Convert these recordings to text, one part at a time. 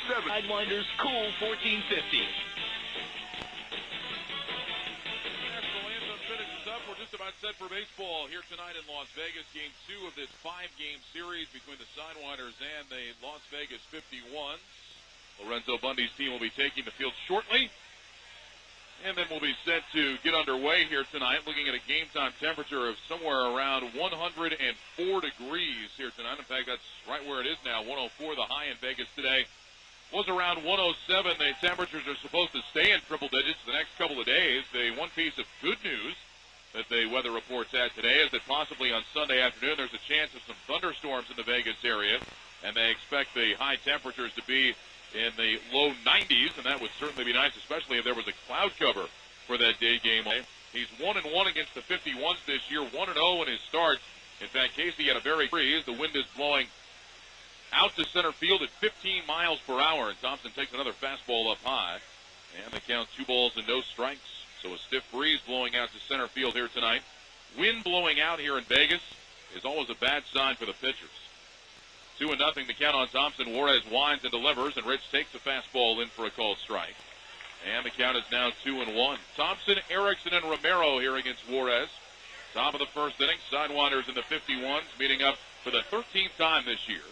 Sidewinders Cool 1450. National anthem finishes up. We're just about set for baseball here tonight in Las Vegas. Game 2 of this 5-game series between the Sidewinders and the Las Vegas 51s. Lorenzo Bundy's team will be taking the field shortly. And then we'll be set to get underway here tonight, looking at a game-time temperature of somewhere around 104 degrees here tonight. In fact, that's right where it is now, 104 the high in Vegas today. Was around 107. The temperatures are supposed to stay in triple digits the next couple of days. The one piece of good news that the weather reports had today is that possibly on Sunday afternoon there's a chance of some thunderstorms in the Vegas area, and they expect the high temperatures to be in the low 90s, and that would certainly be nice, especially if there was a cloud cover for that day game. He's 1-1 against the 51s this year, 1-0 in his start. In fact, Casey had a very breeze. The wind is blowing out to center field at 15 miles per hour, and Thompson takes another fastball up high. And they count 2 balls and no strikes. So a stiff breeze blowing out to center field here tonight. Wind blowing out here in Vegas is always a bad sign for the pitchers. 2-0 the count on Thompson. Juarez winds and delivers, and Rich takes a fastball in for a called strike. And the count is now 2-1. Thompson, Erickson, and Romero here against Juarez. Top of the first inning, Sidewinders in the 51s meeting up for the 13th time this year.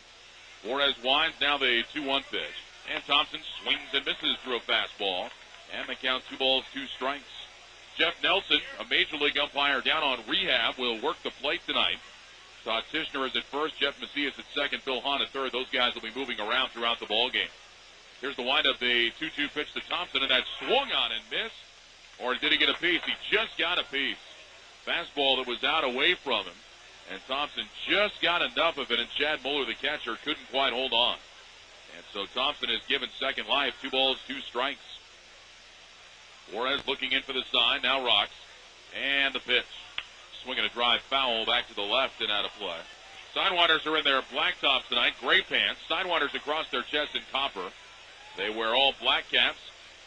Juarez winds, now the 2-1 pitch. And Thompson swings and misses through a fastball. And the count 2 balls, 2 strikes. Jeff Nelson, a Major League umpire down on rehab, will work the plate tonight. Todd Tishner is at first, Jeff Macias at second, Phil Hahn at third. Those guys will be moving around throughout the ballgame. Here's the windup, the 2-2 pitch to Thompson, and that swung on and missed. Or did he get a piece? He just got a piece. Fastball that was out away from him. And Thompson just got enough of it, and Chad Muller, the catcher, couldn't quite hold on. And so Thompson is given second life, 2 balls, 2 strikes. Juarez looking in for the sign, now rocks. And the pitch. Swinging a drive foul back to the left and out of play. Sidewinders are in their black tops tonight, gray pants. Sidewinders across their chest in copper. They wear all black caps.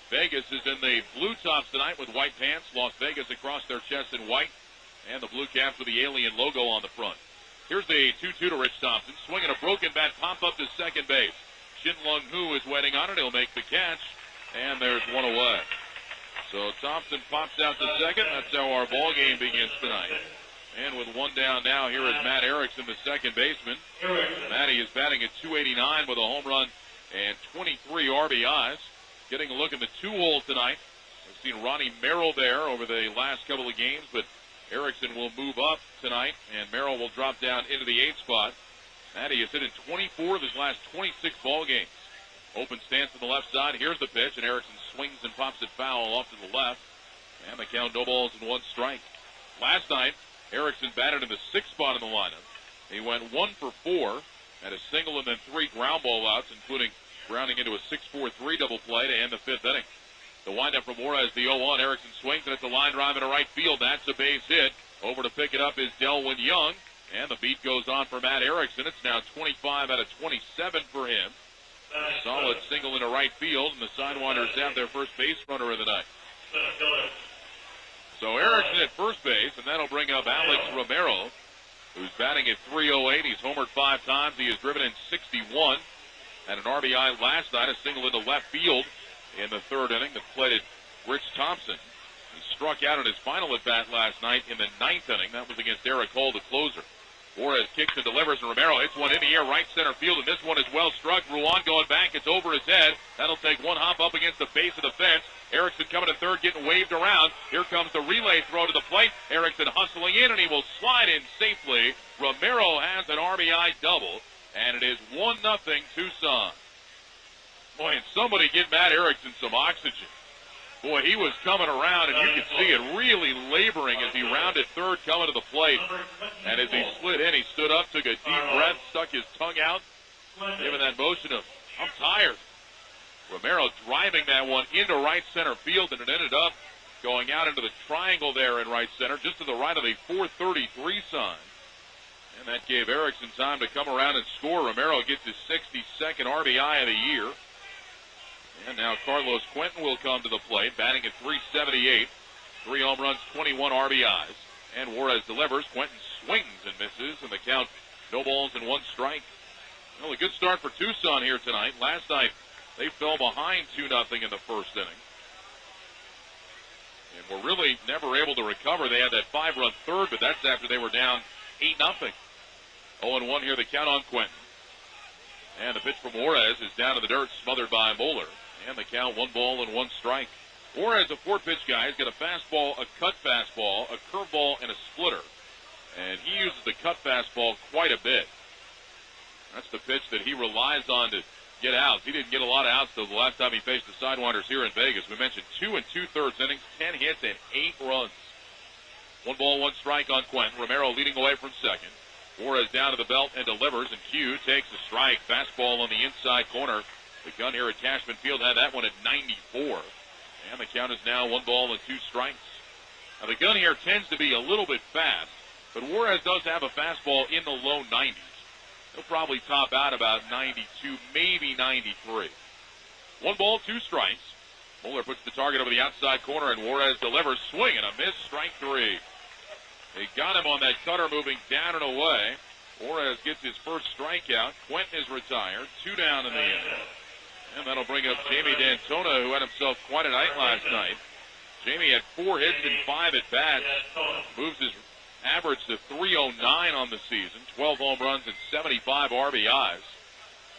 Vegas is in the blue tops tonight with white pants. Las Vegas across their chest in white. And the blue caps with the alien logo on the front. Here's the 2-2 to Rich Thompson. Swinging a broken bat, pop up to second base. Shin Lung Hu is waiting on it. He'll make the catch. And there's one away. So Thompson pops out to second. That's how our ball game begins tonight. And with 1 down now, here is Matt Erickson, the second baseman. Matty is batting at .289 with a home run and 23 RBIs. Getting a look in the 2-hole tonight. We've seen Ronnie Merrill there over the last couple of games, but Erickson will move up tonight, and Merrill will drop down into the 8th spot. Matty has hit in 24 of his last 26 ball games. Open stance to the left side. Here's the pitch, and Erickson swings and pops it foul off to the left. And the count, no balls and 1 strike. Last night, Erickson batted in the 6th spot in the lineup. He went 1 for 4, had a single and then 3 ground ball outs, including grounding into a 6-4-3 double play to end the 5th inning. The windup from Juarez, the 0-1. Erickson swings, and it's a line drive into right field. That's a base hit. Over to pick it up is Delwyn Young. And the beat goes on for Matt Erickson. It's now 25 out of 27 for him. A solid single into right field, and the Sidewinders have their first base runner of the night. So Erickson at first base, and that'll bring up Alex Romero, who's batting at .308. He's homered 5 times. He has driven in 61. Had an RBI last night, a single into left field in the 3rd inning that plated Rich Thompson. He struck out in his final at-bat last night in the 9th inning. That was against Eric Hall, the closer. Juarez kicks and delivers, and Romero hits one in the air, right center field, and this one is well struck. Ruan going back, it's over his head. That'll take 1 hop up against the base of the fence. Erickson coming to third, getting waved around. Here comes the relay throw to the plate. Erickson hustling in, and he will slide in safely. Romero has an RBI double, and it is 1-0 Tucson. Boy, and somebody get Matt Erickson some oxygen. Boy, he was coming around, and you could see it really laboring as he rounded third coming to the plate. And as he slid in, he stood up, took a deep breath, stuck his tongue out, giving that motion of, I'm tired. Romero driving that one into right center field, and it ended up going out into the triangle there in right center, just to the right of the 433 sign. And that gave Erickson time to come around and score. Romero gets his 62nd RBI of the year. And now Carlos Quentin will come to the plate, batting at .378. 3 home runs, 21 RBIs. And Juarez delivers. Quentin swings and misses, and the count, no balls and 1 strike. Well, a good start for Tucson here tonight. Last night, They fell behind 2-0 in the first inning. And were really never able to recover. They had that 5-run third, but that's after they were down 8-0. 0-1 here, the count on Quentin. And the pitch from Juarez is down to the dirt, smothered by Moeller. And the count, 1-1 strike. Juarez, a 4-pitch guy, has got a fastball, a cut fastball, a curveball, and a splitter. And he uses the cut fastball quite a bit. That's the pitch that he relies on to get outs. He didn't get a lot of outs though the last time he faced the Sidewinders here in Vegas. We mentioned 2 2/3 innings, 10 hits, and 8 runs. 1-1 strike on Quentin. Romero leading away from second. Juarez down to the belt and delivers, and Q takes a strike. Fastball on the inside corner. The gun here at Cashman Field had that one at 94. And the count is now 1-2 strikes. Now the gun here tends to be a little bit fast, but Juarez does have a fastball in the low 90s. He'll probably top out about 92, maybe 93. 1-2 strikes. Moeller puts the target over the outside corner, and Juarez delivers. Swing and a miss, strike 3. They got him on that cutter moving down and away. Juarez gets his first strikeout. Quentin is retired. 2 down in the inning. And that'll bring up Jamie D'Antona, who had himself quite a night last night. Jamie had 4 hits and 5 at-bats. Moves his average to 309 on the season. 12 home runs and 75 RBIs.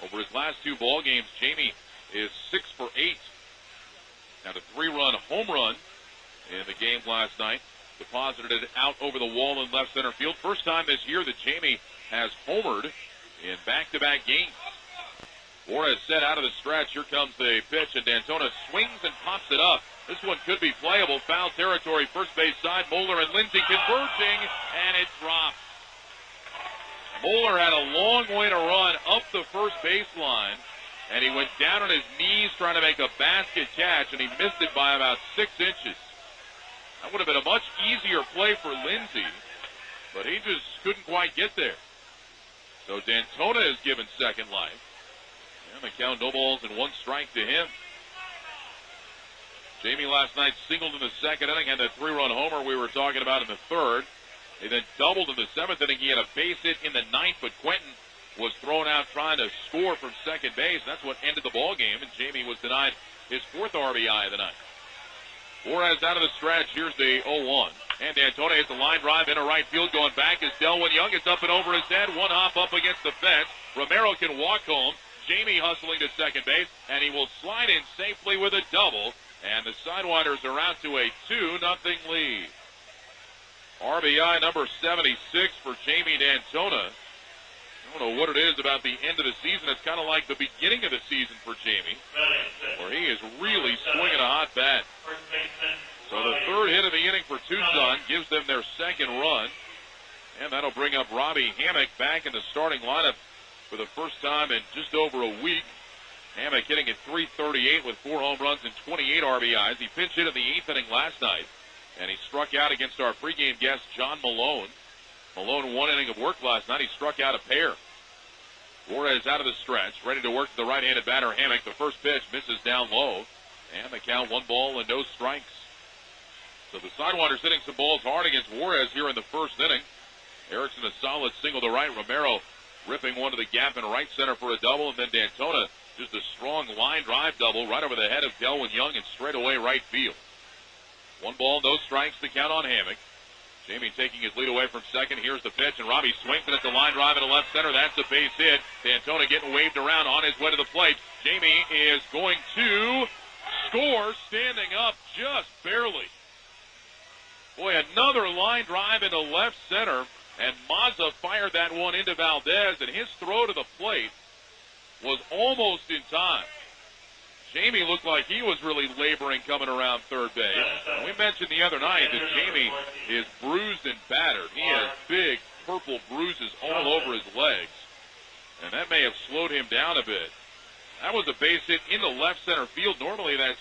Over his last 2 ball games, Jamie is 6 for 8. Now a 3-run home run in the game last night. Deposited it out over the wall in left center field. First time this year that Jamie has homered in back-to-back games. Juarez set out of the stretch. Here comes the pitch, and D'Antona swings and pops it up. This one could be playable. Foul territory, first base side. Moeller and Lindsey converging, and it drops. Moeller had a long way to run up the first baseline, and he went down on his knees trying to make a basket catch, and he missed it by about 6 inches. That would have been a much easier play for Lindsey, but he just couldn't quite get there. So D'Antona is given second life. And the count, 0-1 strike to him. Jamie last night singled in the second inning, had that 3-run homer we were talking about in the third. He then doubled in the 7th inning. He had a base hit in the 9th, but Quentin was thrown out trying to score from second base. That's what ended the ball game, and Jamie was denied his 4th RBI of the night. Juarez out of the stretch. Here's the 0-1. And D'Antona hits a line drive into right field. Going back is Delwyn Young. It's up and over his head. One hop up against the fence. Romero can walk home. Jamie hustling to second base, and he will slide in safely with a double. And the Sidewinders are out to a 2-0 lead. RBI number 76 for Jamie D'Antona. I don't know what it is about the end of the season. It's kind of like the beginning of the season for Jamie, where he is really swinging a hot bat. So the 3rd hit of the inning for Tucson gives them their 2nd run. And that'll bring up Robbie Hammock back in the starting lineup for the first time in just over a week. Hammock hitting at .338 with 4 home runs and 28 RBIs. He pinch hit in the 8th inning last night, and he struck out against our pregame guest, John Malone. Malone 1 inning of work last night. He struck out a pair. Juarez out of the stretch, ready to work to the right-handed batter, Hammock. The first pitch misses down low, and the count 1-0 strikes. So the Sidewinders hitting some balls hard against Juarez here in the first inning. Erickson a solid single to right. Romero ripping one to the gap in right center for a double, and then D'Antona just a strong line drive double right over the head of Delwyn Young and straight away right field. 1 no strikes, the count on Hammock. Jamie taking his lead away from second. Here's the pitch, and Robbie swings it at the line drive into left center. That's a base hit. D'Antona getting waved around on his way to the plate. Jamie is going to score, standing up just barely. Boy, another line drive into left center, and Mazza fired that one into Valdez, and his throw to the plate was almost in time. Jamie looked like he was really laboring coming around third base. We mentioned the other night that Jamie is bruised and battered. He has big purple bruises all over his legs, and that may have slowed him down a bit. That was a base hit into left center field. Normally that's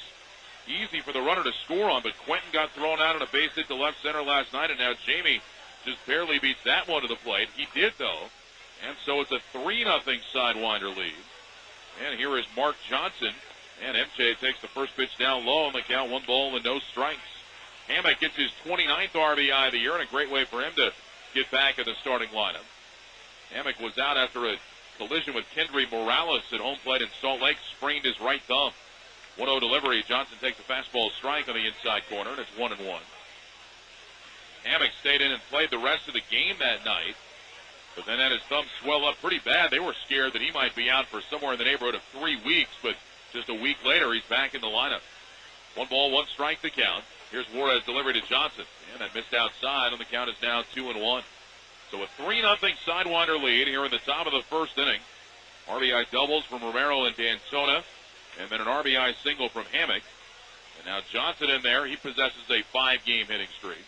easy for the runner to score on, but Quentin got thrown out on a base hit to left center last night, and now Jamie just barely beats that one to the plate. He did, though, and so it's a 3-0 Sidewinder lead. And here is Mark Johnson. And MJ takes the first pitch down low on the count, 1 strikes. Hammock gets his 29th RBI of the year, and a great way for him to get back in the starting lineup. Hammock was out after a collision with Kendry Morales at home plate in Salt Lake, sprained his right thumb. 1-0 delivery. Johnson takes the fastball strike on the inside corner, and it's 1-1. Hammock stayed in and played the rest of the game that night, but then had his thumb swell up pretty bad. They were scared that he might be out for somewhere in the neighborhood of 3 weeks, but just a week later, he's back in the lineup. 1 ball, 1 strike to count. Here's Juarez delivery to Johnson, and that missed outside, and the count is now 2-1. So a 3-0 Sidewinder lead here in the top of the first inning. RBI doubles from Romero and D'Antona, and then an RBI single from Hammock. And now Johnson in there. He possesses a 5-game hitting streak.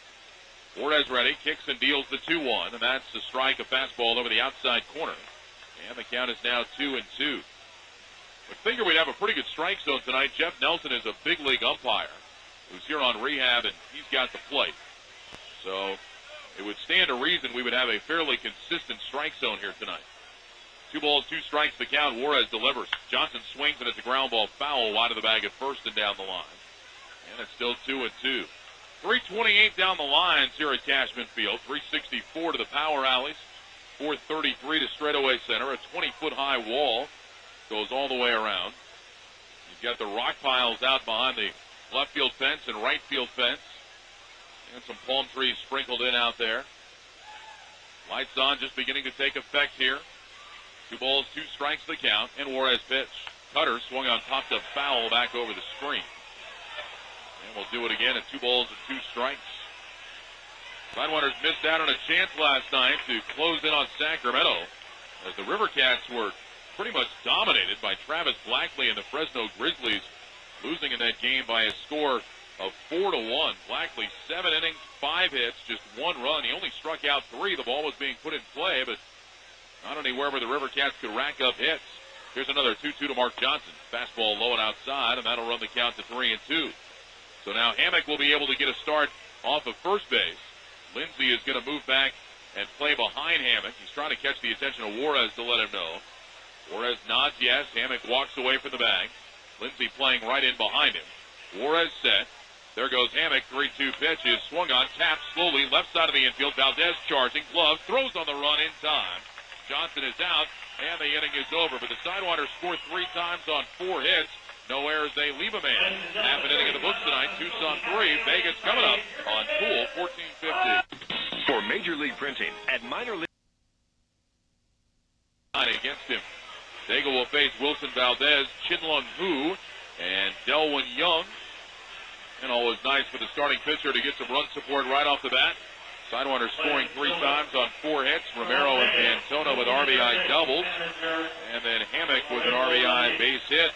Juarez ready, kicks and deals the 2-1, and that's a strike, a fastball over the outside corner. And the count is now 2-2. I figure we'd have a pretty good strike zone tonight. Jeff Nelson is a big league umpire who's here on rehab, and he's got the plate. So it would stand to reason we would have a fairly consistent strike zone here tonight. 2 balls, 2 strikes the count. Juarez delivers. Johnson swings, and it's a ground ball foul wide of the bag at first and down the line. And it's still 2-2. 328 down the lines here at Cashman Field. 364 to the power alleys. 433 to straightaway center. A 20-foot high wall goes all the way around. You've got the rock piles out behind the left field fence and right field fence. And some palm trees sprinkled in out there. Lights on, just beginning to take effect here. 2 balls, 2 strikes the count, and Juarez pitch. Cutter swung on top to foul back over the screen. And we'll do it again at 2 balls and 2 strikes. Sidewinders missed out on a chance last night to close in on Sacramento, as the River Cats were pretty much dominated by Travis Blackley and the Fresno Grizzlies, losing in that game by a score of 4-1. Blackley, 7 innings, 5 hits, just 1 run. He only struck out 3. The ball was being put in play, but not anywhere where the River Cats could rack up hits. Here's another 2-2 to Mark Johnson. Fastball low and outside, and that'll run the count to 3-2. So now Hammock will be able to get a start off of first base. Lindsey is going to move back and play behind Hammock. He's trying to catch the attention of Juarez to let him know. Juarez nods yes. Hammock walks away from the bag. Lindsey playing right in behind him. Juarez set. There goes Hammock. 3-2 pitch is swung on. Taps slowly. Left side of the infield. Valdez charging. Glove. Throws on the run in time. Johnson is out. And the inning is over. But the Sidewinders scored 3 times on 4 hits. No errors. They leave a man. Half an inning in the books tonight. Tucson 3. Vegas coming up on Pool 1450. For Major League Printing at Minor League. Against him. Daigle will face Wilson Valdez, Chinlung Hu, and Delwyn Young. And always nice for the starting pitcher to get some run support right off the bat. Sidewinders scoring 3 times on 4 hits. Romero and D'Antona with RBI doubles. And then Hammock with an RBI base hit.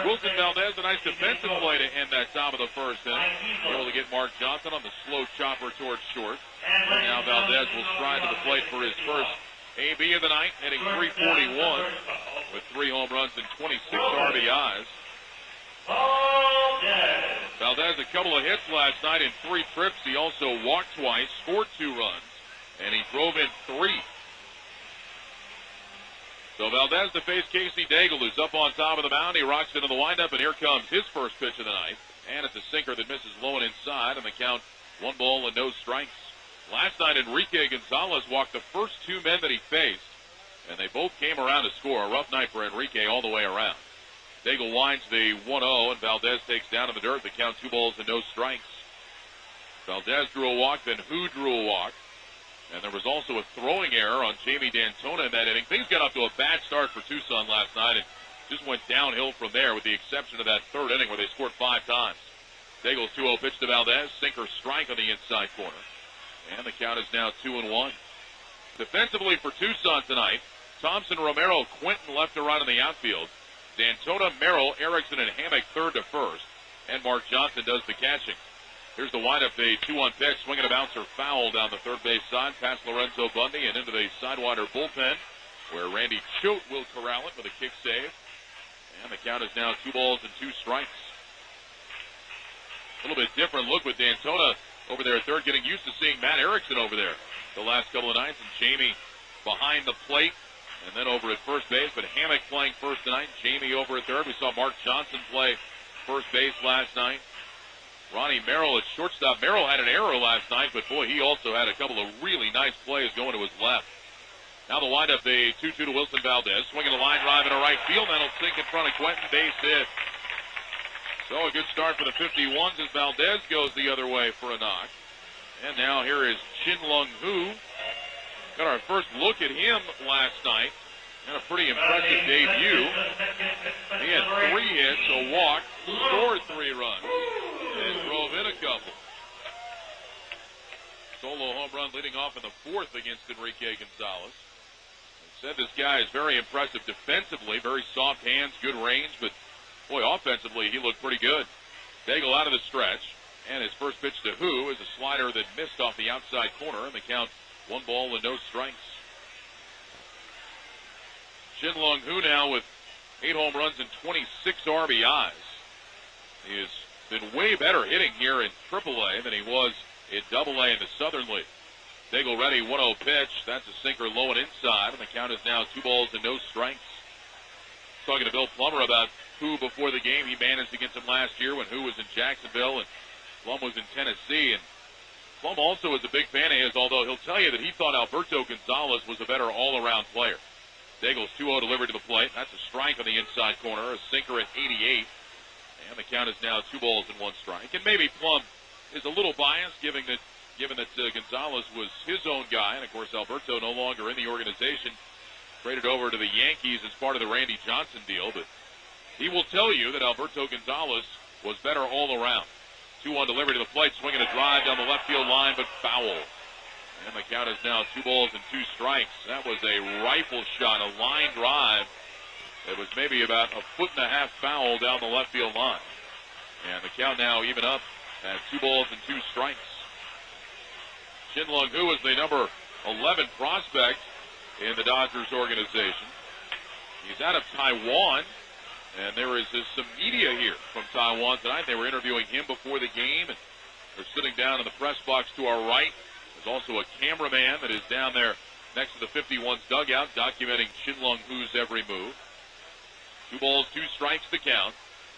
Wilson Valdez, a nice defensive play to end that top of the first inning. Able to get Mark Johnson on the slow chopper towards short. And now Valdez will stride to the plate for his first AB of the night, hitting .341 with 3 home runs and 26 RBIs. Valdez a couple of hits last night in 3 trips. He also walked twice, scored 2 runs, and he drove in 3. So Valdez to face Casey Daigle, who's up on top of the mound. He rocks into the windup, and here comes his first pitch of the night. And it's a sinker that misses low and inside, and the count 1 ball and no strikes. Last night, Enrique Gonzalez walked the first 2 men that he faced, and they both came around to score. A rough night for Enrique all the way around. Daigle winds the 1-0, and Valdez takes down in the dirt. The count 2 balls and no strikes. Valdez drew a walk, then Hu drew a walk. And there was also a throwing error on Jamie D'Antona in that inning. Things got off to a bad start for Tucson last night and just went downhill from there, with the exception of that 3rd inning where they scored 5 times. Daigle's 2-0 pitch to Valdez. Sinker strike on the inside corner. And the count is now 2-1. Defensively for Tucson tonight, Thompson, Romero, Quinton left to right in the outfield. D'Antona, Merrill, Erickson, and Hammock third to first. And Mark Johnson does the catching. Here's the windup, a 2-1 pitch, swinging a bouncer foul down the third base side, past Lorenzo Bundy and into the Sidewinder bullpen, where Randy Choate will corral it with a kick save. And the count is now 2 balls and 2 strikes. A little bit different look with D'Antona over there at third, getting used to seeing Matt Erickson over there the last couple of nights, and Jamie behind the plate, and then over at first base. But Hammock playing first tonight, Jamie over at third. We saw Mark Johnson play first base last night. Ronnie Merrill at shortstop. Merrill had an error last night, but boy, he also had a couple of really nice plays going to his left. Now the windup, the 2-2 to Wilson Valdez. Swinging a line drive in a right field. That'll sink in front of Quentin. Base hit. So a good start for the 51s as Valdez goes the other way for a knock. And now here is Chin Lung Hu. Got our first look at him last night. And a pretty impressive debut. He had 3 hits, a walk, scored 3 runs, and drove in a couple. Solo home run leading off in the 4th against Enrique Gonzalez. I said this guy is very impressive defensively, very soft hands, good range, but boy, offensively he looked pretty good. Daigle out of the stretch, and his first pitch to Hu is a slider that missed off the outside corner, and the count 1 ball and no strikes. Chin Lung Hu now with 8 home runs and 26 RBIs. He has been way better hitting here in AAA than he was in AA in the Southern League. Daigle ready, 1-0 pitch. That's a sinker low and inside, and the count is now 2 balls and no strikes. Talking to Bill Plummer about Hu before the game. He managed against him last year when Hu was in Jacksonville and Plum was in Tennessee. And Plum also is a big fan of his, although he'll tell you that he thought Alberto Gonzalez was a better all-around player. Daigle's 2-0 delivered to the plate. That's a strike on the inside corner, a sinker at 88. And the count is now 2 balls and 1 strike. And maybe Plum is a little biased, given that Gonzalez was his own guy. And, of course, Alberto no longer in the organization. Traded over to the Yankees as part of the Randy Johnson deal. But he will tell you that Alberto Gonzalez was better all around. 2-1 delivery to the plate, swinging a drive down the left field line, but foul. And the count is now 2 balls and 2 strikes. That was a rifle shot, a line drive. It was maybe about 1.5 feet foul down the left field line. And the count now even up at 2 balls and 2 strikes. Chin Lung Hu is the number 11 prospect in the Dodgers organization. He's out of Taiwan, and there is some media here from Taiwan tonight. They were interviewing him before the game, and they're sitting down in the press box to our right. There's also a cameraman that is down there next to the 51's dugout documenting Chin Lung Hu's every move. 2 balls, 2 strikes to count,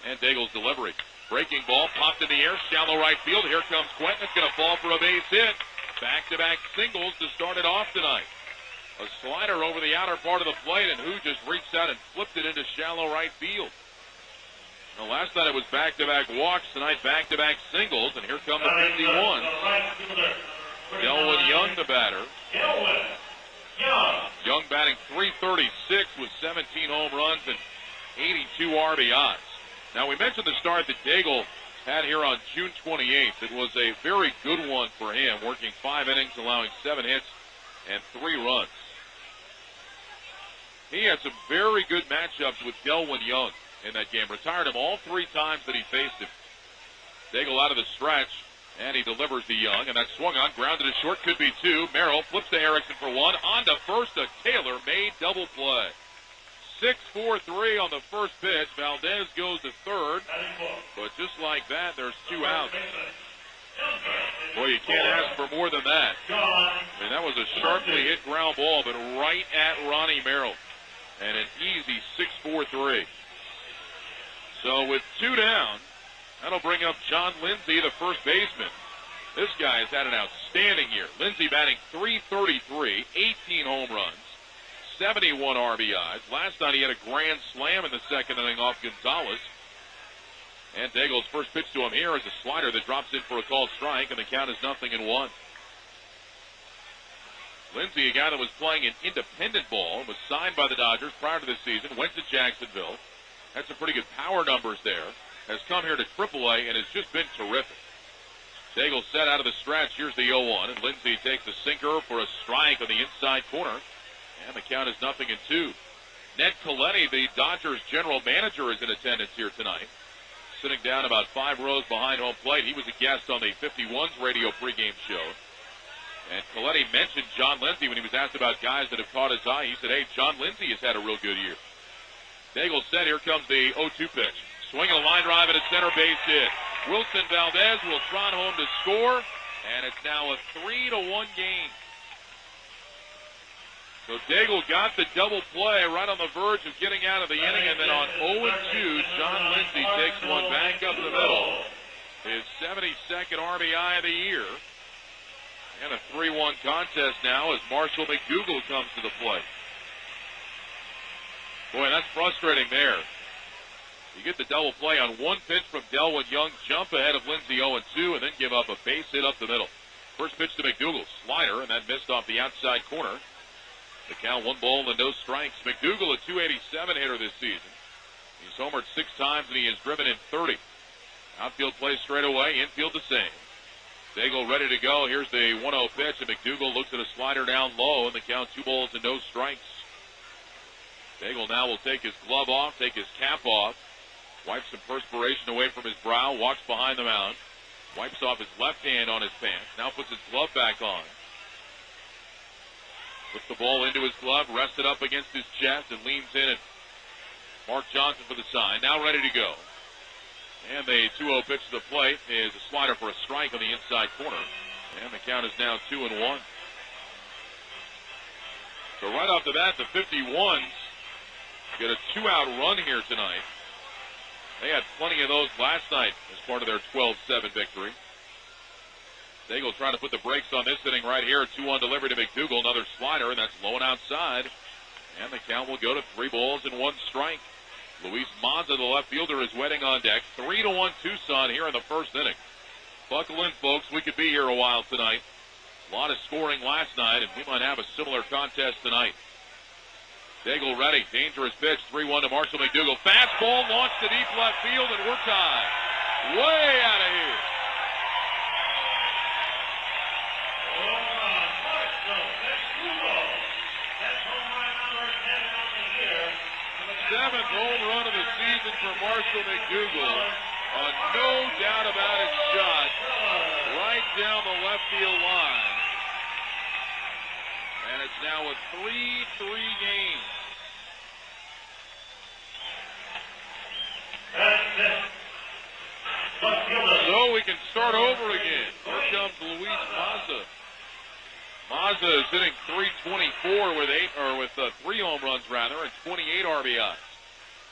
and Daigle's delivery. Breaking ball, popped in the air, shallow right field. Here comes Quentin. It's going to fall for a base hit. Back-to-back singles to start it off tonight. A slider over the outer part of the plate, and Hu just reached out and flipped it into shallow right field. Now, last night it was back-to-back walks. Tonight, back-to-back singles, and here come the 51. Delwin Young, the batter. Young batting .336 with 17 home runs and 82 RBIs. Now, we mentioned the start that Daigle had here on June 28th. It was a very good one for him, working 5 innings, allowing 7 hits and 3 runs. He had some very good matchups with Delwin Young in that game. Retired him all 3 times that he faced him. Daigle out of the stretch, and he delivers to Young, and that swung on, grounded to short, could be 2. Merrill flips to Erickson for 1. On to first, a Taylor-made double play. 6-4-3 on the first pitch. Valdez goes to third, but just like that, there's 2 outs. Boy, you can't ask for more than that. I mean, that was a sharply hit ground ball, but right at Ronnie Merrill. And an easy 6-4-3. So with 2 down, that'll bring up John Lindsay, the first baseman. This guy has had an outstanding year. Lindsay batting .333, 18 home runs, 71 RBIs. Last night he had a grand slam in the second inning off Gonzalez. And Daigle's first pitch to him here is a slider that drops in for a called strike, and the count is 0-1. Lindsay, a guy that was playing an independent ball, was signed by the Dodgers prior to this season, went to Jacksonville, had some pretty good power numbers there, has come here to AAA, and has just been terrific. Daigle set out of the stretch. Here's the 0-1, and Lindsay takes a sinker for a strike on the inside corner, and the count is 0-2. Ned Colletti, the Dodgers general manager, is in attendance here tonight, sitting down about 5 rows behind home plate. He was a guest on the 51's radio pregame show. And Colletti mentioned John Lindsay when he was asked about guys that have caught his eye. He said, hey, John Lindsay has had a real good year. Daigle said, here comes the 0-2 pitch. Swinging a line drive at a center base hit. Wilson Valdez will trot home to score, and it's now a 3-1 game. So Daigle got the double play right on the verge of getting out of the inning, and then on 0-2, John Lindsay takes one back up the middle. His 72nd RBI of the year. And a 3-1 contest now as Marshall McDougal comes to the plate. Boy, that's frustrating there. You get the double play on one pitch from Delwood Young, jump ahead of Lindsay 0-2, and then give up a base hit up the middle. First pitch to McDougal, slider, and that missed off the outside corner. The count, 1 ball and no strikes. McDougal, a .287 hitter this season. He's homered 6 times, and he has driven in 30. Outfield plays straight away, infield the same. Daigle ready to go. Here's the 1-0 pitch, and McDougal looks at a slider down low, and the count 2 balls and no strikes. Daigle now will take his glove off, take his cap off, wipes some perspiration away from his brow, walks behind the mound, wipes off his left hand on his pants, now puts his glove back on. Puts the ball into his glove, rests it up against his chest, and leans in at Mark Johnson for the sign. Now ready to go. And the 2-0 pitch to the plate is a slider for a strike on the inside corner. And the count is now 2-1. So right off the bat, the 51s get a 2-out run here tonight. They had plenty of those last night as part of their 12-7 victory. Daigle trying to put the brakes on this inning right here. 2-1 delivery to McDougal. Another slider, and that's low and outside. And the count will go to 3 balls and 1 strike. Luis Mazza, the left fielder, is waiting on deck. 3-1 Tucson here in the first inning. Buckle in, folks. We could be here a while tonight. A lot of scoring last night, and we might have a similar contest tonight. Daigle ready. Dangerous pitch. 3-1 to Marshall McDougal. Fastball launched to deep left field, and we're tied. Way out of here. Seventh home run of the season for Marshall McDougal. No doubt about his shot. Right down the left field line. And it's now a 3-3 game. So we can start over again. Here comes Luis Mazza. Mazza is hitting .324 with 3 home runs rather, and 28 RBIs.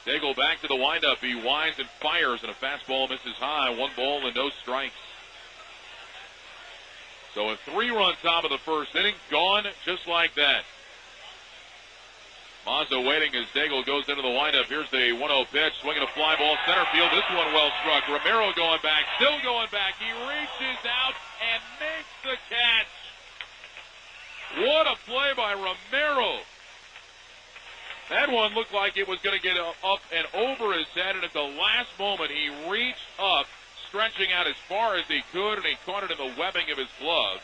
Daigle back to the windup. He winds and fires, and a fastball misses high. 1 ball and no strikes. So a 3-run top of the first inning, gone just like that. Mazza waiting as Daigle goes into the windup. Here's the 1-0 pitch, swinging a fly ball center field. This one well struck. Romero going back, still going back. He reaches out and makes the catch. What a play by Romero. That one looked like it was going to get up and over his head, and at the last moment he reached up, stretching out as far as he could, and he caught it in the webbing of his glove.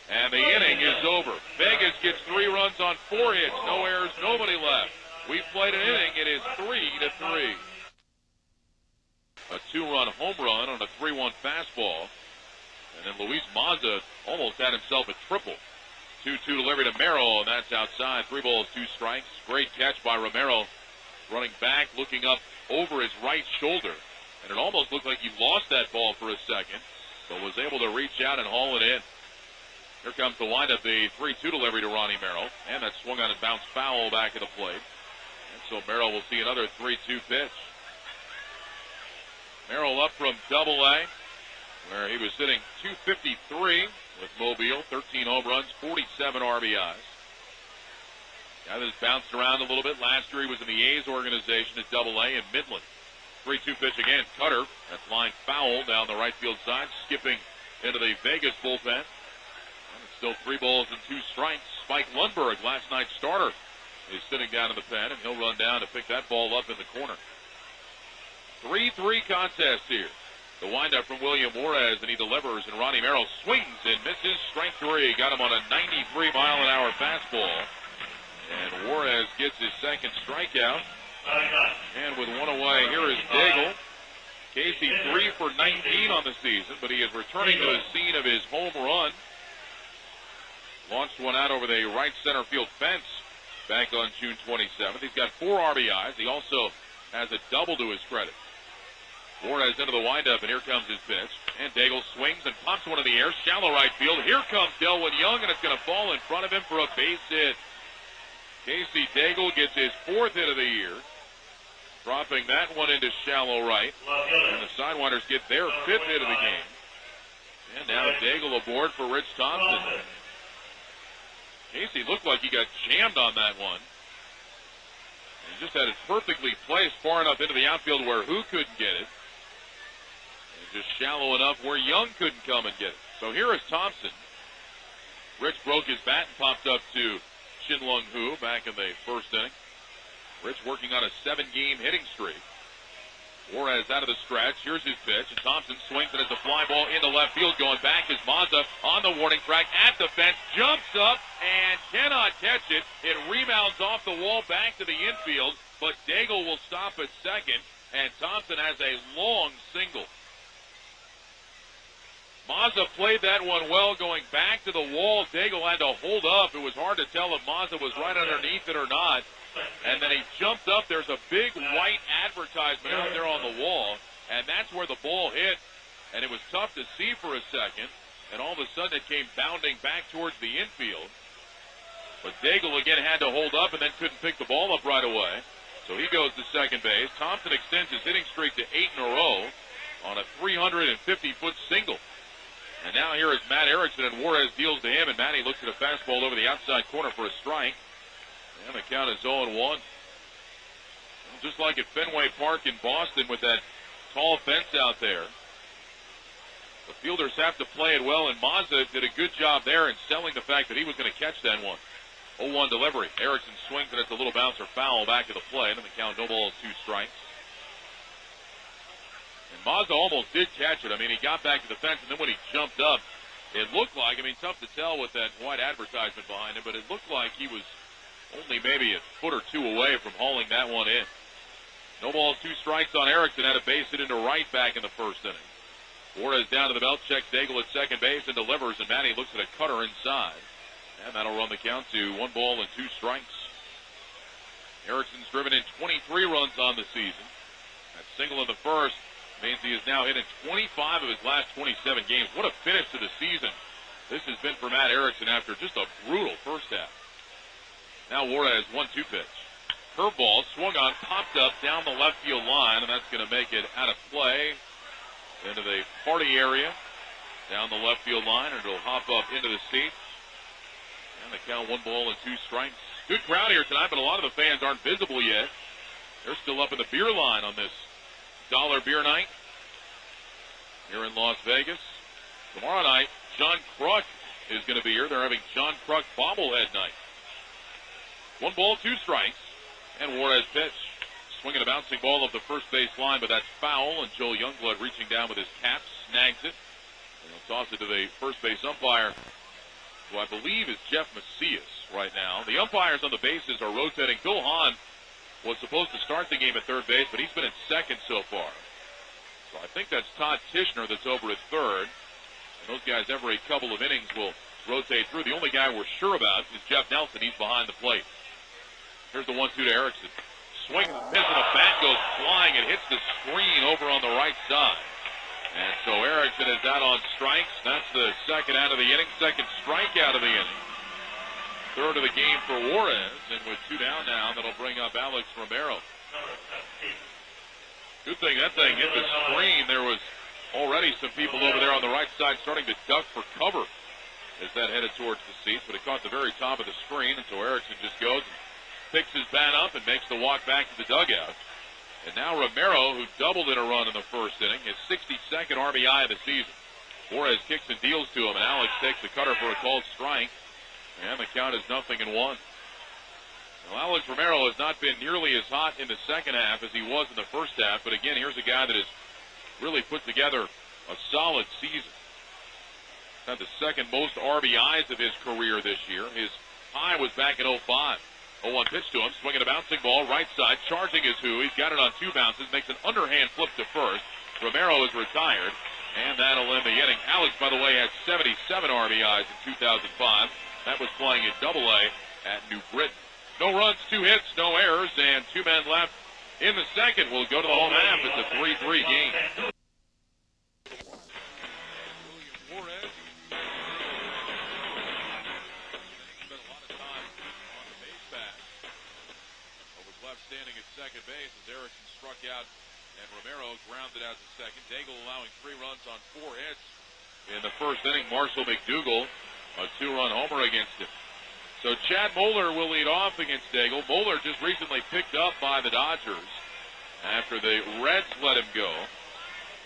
And the inning is over. Vegas gets 3 runs on 4 hits, no errors, nobody left. We've played an inning. It is 3-3. A 2-run home run on a 3-1 fastball. And then Luis Mazza almost had himself a triple. 2-2 delivery to Merrill, and that's outside. 3 balls, 2 strikes. Great catch by Romero. Running back, looking up over his right shoulder. And it almost looked like he lost that ball for a second, but was able to reach out and haul it in. Here comes the windup, the 3-2 delivery to Ronnie Merrill. And that swung on and bounced foul back at the plate. And so Merrill will see another 3-2 pitch. Merrill up from AA, where he was hitting .253 with Mobile, 13 home runs, 47 RBIs. Guy that's bounced around a little bit. Last year he was in the A's organization at AA in Midland. 3-2 pitch again, cutter. That's line foul down the right field side, skipping into the Vegas bullpen. And it's still 3 balls and 2 strikes. Spike Lundberg, last night's starter, is sitting down in the pen, and he'll run down to pick that ball up in the corner. 3-3 contest here. The windup from William Juarez, and he delivers, and Ronnie Merrill swings and misses. Strike 3. Got him on a 93-mile-an-hour fastball. And Juarez gets his second strikeout. And with 1 away, here is Daigle. Casey 3 for 19 on the season, but he is returning to the scene of his home run. Launched one out over the right center field fence back on June 27th. He's got 4 RBIs. He also has a double to his credit. Juarez into the windup, and here comes his pitch. And Daigle swings and pops one in the air. Shallow right field. Here comes Delwood Young, and it's going to fall in front of him for a base hit. Casey Daigle gets his 4th hit of the year, dropping that one into shallow right. And the Sidewinders get their 5th hit of the game. And now Daigle aboard for Rich Thompson. Casey looked like he got jammed on that one. He just had it perfectly placed far enough into the outfield where Who couldn't get it. And just shallow enough where Young couldn't come and get it. So here is Thompson. Rich broke his bat and popped up to Shin-Lung Hu back in the first inning. Rich working on a 7-game hitting streak. Juarez out of the stretch. Here's his pitch, and Thompson swings it as a fly ball into left field. Going back is Mazza on the warning track at the fence. Jumps up and cannot catch it. It rebounds off the wall back to the infield, but Daigle will stop at second, and Thompson has a long single. Mazza played that one well going back to the wall. Daigle had to hold up. It was hard to tell if Mazza was right underneath it or not. And then he jumped up. There's a big white advertisement out there on the wall, and that's where the ball hit. And it was tough to see for a second, and all of a sudden it came bounding back towards the infield. But Daigle again had to hold up and then couldn't pick the ball up right away. So he goes to second base. Thompson extends his hitting streak to 8 in a row on a 350-foot single. And now here is Matt Erickson, and Juarez deals to him, and Matty looks at a fastball over the outside corner for a strike. And the count is 0-1. Well, just like at Fenway Park in Boston with that tall fence out there, the fielders have to play it well, and Mazza did a good job there in selling the fact that he was going to catch that one. 0-1 delivery. Erickson swings, and it's a little bouncer foul back of the plate, and the count, no balls, 2 strikes. And Mazza almost did catch it. I mean, he got back to the fence, and then when he jumped up, it looked like, I mean, tough to tell with that white advertisement behind him, but it looked like he was only maybe a foot or two away from hauling that one in. No balls, 2 strikes on Erickson. Had a base hit into right back in the first inning. Juarez down to the belt, checks Daigle at second base and delivers, and Matty looks at a cutter inside. And that'll run the count to 1 ball and 2 strikes. Erickson's driven in 23 runs on the season. That single in the first means he has now hit in 25 of his last 27 games. What a finish to the season this has been for Matt Erickson after just a brutal first half. Now Juarez, 1-2 pitch. Curveball swung on, popped up down the left field line, and that's going to make it out of play into the party area down the left field line, and it'll hop up into the seats. And the count, 1 ball and 2 strikes. Good crowd here tonight, but a lot of the fans aren't visible yet. They're still up in the beer line on this dollar beer night here in Las Vegas. Tomorrow night, John Kruk is going to be here. They're having John Kruk bobblehead night. 1 ball, 2 strikes, and Juarez pitch. Swinging a bouncing ball up the first base line, but that's foul, and Joe Youngblood reaching down with his cap, snags it. And he'll toss it to the first base umpire, who I believe is Jeff Macias right now. The umpires on the bases are rotating. Phil Hahn was supposed to start the game at third base, but he's been at second so far. So I think that's Todd Tishner that's over at third. And those guys every couple of innings will rotate through. The only guy we're sure about is Jeff Nelson. He's behind the plate. Here's the 1-2 to Erickson. Swing and miss, and a bat goes flying. It hits the screen over on the right side. And so Erickson is out on strikes. That's the second out of the inning. Second strikeout of the inning. Third of the game for Juarez. And with 2 down now, that'll bring up Alex Romero. Good thing that thing hit the screen. There was already some people over there on the right side starting to duck for cover as that headed towards the seats. But it caught the very top of the screen. And so Erickson just goes and picks his bat up and makes the walk back to the dugout. And now Romero, who doubled in a run in the first inning, his 62nd RBI of the season. Juarez kicks and deals to him, and Alex takes the cutter for a called strike. And the count is 0-1. Well, Alex Romero has not been nearly as hot in the second half as he was in the first half. But again, here's a guy that has really put together a solid season. Had the second most RBIs of his career this year. His high was back in 05. 0-1 pitch to him, swinging a bouncing ball, right side, charging his Who. He's got it on 2 bounces, makes an underhand flip to first. Romero is retired, and that'll end the inning. Alex, by the way, had 77 RBIs in 2005. That was playing in AA at New Britain. No runs, 2 hits, no errors, and 2 men left in the second. We'll go to the home half. It's a 3-3 game. Standing at second base as Erickson struck out and Romero grounded out to second. Daigle allowing 3 runs on 4 hits. in the first inning. Marshall McDougal, a 2-run homer against him. So Chad Moeller will lead off against Daigle. Moeller just recently picked up by the Dodgers after the Reds let him go.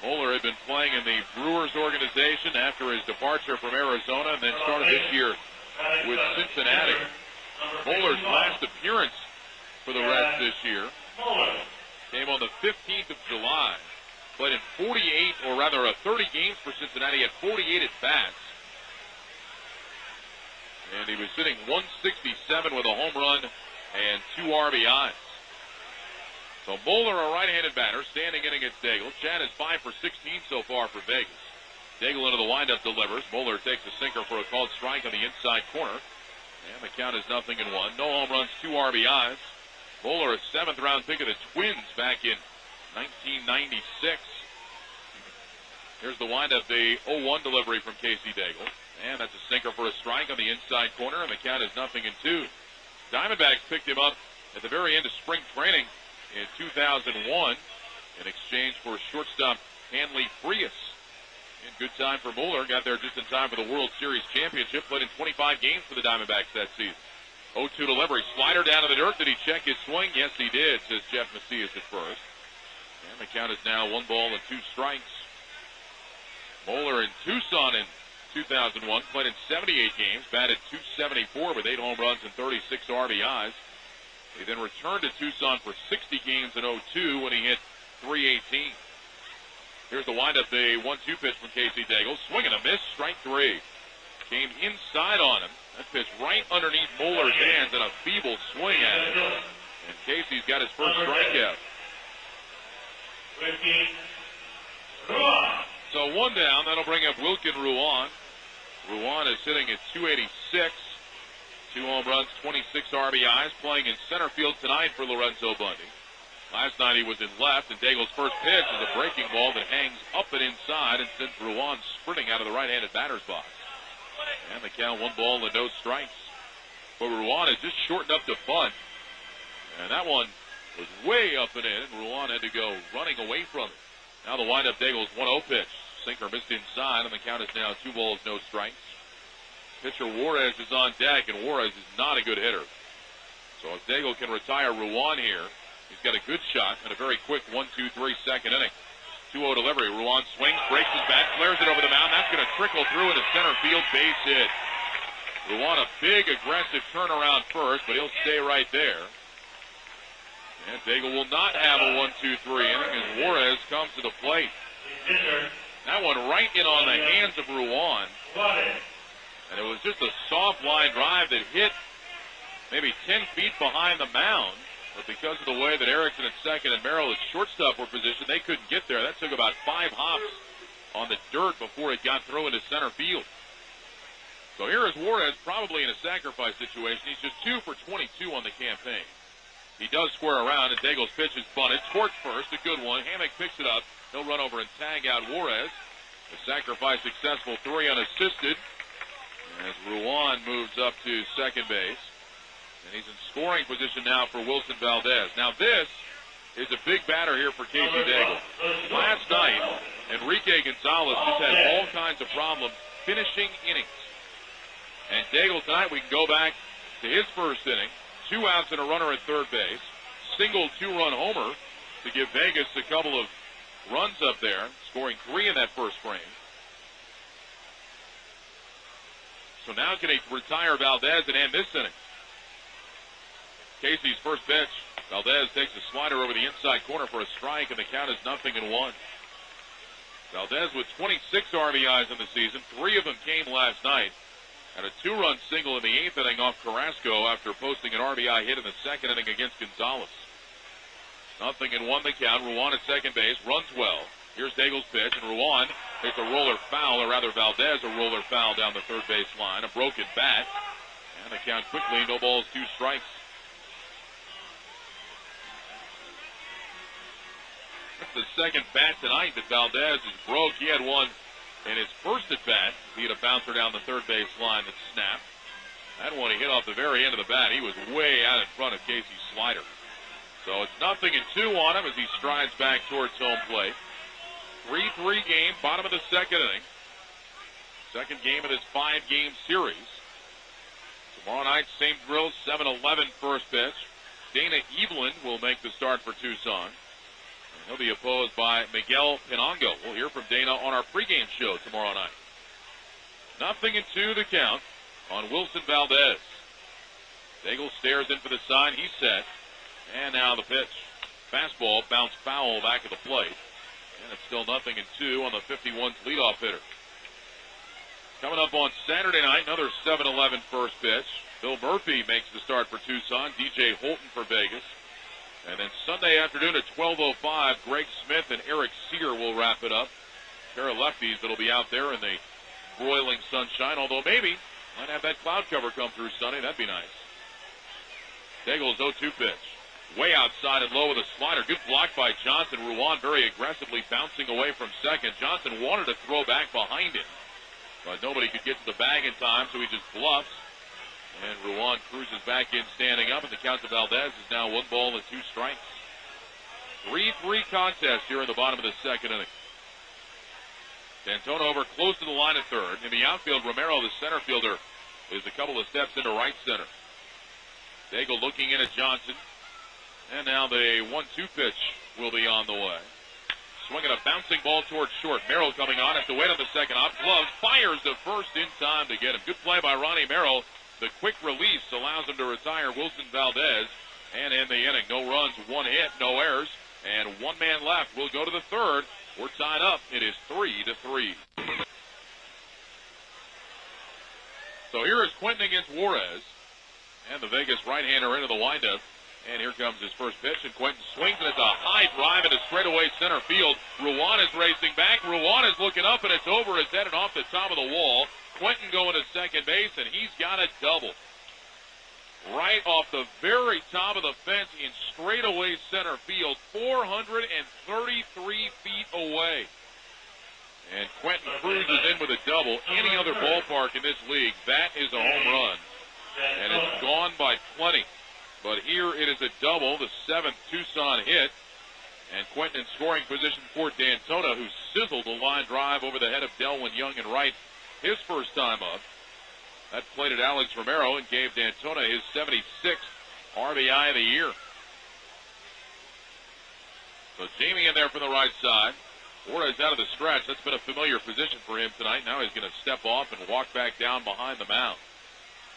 Moeller had been playing in the Brewers organization after his departure from Arizona and then started this year with Cincinnati. Moeller's last appearance for the Reds this year came on the 15th of July. Played in 30 games for Cincinnati, had 48 at-bats. And he was sitting 167 with a home run and 2 RBIs. So Moeller, a right-handed batter, standing in against Daigle. Chad is 5 for 16 so far for Vegas. Daigle into the windup delivers. Moeller takes a sinker for a called strike on the inside corner. And the count is 0-1. No home runs, 2 RBIs. Moeller, a 7th-round pick of the Twins back in 1996. Here's the windup, the 0-1 delivery from Casey Daigle. And that's a sinker for a strike on the inside corner, and the count is 0-2. Diamondbacks picked him up at the very end of spring training in 2001 in exchange for shortstop Hanley Frias. And good time for Moeller. Got there just in time for the World Series championship. Played in 25 games for the Diamondbacks that season. 0-2 delivery. Slider down to the dirt. Did he check his swing? Yes, he did, says Jeff Macias at first. And the count is now 1 ball and 2 strikes. Moeller in Tucson in 2001, played in 78 games, batted .274 with 8 home runs and 36 RBIs. He then returned to Tucson for 60 games in 02 when he hit .318. Here's the windup, the 1-2 pitch from Casey Daigle. Swing and a miss, strike 3. Came inside on him. That pitch right underneath Moeller's hands and a feeble swing at it. And Casey's got his first strikeout. So 1 down, that'll bring up Wilkin Ruan. Ruan is sitting at .286. 2 home runs, 26 RBIs, playing in center field tonight for Lorenzo Bundy. Last night he was in left, and Daigle's first pitch is a breaking ball that hangs up and inside and sends Ruan sprinting out of the right-handed batter's box. And the count 1 ball and no strikes. But Ruan is just shortened up to bunt. And that one was way up and in, and Ruan had to go running away from it. Now the windup, Daigle's 1-0 pitch. Sinker missed inside, and the count is now 2 balls, no strikes. Pitcher Juarez is on deck, and Juarez is not a good hitter. So if Daigle can retire Ruan here, he's got a good shot and a very quick 1-2-3 second inning. 2-0 delivery. Ruan swings, breaks his bat, flares it over the mound. That's going to trickle through into center field, base hit. Ruan a big, aggressive turnaround first, but he'll stay right there. And Daigle will not have a 1-2-3 inning as Juarez comes to the plate. That one right in on the hands of Ruan. And it was just a soft line drive that hit maybe 10 feet behind the mound. But because of the way that Erickson at second and Merrill at shortstop were positioned, they couldn't get there. That took about 5 hops on the dirt before it got through into center field. So here is Juarez, probably in a sacrifice situation. He's just 2 for 22 on the campaign. He does square around, and Daigle's pitch is bunted. Torch first, a good one. Hammock picks it up. He'll run over and tag out Juarez. The sacrifice successful, 3 unassisted. As Ruan moves up to second base. And he's in scoring position now for Wilson Valdez. Now this is a big batter here for Casey Daigle. Last night, Enrique Gonzalez just had all kinds of problems finishing innings. And Daigle tonight, we can go back to his first inning. 2 outs and a runner at third base. Single 2-run homer to give Vegas a couple of runs up there, scoring 3 in that first frame. So now can he retire Valdez and end this inning? Casey's first pitch. Valdez takes a slider over the inside corner for a strike, and the count is 0-1. Valdez with 26 RBIs in the season. 3 of them came last night. Had a 2-run single in the 8th inning off Carrasco after posting an RBI hit in the second inning against Gonzalez. 0-1 the count. Ruan at second base. Runs well. Here's Daigle's pitch, and Ruan hits a roller foul, or rather Valdez a roller foul down the third base line. A broken bat. And the count quickly, no balls, 2 strikes. That's the second bat tonight that Valdez is broke. He had one in his first at bat. He had a bouncer down the third base line that snapped. That one he hit off the very end of the bat. He was way out in front of Casey's slider. So it's 0-2 on him as he strides back towards home plate. 3-3 game, bottom of the second inning. Second game of this 5-game series. Tomorrow night, same drill, 7-11 first pitch. Dana Evelyn will make the start for Tucson. And he'll be opposed by Miguel Pinongo. We'll hear from Dana on our pregame show tomorrow night. 0-2 the count on Wilson Valdez. Daigle stares in for the sign. He's set. And now the pitch. Fastball bounced foul back at the plate. And it's still 0-2 on the 51's leadoff hitter. Coming up on Saturday night, another 7-11 first pitch. Bill Murphy makes the start for Tucson. DJ Holton for Vegas. And then Sunday afternoon at 12:05, Greg Smith and Eric Sear will wrap it up. Pair of lefties that'll be out there in the broiling sunshine, although maybe might have that cloud cover come through Sunday. That'd be nice. Daigle's 0-2 pitch. Way outside and low with a slider. Good block by Johnson. Ruan very aggressively bouncing away from second. Johnson wanted to throw back behind him, but nobody could get to the bag in time, so he just bluffs. And Ruan cruises back in standing up, and the count to Valdez is now 1 ball and 2 strikes. 3-3 contest here in the bottom of the second inning. D'Antona over close to the line at third. In the outfield, Romero, the center fielder, is a couple of steps into right center. Daigle looking in at Johnson. And now the 1-2 pitch will be on the way. Swinging a bouncing ball towards short. Merrill coming on. Has to wait on the second off. Gloves. Fires the first in time to get him. Good play by Ronnie Merrill. The quick release allows him to retire Wilson Valdez. And in the inning, no runs, 1 hit, no errors. And 1 man left. We'll go to the third. We're tied up. It is 3-3. So here is Quentin against Juarez. And the Vegas right-hander into the windup. And here comes his first pitch, and Quentin swings, and it's a high drive into straightaway center field. Ruan is racing back. Ruan is looking up, and it's over his head and off the top of the wall. Quentin going to second base, and he's got a double. Right off the very top of the fence in straightaway center field, 433 feet away. And Quentin cruises in with a double. Any other ballpark in this league, that is a home run. And it's gone by plenty. But here it is a double, the 7th Tucson hit. And Quentin in scoring position for D'Antona, who sizzled a line drive over the head of Delwyn Young and right his first time up. That plated Alex Romero and gave D'Antona his 76th RBI of the year. So Jamie in there from the right side. Juarez out of the stretch. That's been a familiar position for him tonight. Now he's going to step off and walk back down behind the mound.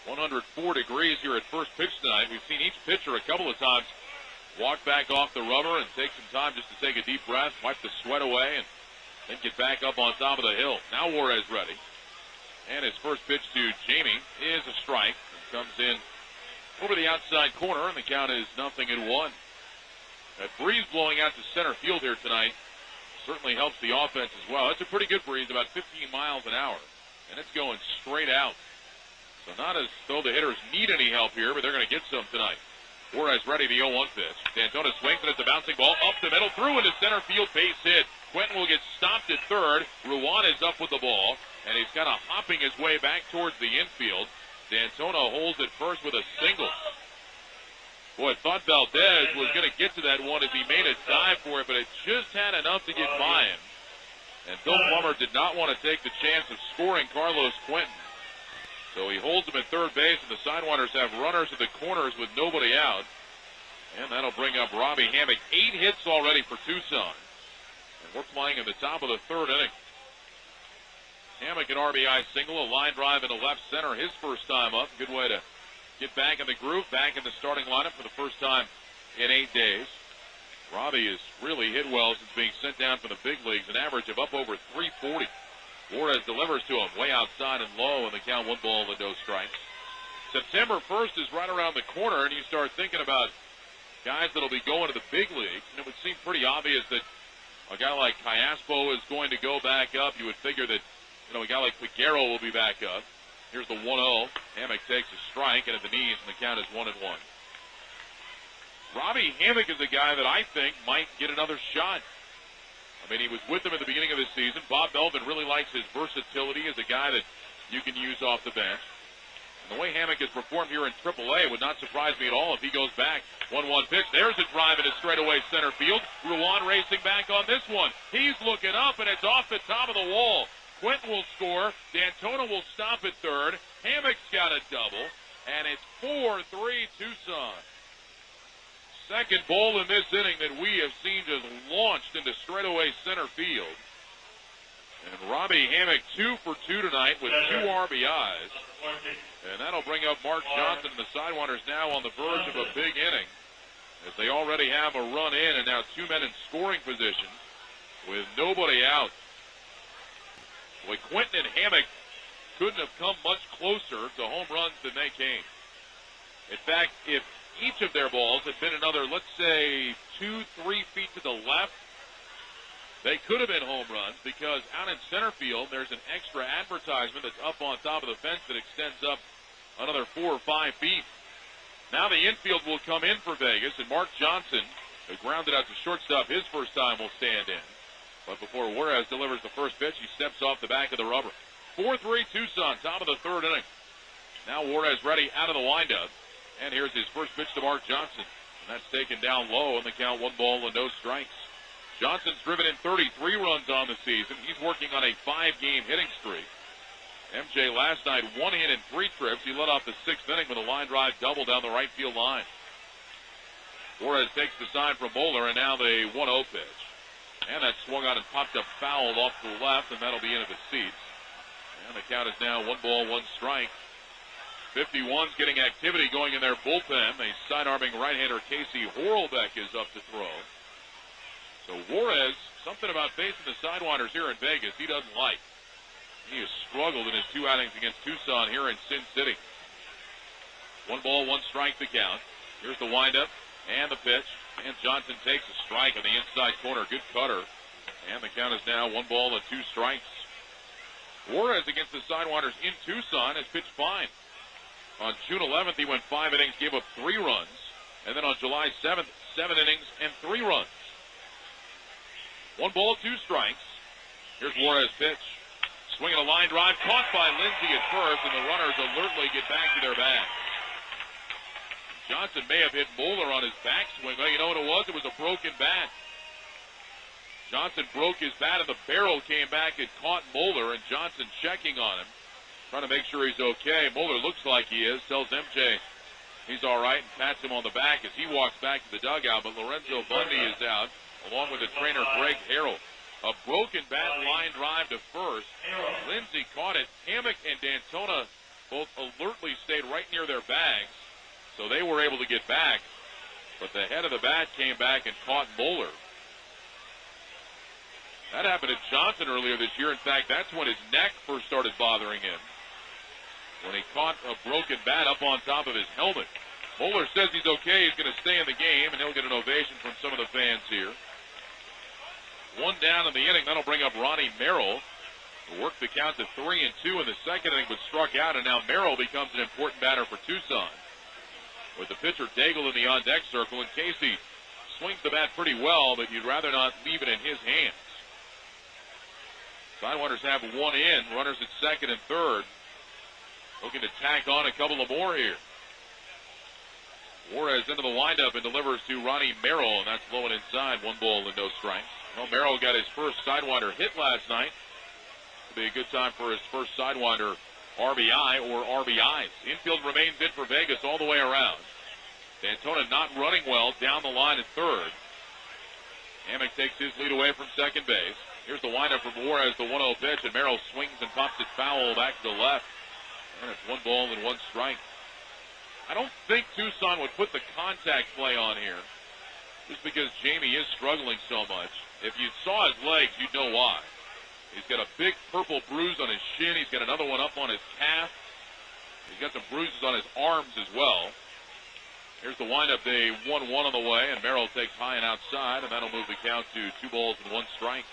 104 degrees here at first pitch tonight. We've seen each pitcher a couple of times walk back off the rubber and take some time just to take a deep breath, wipe the sweat away, and then get back up on top of the hill. Now Juarez ready. And his first pitch to Jamie is a strike. It comes in over the outside corner, and the count is 0-1. That breeze blowing out to center field here tonight certainly helps the offense as well. It's a pretty good breeze, about 15 miles an hour, and it's going straight out. So not as though the hitters need any help here, but they're going to get some tonight. Juarez ready, the 0-1 pitch. D'Antona swings, and it's a bouncing ball up the middle, through into center field, base hit. Quentin will get stopped at third. Ruan is up with the ball, and he's kind of hopping his way back towards the infield. D'Antona holds it first with a single. Boy, thought Valdez was going to get to that one as he made a dive for it, but it just had enough to get by him. And Bill Plummer did not want to take the chance of scoring Carlos Quentin. So he holds him at third base, and the Sidewinders have runners at the corners with nobody out. And that'll bring up Robbie Hammock. 8 hits already for Tucson. And we're playing in the top of the third inning. Hammock an RBI single, a line drive into left center, his first time up. Good way to get back in the groove, back in the starting lineup for the first time in 8 days. Robbie has really hit well since being sent down from the big leagues, an average of up over 340. Juarez delivers to him way outside and low, and the count 1 ball and no strikes. September 1st is right around the corner, and you start thinking about guys that'll be going to the big leagues, and it would seem pretty obvious that a guy like Callaspo is going to go back up. You would figure that, a guy like Figueroa will be back up. Here's the 1-0. Hammock takes a strike, and at the knees, and the count is 1-1. Robbie Hammock is a guy that I think might get another shot. I mean, he was with them at the beginning of the season. Bob Melvin really likes his versatility as a guy that you can use off the bench. And the way Hammock has performed here in AAA would not surprise me at all if he goes back. 1-1 pitch. There's a drive into straightaway center field. Ruan racing back on this one. He's looking up, and it's off the top of the wall. Quentin will score. D'Antona will stop at third. Hammock's got a double. And it's 4-3 Tucson. Second ball in this inning that we have seen just launched into straightaway center field. And Robbie Hammock 2 for 2 tonight with 2 RBIs. And that'll bring up Mark Johnson and the Sidewinders now on the verge of a big inning, as they already have a run in and now 2 men in scoring position with nobody out. Boy, Quentin and Hammock couldn't have come much closer to home runs than they came. In fact, if each of their balls had been another, let's say, 2-3 feet to the left, they could have been home runs, because out in center field, there's an extra advertisement that's up on top of the fence that extends up another 4 or 5 feet. Now the infield will come in for Vegas, and Mark Johnson, who grounded out to shortstop his first time, will stand in. But before Juarez delivers the first pitch, he steps off the back of the rubber. 4-3 Tucson, top of the third inning. Now Juarez ready out of the windup. And here's his first pitch to Mark Johnson. And that's taken down low, and the count 1 and no strikes. Johnson's driven in 33 runs on the season. He's working on a 5-game hitting streak. MJ last night 1 hit in 3 trips. He led off the 6th inning with a line drive double down the right field line. Juarez takes the sign from Moeller, and now the 1-0 pitch. And that swung on and popped up foul off to the left, and that'll be into the seats. And the count is now 1 strike. 51's getting activity going in their bullpen. A side-arming right-hander, Casey Horlbeck, is up to throw. So Juarez, something about facing the Sidewinders here in Vegas he doesn't like. He has struggled in his 2 outings against Tucson here in Sin City. 1 strike the count. Here's the windup and the pitch. And Johnson takes a strike on the inside corner. Good cutter. And the count is now 1 and 2 strikes. Juarez against the Sidewinders in Tucson has pitched fine. On June 11th, he went 5 innings, gave up 3 runs. And then on July 7th, 7 innings and 3 runs. 1 2 strikes. Here's Juarez's pitch. Swinging a line drive, caught by Lindsey at first, and the runners alertly get back to their bag. Johnson may have hit Moeller on his backswing. Well, you know what it was? It was a broken bat. Johnson broke his bat, and the barrel came back and caught Moeller, and Johnson checking on him, trying to make sure he's okay. Moeller looks like he is, tells MJ he's all right, and pats him on the back as he walks back to the dugout, but Lorenzo Bundy is out, along with the trainer Greg Harrell. A broken bat line drive to first. Lindsey caught it. Hammock and D'Antona both alertly stayed right near their bags, so they were able to get back. But the head of the bat came back and caught Moeller. That happened to Johnson earlier this year. In fact, that's when his neck first started bothering him, when he caught a broken bat up on top of his helmet. Moeller says he's okay. He's going to stay in the game, and he'll get an ovation from some of the fans here. 1 down in the inning. That'll bring up Ronnie Merrill, who worked the count to 3-2 in the second inning, but struck out, and now Merrill becomes an important batter for Tucson. With the pitcher Daigle in the on-deck circle, and Casey swings the bat pretty well, but you'd rather not leave it in his hands. Sidewinders have 1 in, runners at second and third, looking to tack on a couple of more here. Juarez into the windup and delivers to Ronnie Merrill, and that's low and inside. 1 and no strikes. Well, Merrill got his first Sidewinder hit last night. It'll be a good time for his first Sidewinder RBI or RBIs. Infield remains in for Vegas all the way around. D'Antona not running well down the line at third. Hammock takes his lead away from second base. Here's the windup from Juarez, the 1-0 pitch, and Merrill swings and pops it foul back to the left. And it's 1 and 1 strike. I don't think Tucson would put the contact play on here, just because Jamie is struggling so much. If you saw his legs, you'd know why. He's got a big purple bruise on his shin. He's got another one up on his calf. He's got some bruises on his arms as well. Here's the windup, a 1-1 on the way, and Merrill takes high and outside, and that'll move the count to 2 and 1 strike.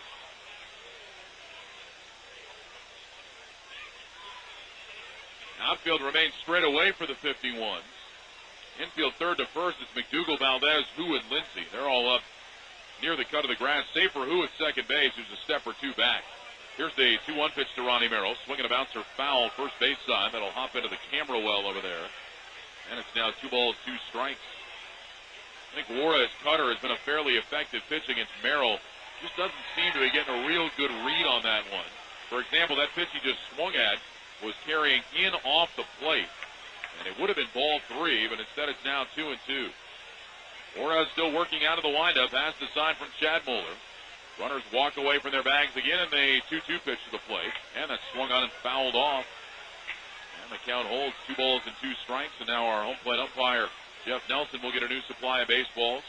Outfield remains straight away for the 51s. Infield third to first is McDougal, Valdez, Hu, and Lindsey. They're all up near the cut of the grass. Safe for Hu at second base, who's a step or 2 back. Here's the 2-1 pitch to Ronnie Merrill. Swinging a bouncer foul first base side. That'll hop into the camera well over there. And it's now 2 strikes. I think Juarez cutter has been a fairly effective pitch against Merrill. Just doesn't seem to be getting a real good read on that one. For example, that pitch he just swung at was carrying in off the plate. And it would have been ball 3, but instead it's now 2-2. Juarez still working out of the windup. Pass the sign from Chad Mueller. Runners walk away from their bags again, and the 2-2 pitch to the plate. And that's swung on and fouled off. And the count holds 2 balls and 2 strikes. And now our home plate umpire, Jeff Nelson, will get a new supply of baseballs.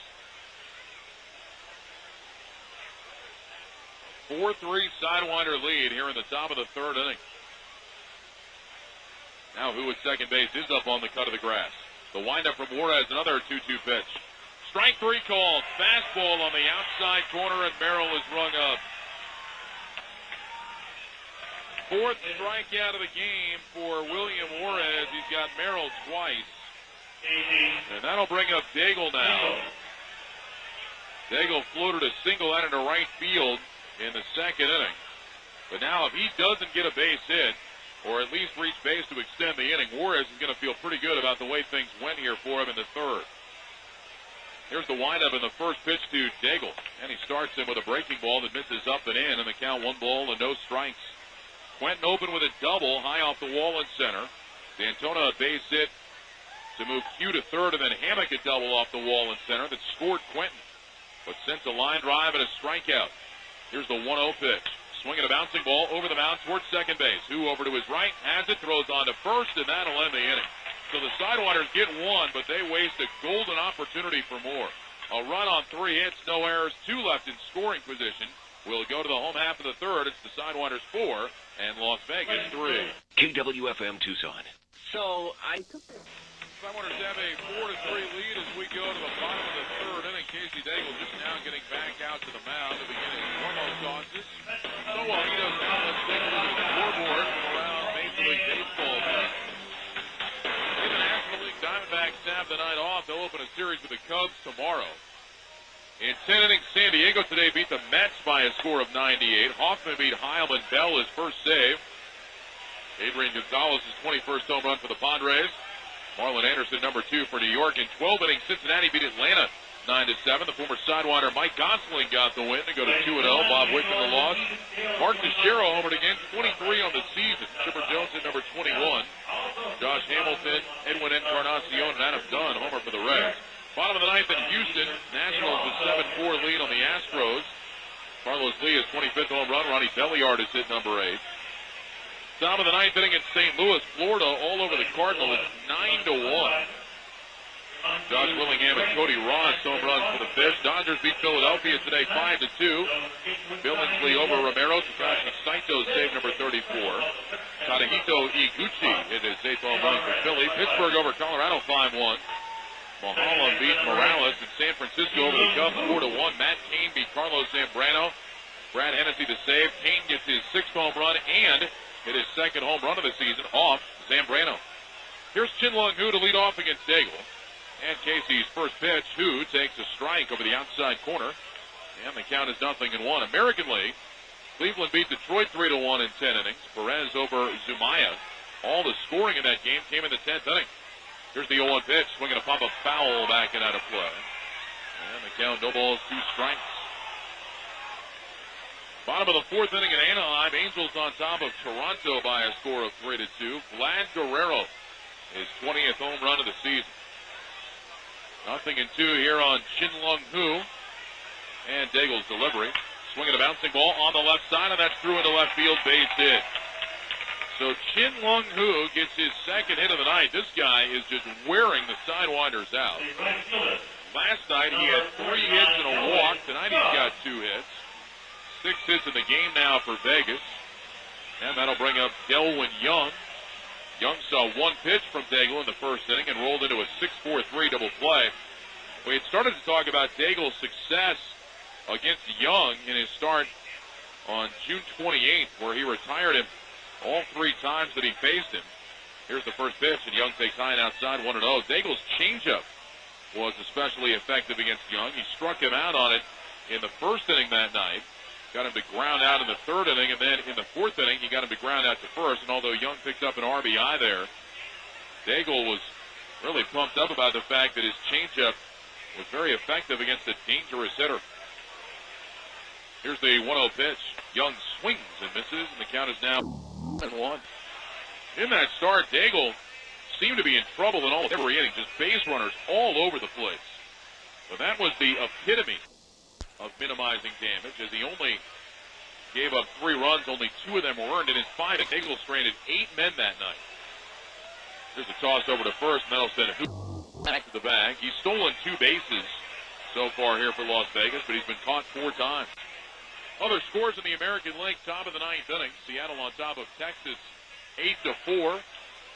4-3 Sidewinder lead here in the top of the 3rd inning. Now who at second base is up on the cut of the grass. The windup from Juarez, another 2-2 pitch. Strike 3 called. Fastball on the outside corner, and Merrill is rung up. 4th strikeout of the game for William Juarez. He's got Merrill twice. And that'll bring up Daigle now. Daigle floated a single out into right field in the 2nd inning. But now if he doesn't get a base hit, or at least reach base to extend the inning, Juarez is going to feel pretty good about the way things went here for him in the 3rd. Here's the windup in the first pitch to Daigle. And he starts him with a breaking ball that misses up and in the count 1 ball and no strikes. Quentin open with a double high off the wall in center. D'Antona a base hit to move Q to 3rd, and then Hammock a double off the wall in center that scored Quentin, but sent a line drive and a strikeout. Here's the 1-0 pitch. Swinging a bouncing ball over the mound towards second base. Who over to his right, has it, throws on to first, and that'll end the inning. So the Sidewinders get 1, but they waste a golden opportunity for more. A run on 3 hits, no errors, 2 left in scoring position. We'll go to the home half of the 3rd. It's the Sidewinders 4 and Las Vegas 3. KWFM Tucson. So I took Sidewinders have a 4-3 lead as we go to the bottom of the 3rd inning. Casey Daigle just now getting back out to the mound to begin his warm-up tosses. So Juanito's now let's take a look at the scoreboard from around Major League Baseball. In the National League, Diamondbacks have the night off. They'll open a series with the Cubs tomorrow. In 10 innings, San Diego today beat the Mets by a score of 98. Hoffman beat Heilman. Bell his first save. Adrian Gonzalez' 21st home run for the Padres. Marlon Anderson, number 2 for New York. In 12 innings, Cincinnati beat Atlanta 9-7. The former Sidewinder Mike Gosling got the win to go to 2-0. Bob Wickman the loss. Mark Teixeira homered again, 23 on the season. Chipper Jones at number 21. Josh Hamilton, Edwin Encarnacion, and Adam Dunn homer for the Reds. Bottom of the 9th in Houston. Nationals with 7-4 lead on the Astros. Carlos Lee, his 25th home run. Ronnie Belliard is hit number 8. Top of the 9th inning in St. Louis, Florida, all over the Cardinals, 9-1. Josh Willingham and Cody Ross home runs for the Fish. Dodgers beat Philadelphia today 5-2. Billingsley over Romero. Takashi Saito save number 34. Tadahito Iguchi hit his 8th home run for Philly. Pittsburgh over Colorado 5-1. Mahalan beat Morales, and San Francisco over the Cubs 4-1. Matt Cain beat Carlos Zambrano. Brad Hennessy the save. Cain gets his 6th home run and hit his 2nd home run of the season off Zambrano. Here's Chin Lung Hu to lead off against Daigle. And Casey's first pitch, Hu takes a strike over the outside corner. And the count is 0-1. American League, Cleveland beat Detroit 3-1 in 10 innings. Perez over Zumaya. All the scoring in that game came in the 10th inning. Here's the 0-1 pitch, swinging a pop-up foul back and out of play. And the count, no balls, 2 strikes. Bottom of the 4th inning in Anaheim, Angels on top of Toronto by a score of 3-2. Vlad Guerrero, his 20th home run of the season. 0-2 here on Chin Lung Hu. And Daigle's delivery. Swinging a bouncing ball on the left side, and that's through into left field, base hit. So Chin Lung Hu gets his 2nd hit of the night. This guy is just wearing the Sidewinders out. Last night he had 3 hits and a walk. Tonight he's got 2 hits. 6 hits in the game now for Vegas. And that'll bring up Delwyn Young. Young saw 1 pitch from Daigle in the 1st inning and rolled into a 6-4-3 double play. We had started to talk about Daigle's success against Young in his start on June 28th, where he retired him all 3 times that he faced him. Here's the first pitch, and Young takes high and outside 1-0. Daigle's changeup was especially effective against Young. He struck him out on it in the 1st inning that night. Got him to ground out in the 3rd inning, and then in the 4th inning, he got him to ground out to first. And although Young picked up an RBI there, Daigle was really pumped up about the fact that his changeup was very effective against a dangerous hitter. Here's the 1-0 pitch. Young swings and misses, and the count is now 1-1. In that start, Daigle seemed to be in trouble in all every inning, just base runners all over the place. But that was the epitome of minimizing damage, as he only gave up 3 runs, only 2 of them were earned. In his 5, Daigle stranded 8 men that night. There's a toss over to first, and that'll send Hu back to the bag. He's stolen 2 bases so far here for Las Vegas, but he's been caught 4 times. Other scores in the American League, top of the 9th inning. Seattle on top of Texas, 8-4.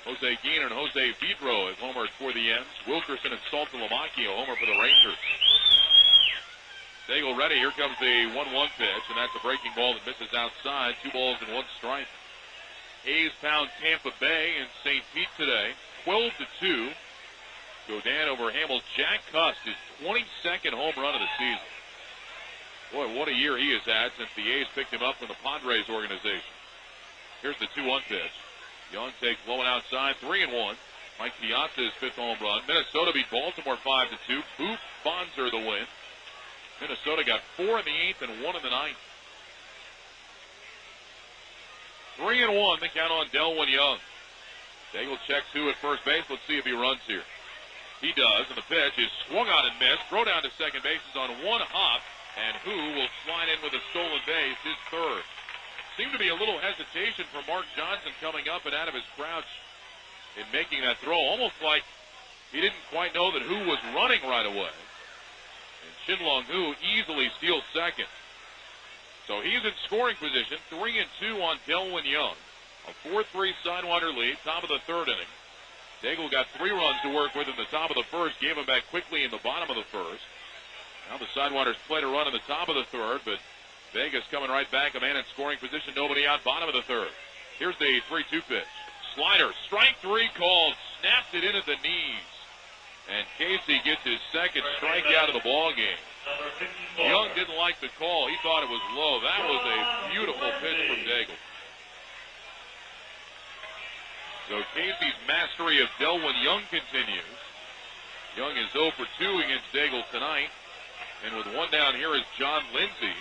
Jose Guillen and Jose Vidro have homered for the Ends. Wilkerson and Saltalamacchio homer for the Rangers. Daigle ready. Here comes the 1-1 pitch, and that's a breaking ball that misses outside. 2 balls and 1 strike. A's pound Tampa Bay in St. Pete today, 12-2. Godin over Hamel. Jack Cust, his 22nd home run of the season. Boy, what a year he has had since the A's picked him up from the Padres organization. Here's the 2-1 pitch. Young takes low and outside, 3-1. Mike Piazza's 5th home run. Minnesota beat Baltimore 5-2. Boop Bonser the win. Minnesota got 4 in the 8th and 1 in the 9th. 3-1, the count on Delwyn Young. Daigle checks Hu at first base. Let's see if he runs here. He does, and the pitch is swung on and missed. Throw down to second base is on 1 hop, and Hu will slide in with a stolen base, his 3rd. Seemed to be a little hesitation from Mark Johnson coming up and out of his crouch in making that throw, almost like he didn't quite know that Hu was running right away. And Shin-Long Hu easily steals second. So he's in scoring position, 3-2 on Delwyn Young. A 4-3 Sidewinder lead, top of the 3rd inning. Daigle got 3 runs to work with in the top of the 1st, gave him back quickly in the bottom of the 1st. Now the Sidewinders played a run in the top of the 3rd, but Vegas coming right back, a man in scoring position, nobody out, bottom of the 3rd. Here's the 3-2 pitch. Slider, strike 3 called, snapped it in at the knees. And Casey gets his 2nd strikeout of the ball game. Young didn't like the call. He thought it was low. That was a beautiful pitch from Daigle. So Casey's mastery of Delwyn Young continues. Young is 0 for 2 against Daigle tonight. And with 1 down here is John Lindsay,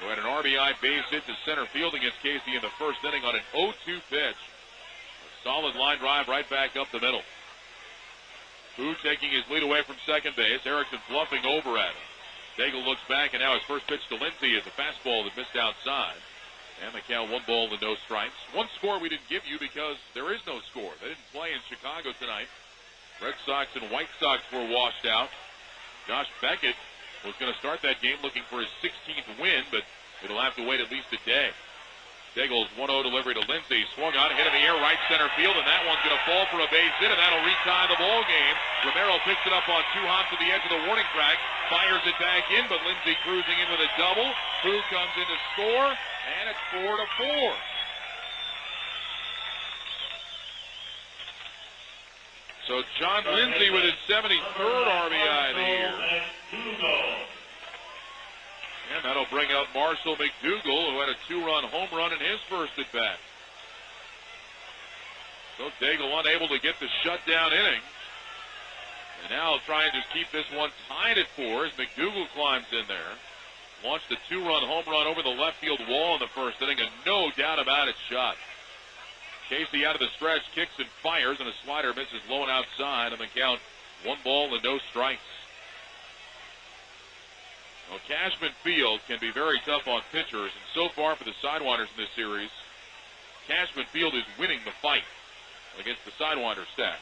who had an RBI base hit to center field against Casey in the 1st inning on an 0-2 pitch. A solid line drive right back up the middle. Hu taking his lead away from second base. Erickson bluffing over at him. Daigle looks back, and now his first pitch to Lindsay is a fastball that missed outside. And the count 1 ball and no strikes. One score we didn't give you because there is no score. They didn't play in Chicago tonight. Red Sox and White Sox were washed out. Josh Beckett was going to start that game looking for his 16th win, but it'll have to wait at least a day. Daigle's 1-0 delivery to Lindsay. Swung on, hit in the air, right center field, and that one's going to fall for a base hit, and that'll retie the ball game. Romero picks it up on 2 hops at the edge of the warning track, fires it back in, but Lindsay cruising in with a double. Hu comes in to score, and it's 4-4. So John Lindsay with his 73rd RBI of the year. And that'll bring up Marshall McDougal, who had a 2-run home run in his first at bat. So Daigle unable to get the shutdown inning. And now try and just keep this one tied at 4 as McDougal climbs in there. Launched a 2-run home run over the left field wall in the 1st inning, and no doubt about it shot. Casey out of the stretch, kicks and fires, and a slider misses low and outside, and the count 1 ball and no strikes. Well, Cashman Field can be very tough on pitchers, and so far for the Sidewinders in this series, Cashman Field is winning the fight against the Sidewinder staff.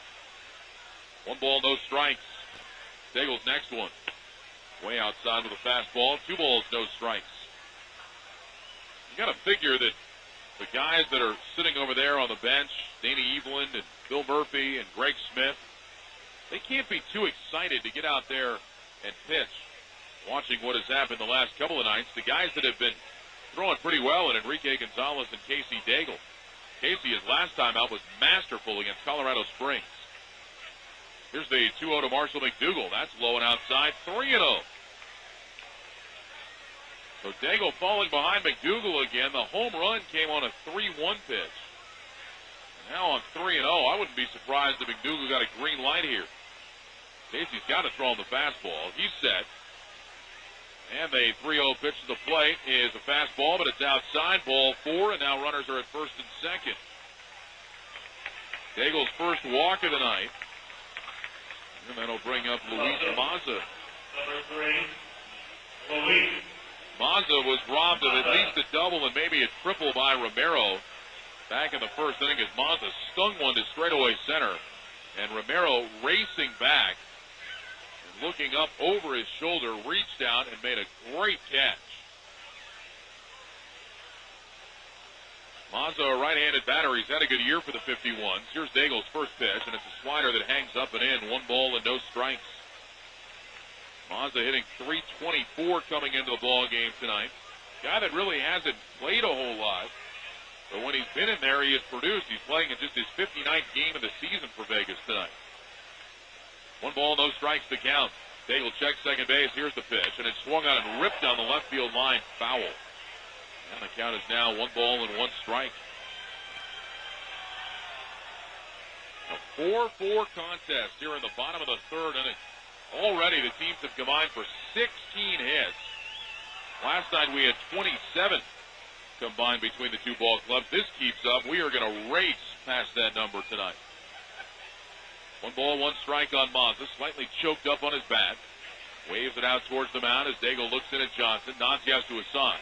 1 ball, no strikes. Daigle's next one. Way outside with a fastball. 2 balls, no strikes. You got to figure that the guys that are sitting over there on the bench, Danny Eveland and Bill Murphy and Greg Smith, they can't be too excited to get out there and pitch. Watching what has happened the last couple of nights, the guys that have been throwing pretty well in Enrique Gonzalez and Casey Daigle. Casey, his last time out, was masterful against Colorado Springs. Here's the 2-0 to Marshall McDougal. That's low and outside, 3-0. So Daigle falling behind McDougal again. The home run came on a 3-1 pitch. And now on 3-0, I wouldn't be surprised if McDougal got a green light here. Casey's got to throw him the fastball. He's set. And the 3-0 pitch to the plate is a fastball, but it's outside, ball 4, and now runners are at first and second. Daigle's first walk of the night. And that'll bring up Luis Mazza. Number 3, Luis. Mazza was robbed of at least a double and maybe a triple by Romero back in the first inning as Mazza stung one to straightaway center. And Romero racing back and looking up over his shoulder, reached out and made a great catch. Mazza, a right-handed batter. He's had a good year for the 51s. Here's Daigle's first pitch, and it's a slider that hangs up and in. 1 ball and no strikes. Mazza hitting .324 coming into the ball game tonight. Guy that really hasn't played a whole lot, but when he's been in there, he has produced. He's playing in just his 59th game of the season for Vegas tonight. 1 ball, no strikes to count. Daigle checks second base. Here's the pitch, and it's swung out and ripped down the left field line, foul. And the count is now 1 ball and 1 strike. A 4-4 contest here in the bottom of the third inning. Already the teams have combined for 16 hits. Last night we had 27 combined between the two ball clubs. This keeps up. We are going to race past that number tonight. 1 ball, 1 strike on Mazza. Slightly choked up on his bat. Waves it out towards the mound as Daigle looks in at Johnson. Nods yes to his side.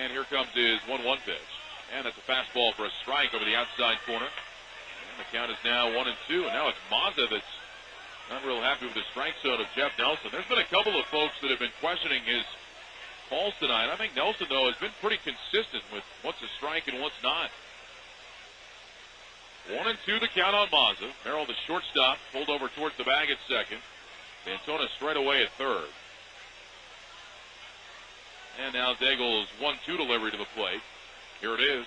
And here comes his 1-1 pitch. And that's a fastball for a strike over the outside corner. And the count is now 1-2. And now it's Mazza that's not real happy with the strike zone of Jeff Nelson. There's been a couple of folks that have been questioning his calls tonight. I think Nelson, though, has been pretty consistent with what's a strike and what's not. 1-2 the count on Mazza. Merrill, the shortstop, pulled over towards the bag at second. Antona straight away at third. And now Daigle's 1-2 delivery to the plate. Here it is.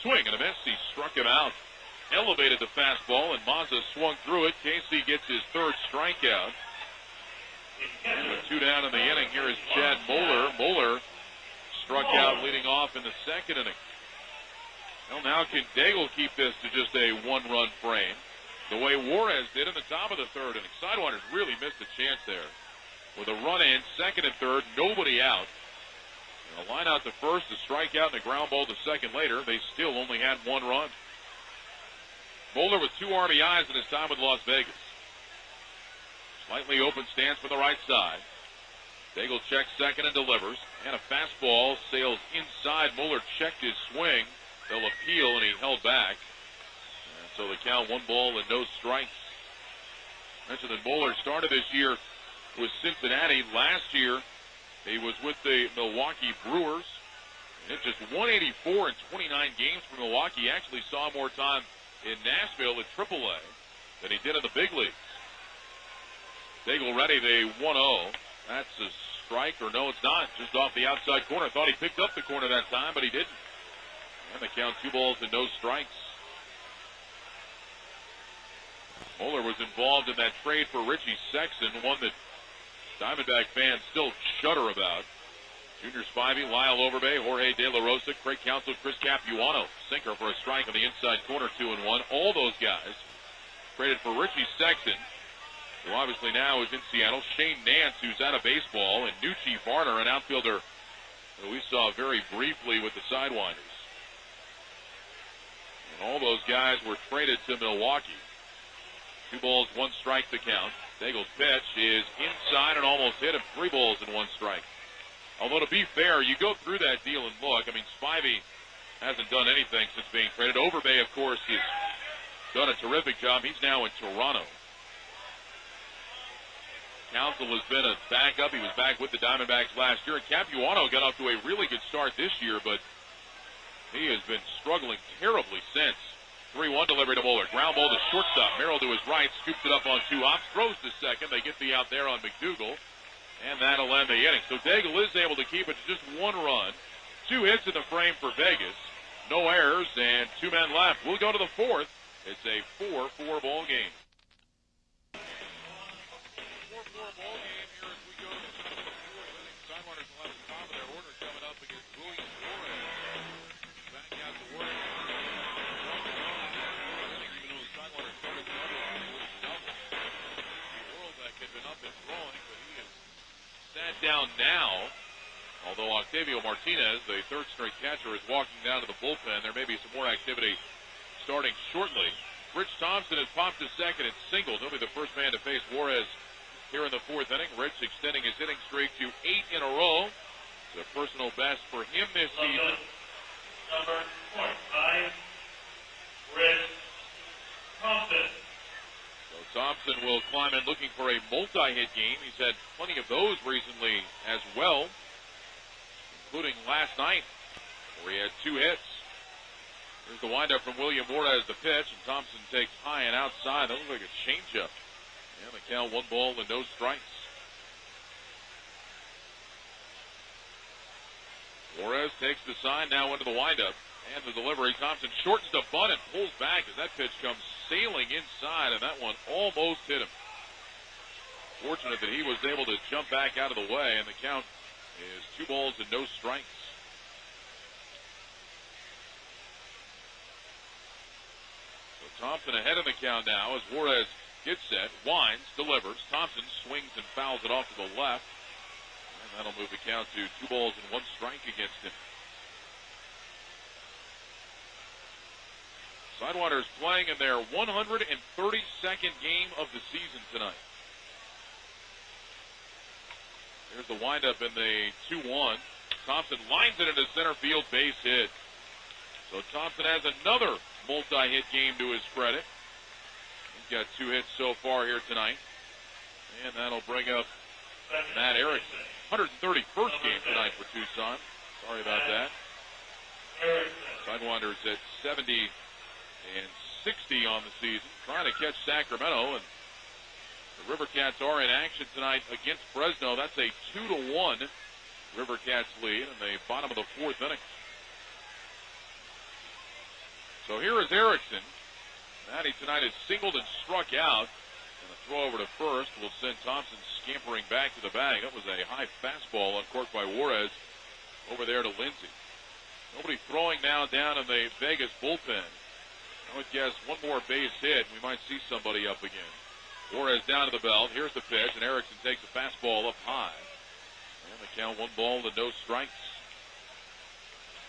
Swing and a miss. He struck him out. Elevated the fastball, and Mazza swung through it. Casey gets his third strikeout. And with 2 down in the inning, here is Chad Moeller. Moeller struck out leading off in the second inning. Well, now can Daigle keep this to just a 1-run frame? The way Juarez did in the top of the third inning. Sidewinders really missed a chance there. With a run in, second and third, nobody out. And a line out to first, a strikeout, and a ground ball to second later. They still only had 1 run. Moeller with 2 RBIs in his time with Las Vegas. Slightly open stance from the right side. Daigle checks second and delivers. And a fastball sails inside. Moeller checked his swing. They'll appeal, and he held back. And so the count 1 ball and no strikes. Mentioned that Moeller started this year with Cincinnati. Last year, he was with the Milwaukee Brewers. And hit just 184 in 29 games for Milwaukee. He actually saw more time in Nashville at AAA than he did in the big leagues. Daigle ready, the 1-0. That's a strike, or no, it's not. Just off the outside corner. Thought he picked up the corner that time, but he didn't. And the count 2 balls and no strikes. Moeller was involved in that trade for Richie Sexton, one that Diamondback fans still shudder about. Junior Spivey, Lyle Overbay, Jorge De La Rosa, Craig Counsell, Chris Capuano. Sinker for a strike on the inside corner, 2-1. All those guys traded for Richie Sexton, who obviously now is in Seattle. Shane Nance, who's out of baseball, and Nucci Varner, an outfielder who we saw very briefly with the Sidewinders. And all those guys were traded to Milwaukee. 2 balls, 1 strike to count. Daigle's pitch is inside and almost hit him. 3 balls and 1 strike. Although, to be fair, you go through that deal and look. I mean, Spivey hasn't done anything since being traded. Overbay, of course, has done a terrific job. He's now in Toronto. Counsell has been a backup. He was back with the Diamondbacks last year. And Capuano got off to a really good start this year, but he has been struggling terribly since. 3-1 delivery to Moeller. Ground ball to shortstop. Merrill to his right, scoops it up on 2 hops, throws to second. They get the out there on McDougal. And that'll end the inning. So Daigle is able to keep it to just 1 run. 2 hits in the frame for Vegas. No errors and 2 men left. We'll go to the 4th. It's a 4-4 ball game. 4-4 ball game here as we go to the 4th inning. Sidewinders will have the top of their order coming up against William Juarez. Back out to work. Even though the Sidewinders started the other one, it was double. World that had been up and throwing, but he is sat down now. Although Octavio Martinez, the third-string catcher, is walking down to the bullpen. There may be some more activity starting shortly. Rich Thompson has popped to second and singled. He'll be the first man to face Juarez here in the fourth inning. Rich extending his hitting streak to 8 in a row. It's a personal best for him this season. Number 45, Rich Thompson. So Thompson will climb in looking for a multi-hit game. He's had plenty of those recently as well, including last night where he had 2 hits. Here's the windup from William Juarez, the pitch, and Thompson takes high and outside. That looks like a changeup. And the count 1 ball and no strikes. Juarez takes the sign now into the windup. And the delivery, Thompson shortens the bunt and pulls back as that pitch comes sailing inside, and that one almost hit him. Fortunate that he was able to jump back out of the way, and the count is 2 balls and no strikes. So Thompson ahead of the count now as Juarez gets set, winds, delivers. Thompson swings and fouls it off to the left, and that'll move the count to 2 balls and 1 strike against him. Sidewinders playing in their 132nd game of the season tonight. Here's the windup in the 2-1. Thompson lines it into center field, base hit. So Thompson has another multi-hit game to his credit. He's got 2 hits so far here tonight. And that'll bring up Matt Erickson. 131st game tonight for Tucson. Sorry about that. Sidewinders at 70 and 60 on the season, trying to catch Sacramento, and the Rivercats are in action tonight against Fresno. That's a 2-1 Rivercats lead in the bottom of the 4th inning. So here is Erickson. Matty tonight has singled and struck out, and a throw over to first will send Thompson scampering back to the bag. That was a high fastball uncorked by Juarez over there to Lindsey. Nobody throwing now down in the Vegas bullpen. I would guess one more base hit, and we might see somebody up again. Juarez down to the belt. Here's the pitch, and Erickson takes a fastball up high. And the count 1 ball to no strikes.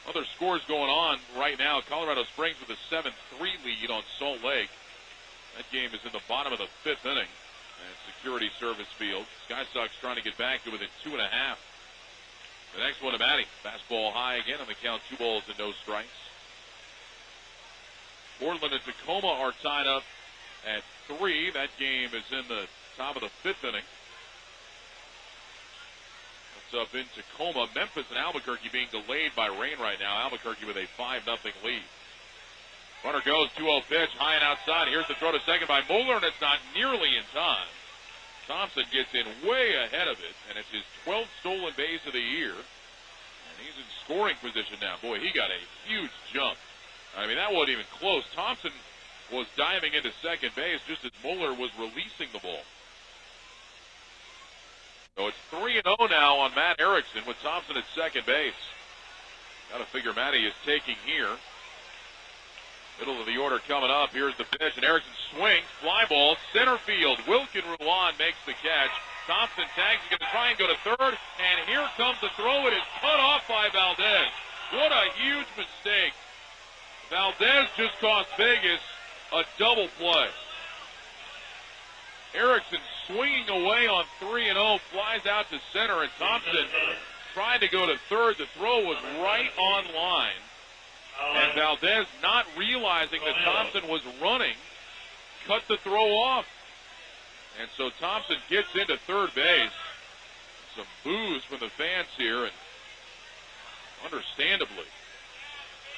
Other scores going on right now. Colorado Springs with a 7-3 lead on Salt Lake. That game is in the bottom of the 5th inning at Security Service Field. Sky Sox trying to get back to within 2.5. The next one to Matty. Fastball high again on the count, 2 balls and no strikes. Portland and Tacoma are tied up at 3. That game is in the top of the 5th inning. It's up in Tacoma. Memphis and Albuquerque being delayed by rain right now. Albuquerque with a 5-0 lead. Runner goes, 2-0 pitch, high and outside. Here's the throw to second by Moeller, and it's not nearly in time. Thompson gets in way ahead of it, and it's his 12th stolen base of the year. And he's in scoring position now. Boy, he got a huge jump. I mean, that wasn't even close. Thompson was diving into second base just as Moeller was releasing the ball. So it's 3-0 now on Matt Erickson with Thompson at second base. Got to figure Matty is taking here. Middle of the order coming up. Here's the pitch, and Erickson swings. Fly ball, center field. Wilkin Ruan makes the catch. Thompson tags. He's going to try and go to third. And here comes the throw. It is cut off by Valdez. What a huge mistake. Valdez just cost Vegas a double play. Erickson swinging away on 3-0, flies out to center, and Thompson tried to go to third. The throw was right on line. And Valdez, not realizing that Thompson was running, cut the throw off. And so Thompson gets into third base. Some boos from the fans here, and understandably.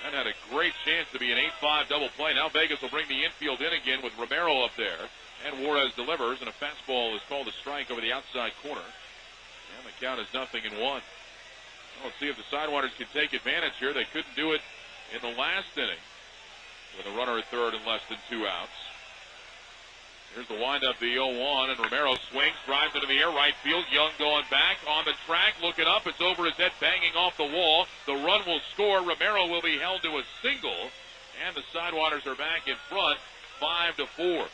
That had a great chance to be an 8-5 double play. Now Vegas will bring the infield in again with Romero up there. And Juarez delivers, and a fastball is called a strike over the outside corner. And the count is 0-1. Let's see if the Sidewinders can take advantage here. They couldn't do it in the last inning with a runner at third and less than 2 outs. Here's the windup, the 0-1, and Romero swings, drives into the air, right field. Young going back on the track, looking up. It's over his head, banging off the wall. The run will score. Romero will be held to a single, and the Sidewinders are back in front, 5-4.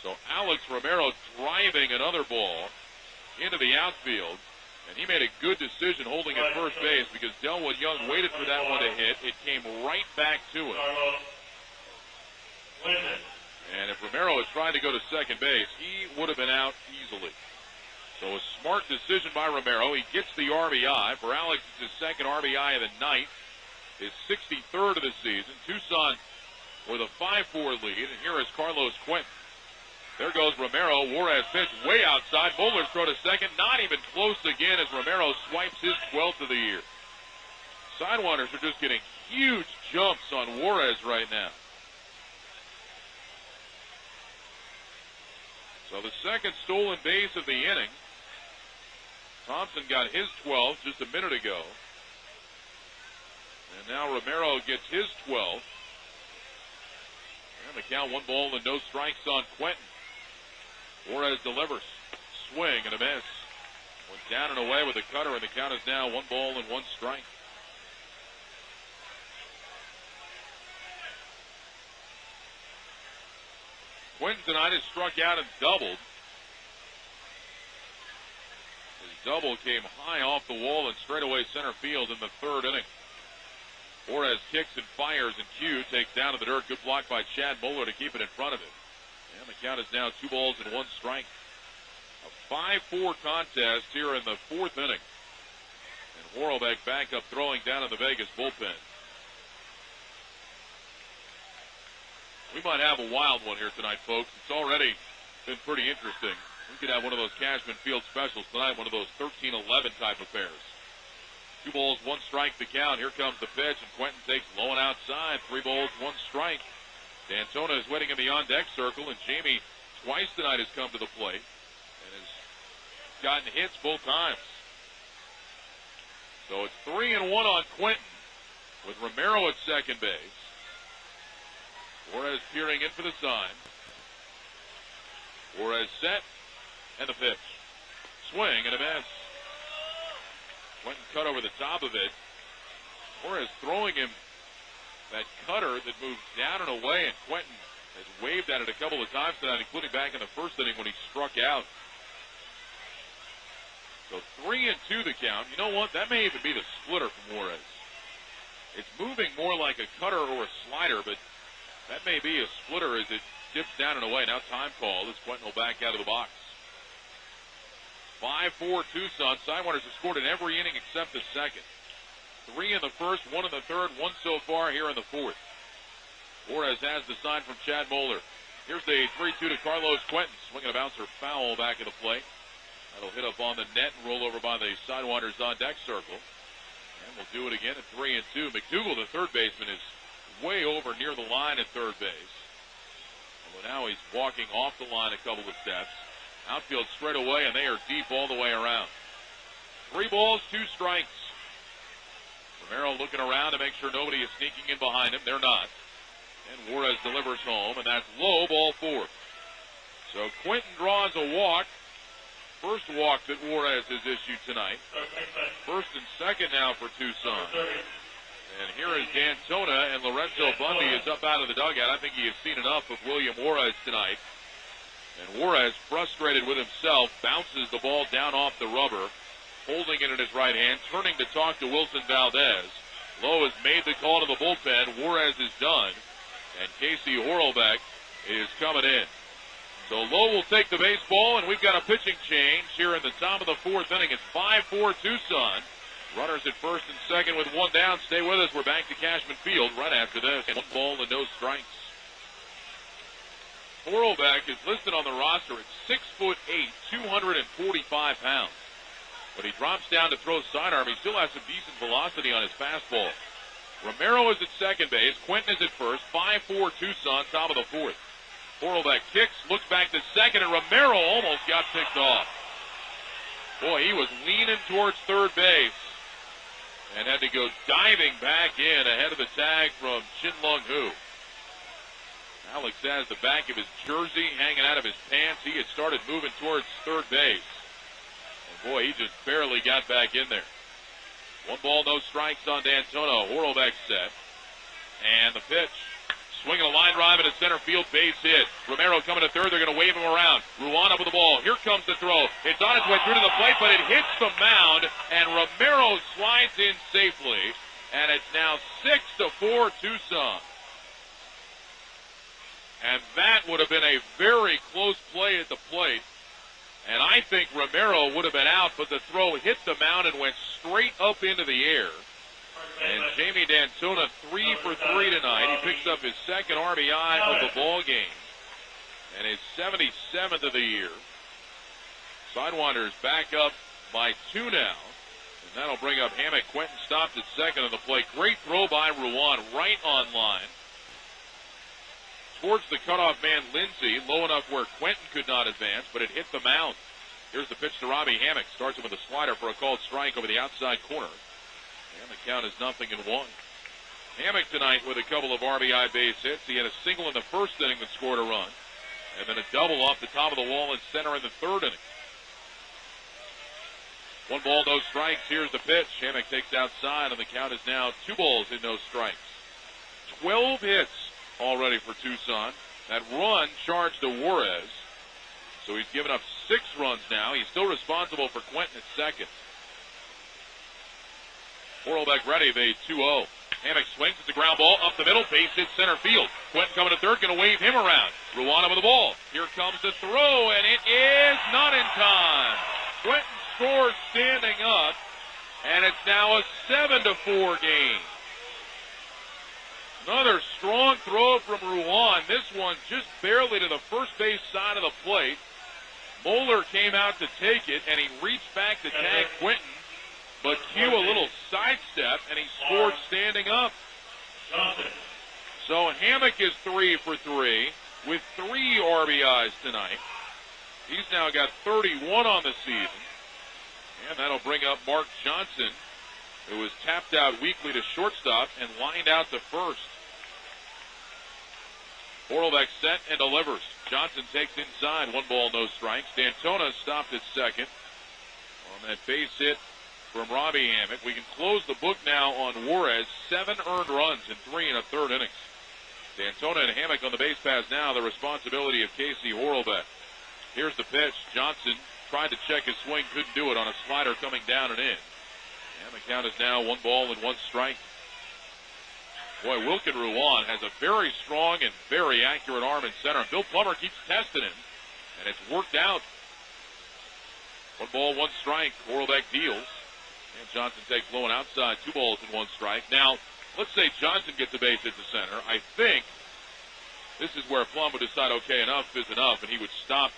So Alex Romero driving another ball into the outfield. And he made a good decision holding at first base because Delwood Young waited for that one to hit. It came right back to him. And if Romero had tried to go to second base, he would have been out easily. So a smart decision by Romero. He gets the RBI. For Alex, it's his second RBI of the night. His 63rd of the season. Tucson with a 5-4 lead. And here is Carlos Quentin. There goes Romero. Juarez pitch way outside. Bowler's throw to second. Not even close again as Romero swipes his 12th of the year. Sidewinders are just getting huge jumps on Juarez right now. So the second stolen base of the inning. Thompson got his 12th just a minute ago. And now Romero gets his 12th. And the count 1 ball and no strikes on Quentin. Juarez delivers. Swing and a miss. Went down and away with the cutter, and the count is now 1 ball and 1 strike. Quentin tonight has struck out and doubled. His double came high off the wall in straightaway center field in the 3rd inning. Juarez kicks and fires, and Q takes down to the dirt. Good block by Chad Bowler to keep it in front of him. And the count is now 2 balls and 1 strike. A 5-4 contest here in the 4th inning. And Horlbeck back up throwing down in the Vegas bullpen. We might have a wild one here tonight, folks. It's already been pretty interesting. We could have one of those Cashman Field specials tonight, one of those 13-11 type affairs. 2 balls, 1 strike the count. Here comes the pitch, and Quentin takes low and outside. 3 balls, 1 strike. D'Antona is waiting in the on-deck circle, and Jamie twice tonight has come to the plate and has gotten hits both times. So it's 3-1 on Quentin with Romero at second base. Juarez peering in for the sign. Juarez set, and the pitch. Swing and a miss. Quentin cut over the top of it. Juarez throwing him that cutter that moves down and away, and Quentin has waved at it a couple of times tonight, including back in the 1st inning when he struck out. So 3-2 the count. You know what? That may even be the splitter from Juarez. It's moving more like a cutter or a slider, but that may be a splitter as it dips down and away. Now time call as Quentin will back out of the box. 5-4 Tucson. Sidewinders have scored in every inning except the second. 3 in the 1st, 1 in the 3rd, 1 so far here in the 4th. Juarez has the sign from Chad Bowler. Here's the 3-2 to Carlos Quentin. Swinging a bouncer foul back at the plate. That'll hit up on the net and roll over by the Sidewinders on deck circle. And we'll do it again at 3-2. McDougal, the third baseman, is way over near the line at third base. Although now he's walking off the line a couple of steps. Outfield straight away, and they are deep all the way around. 3 balls, 2 strikes. Romero looking around to make sure nobody is sneaking in behind him. They're not. And Juarez delivers home, and that's low, ball 4. So Quentin draws a walk. First walk that Juarez has issued tonight. 1st and 2nd now for Tucson. And here is D'Antona, and Lorenzo Bundy is up out of the dugout. I think he has seen enough of William Juarez tonight. And Juarez, frustrated with himself, bounces the ball down off the rubber, holding it in his right hand, turning to talk to Wilson Valdez. Lowe has made the call to the bullpen. Juarez is done, and Casey Horlbeck is coming in. So Lowe will take the baseball, and we've got a pitching change here in the top of the 4th inning. It's 5-4 Tucson. Runners at 1st and 2nd with 1 down. Stay with us. We're back to Cashman Field right after this. 1 ball and no strikes. Horlbeck is listed on the roster at 6'8", 245 pounds. But he drops down to throw sidearm. He still has some decent velocity on his fastball. Romero is at second base. Quentin is at first. 5-4 Tucson, top of the 4th. Horlbeck kicks, looks back to second, and Romero almost got picked off. Boy, he was leaning towards third base and had to go diving back in ahead of the tag from Chin Lung Hu. Alex has the back of his jersey hanging out of his pants. He had started moving towards third base. And boy, he just barely got back in there. 1 ball, no strikes on D'Antona. Horlbeck set. And the pitch. Swinging a line drive into center field, base hit. Romero coming to third. They're going to wave him around. Ruan up with the ball. Here comes the throw. It's on its way through to the plate, but it hits the mound, and Romero slides in safely. And it's now 6-4 Tucson. And that would have been a very close play at the plate. And I think Romero would have been out, but the throw hit the mound and went straight up into the air. And Jamie D'Antona 3 for 3 tonight. He picks up his second RBI of the ball game and his 77th of the year. Sidewinders back up by 2 now, and that'll bring up Hammock. Quentin stopped at second on the plate. Great throw by Ruan, right on line. Towards the cutoff man Lindsey, low enough where Quentin could not advance, but it hit the mound. Here's the pitch to Robbie Hammock. Starts him with a slider for a called strike over the outside corner. And the count is 0-1. Hammock tonight with a couple of RBI base hits. He had a single in the first inning that scored a run, and then a double off the top of the wall and center in the third inning. 1 ball, no strikes. Here's the pitch. Hammock takes outside, and the count is now 2 balls and no strikes. 12 hits already for Tucson. That run charged to Juarez, so he's given up 6 runs now. He's still responsible for Quentin at second. Horlbeck ready, the 2-0. Hammock swings, it's a ground ball up the middle, base hit center field. Quentin coming to third, going to wave him around. Ruan with the ball. Here comes the throw, and it is not in time. Quentin scores standing up, and it's now a 7-4 game. Another strong throw from Ruan. This one just barely to the first base side of the plate. Moeller came out to take it, and he reached back to tag Quentin. But cue a little sidestep, and he scored standing up. So Hammock is 3 for 3 with 3 RBIs tonight. He's now got 31 on the season. And that'll bring up Mark Johnson, who was tapped out weakly to shortstop and lined out to first. Horlbeck set and delivers. Johnson takes inside. 1 ball, no strikes. D'Antona stopped at second on that base hit from Robbie Hammock. We can close the book now on Juarez. 7 earned runs in 3 1/3 innings. D'Antona and Hammock on the base pass now, the responsibility of Casey Horlbeck. Here's the pitch. Johnson tried to check his swing, couldn't do it on a slider coming down and in. And the count is now 1 ball and 1 strike. Boy, Wilkin Ruan has a very strong and very accurate arm in center. Bill Plummer keeps testing him, and it's worked out. 1 ball, 1 strike. Horlbeck deals. And Johnson takes low and outside. 2 balls and 1 strike. Now, let's say Johnson gets a base hit to center. I think this is where Plum would decide, okay, enough is enough, and he would stop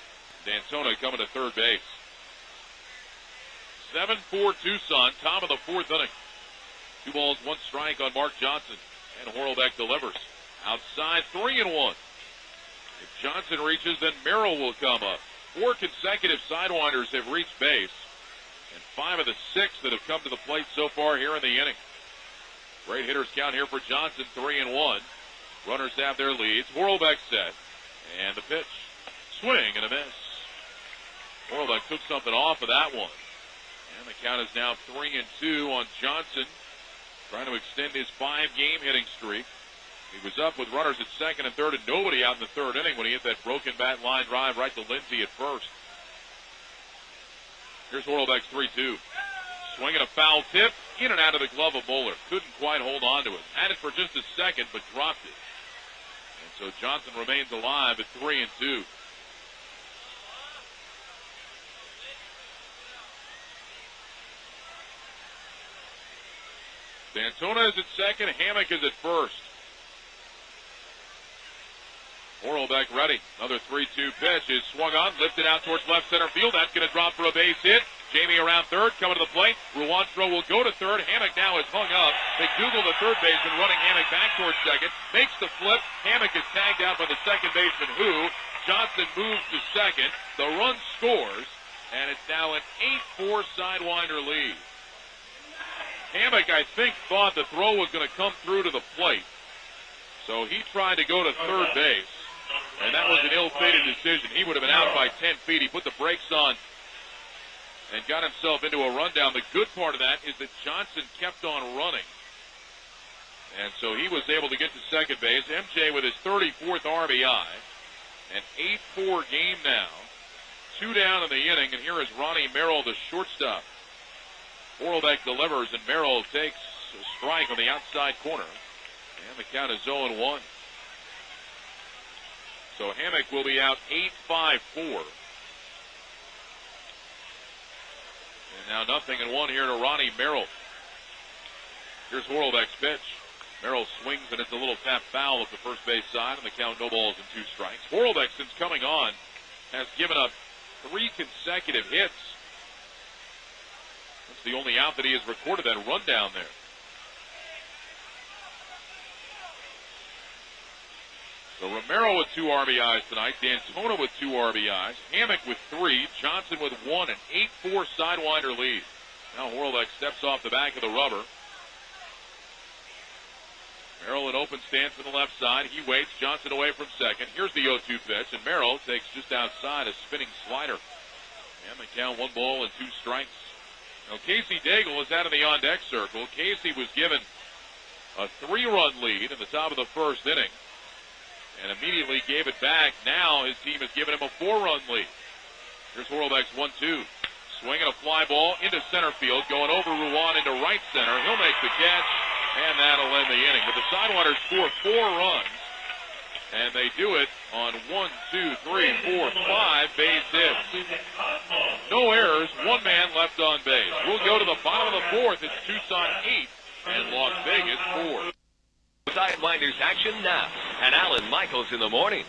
D'Antona coming to third base. 7-4 Tucson, top of the 4th inning. 2 balls, 1 strike on Mark Johnson. And Horlbeck delivers. Outside, 3-1. If Johnson reaches, then Merrill will come up. 4 consecutive sidewinders have reached base, and 5 of the 6 that have come to the plate so far here in the inning. Great hitters count here for Johnson, 3-1. Runners have their leads. Horlbeck set, and the pitch. Swing and a miss. Horlbeck took something off of that one. And the count is now 3-2 on Johnson, trying to extend his 5-game hitting streak. He was up with runners at second and third and nobody out in the 3rd inning when he hit that broken bat line drive right to Lindsey at first. Here's Horlbeck's 3-2. Swinging a foul tip, in and out of the glove of Moeller. Couldn't quite hold on to it. Had it for just a second, but dropped it. And so Johnson remains alive at 3-2. D'Antona is at second, Hammock is at first. Horlbeck ready. Another 3-2 pitch is swung on, lifted out towards left center field. That's going to drop for a base hit. Jamie around third, coming to the plate. Ruan's throw will go to third. Hammock now is hung up. McDougal, the third baseman, running Hammock back towards second. Makes the flip. Hammock is tagged out by the second baseman, who Johnson moves to second. The run scores, and it's now an 8-4 Sidewinder lead. Hammock, I think, thought the throw was going to come through to the plate. So he tried to go to third base, and that was an ill-fated decision. He would have been out by 10 feet. He put the brakes on and got himself into a rundown. The good part of that is that Johnson kept on running. And so he was able to get to second base. MJ with his 34th RBI. An 8-4 game now. 2 down in the inning, and here is Ronnie Merrill, the shortstop. Horlbeck delivers, and Merrill takes a strike on the outside corner. And the count is 0-1. So Hammock will be out 8-5-4. And now 0-1 here to Ronnie Merrill. Here's Horlbeck's pitch. Merrill swings, and it's a little tap foul at the first base side, and the count no balls and 2 strikes. Horlbeck, since coming on, has given up 3 consecutive hits. That's the only out that he has recorded that run down there. So Romero with 2 RBIs tonight. D'Antona with 2 RBIs. Hammock with 3. Johnson with 1. An 8-4 sidewinder lead. Now Horlbeck steps off the back of the rubber. Merrill in open stance from the left side. He waits. Johnson away from second. Here's the 0-2 pitch, and Merrill takes just outside a spinning slider. And the count 1 ball and 2 strikes. Now Casey Daigle is out of the on-deck circle. Casey was given a 3-run lead in the top of the first inning and immediately gave it back. Now his team has given him a 4-run lead. Here's Horlbeck's 1-2. Swinging a fly ball into center field, going over Ruan into right center. He'll make the catch, and that'll end the inning. But the Sidewinders score 4 runs, and they do it on 1, 2, 3, 4, 5 base hits. No errors, 1 man left on base. We'll go to the bottom of the 4th. It's Tucson 8 and Las Vegas 4. Sidewinders action now. And Alan Michaels in the morning.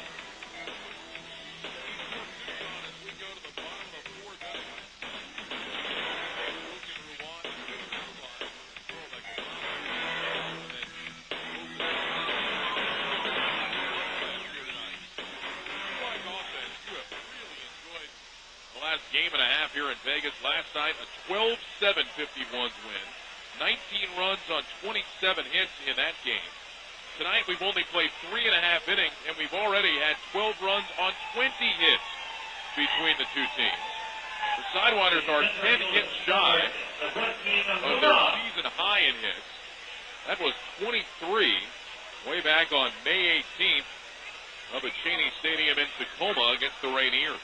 Game and a half here in Vegas last night, a 12-7 51s win. 19 runs on 27 hits in that game. Tonight we've only played 3.5 innings, and we've already had 12 runs on 20 hits between the two teams. The Sidewinders are 10 hits shy of their season high in hits. That was 23 way back on May 18th up at Cheney Stadium in Tacoma against the Rainiers.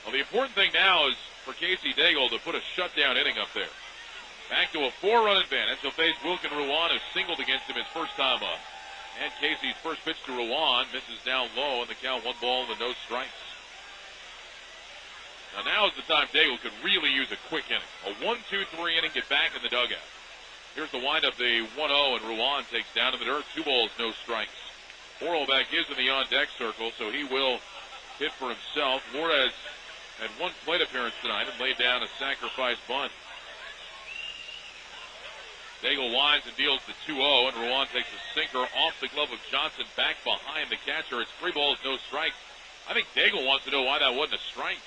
Well, the important thing now is for Casey Daigle to put a shutdown inning up there. Back to a 4-run advantage. He'll face Wilkin Ruan, who singled against him his first time up. And Casey's first pitch to Ruan misses down low, and the count 1 ball and no strikes. Now is the time Daigle could really use a quick inning. A 1-2-3 inning, get back in the dugout. Here's the windup, the 1-0, and Ruan takes down to the dirt. 2 balls, no strikes. Horlbeck is in the on-deck circle, so he will hit for himself. Juarez had 1 plate appearance tonight and laid down a sacrifice bunt. Daigle winds and deals the 2-0, and Ruan takes a sinker off the glove of Johnson back behind the catcher. It's 3 balls, no strikes. I think Daigle wants to know why that wasn't a strike.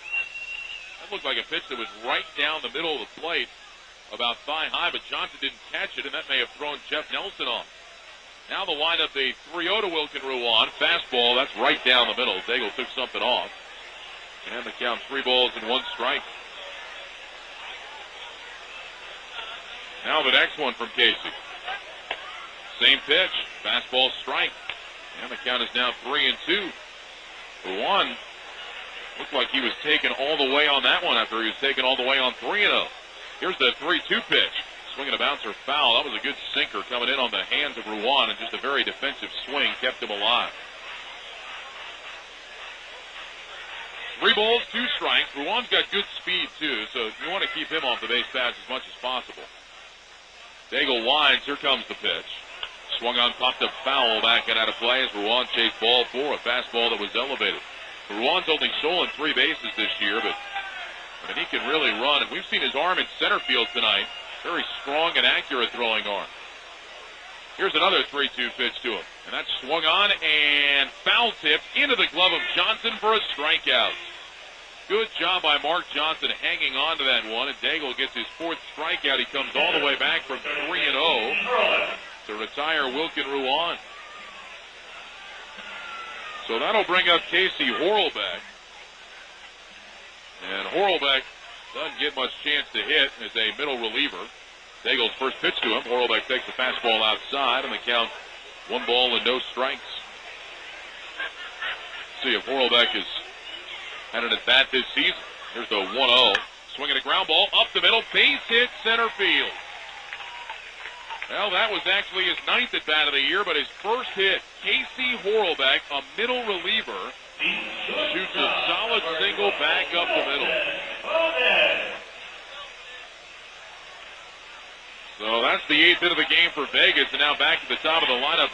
That looked like a pitch that was right down the middle of the plate, about thigh high, but Johnson didn't catch it, and that may have thrown Jeff Nelson off. Now the windup, the 3-0 to Wilkin Ruan. Fastball, that's right down the middle. Daigle took something off. And the count 3 balls and 1 strike. Now the next one from Casey. Same pitch. Fastball strike. And the count is now 3-2. Ruan looked like he was taken all the way on that one after he was taken all the way on 3-0. Here's the 3-2 pitch. Swinging a bouncer foul. That was a good sinker coming in on the hands of Ruan, and just a very defensive swing kept him alive. 3 balls, 2 strikes. Ruan's got good speed, too, so you want to keep him off the base paths as much as possible. Daigle winds. Here comes the pitch. Swung on, popped up foul, back and out of play as Ruan chased ball 4, a fastball that was elevated. Ruan's only stolen 3 bases this year, but I mean, he can really run, and we've seen his arm in center field tonight. Very strong and accurate throwing arm. Here's another 3-2 pitch to him. And that's swung on and foul tipped into the glove of Johnson for a strikeout. Good job by Mark Johnson hanging on to that one. And Daigle gets his 4th strikeout. He comes all the way back from 3-0 to retire Wilkin Ruan. So that'll bring up Casey Horlbeck. And Horlbeck doesn't get much chance to hit as a middle reliever. Daigle's first pitch to him. Horlbeck takes the fastball outside, and the count 1 ball and no strikes. See if Horlbeck has had an at-bat this season. Here's the 1-0. Swinging a ground ball up the middle. Base hit center field. Well, that was actually his 9th at-bat of the year, but his first hit. Casey Horlbeck, a middle reliever, shoots a solid single back up the middle. So that's the 8th hit of the game for Vegas, and now back to the top of the lineup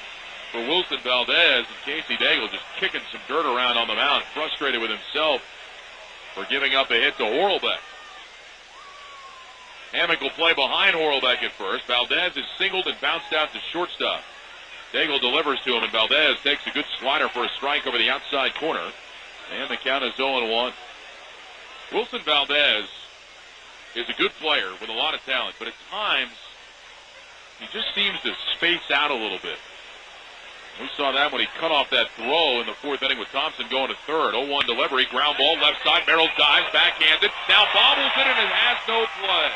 for Wilson Valdez. And Casey Daigle just kicking some dirt around on the mound, frustrated with himself for giving up a hit to Horlbeck. Hammock will play behind Horlbeck at first. Valdez is singled and bounced out to shortstop. Daigle delivers to him, and Valdez takes a good slider for a strike over the outside corner. And the count is 0-1. Wilson Valdez is a good player with a lot of talent, but at times he just seems to space out a little bit. We saw that when he cut off that throw in the 4th inning with Thompson going to third. 0-1 delivery, ground ball, left side. Merrill dives, backhanded. Now bobbles it, and it has no play.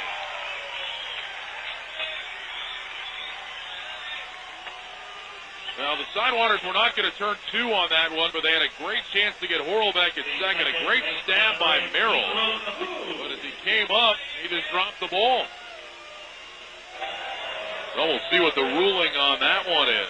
Well, the Sidewinders were not going to turn 2 on that one, but they had a great chance to get Horlbeck at second. A great stab by Merrill. But as he came up, he just dropped the ball. Well, we'll see what the ruling on that one is.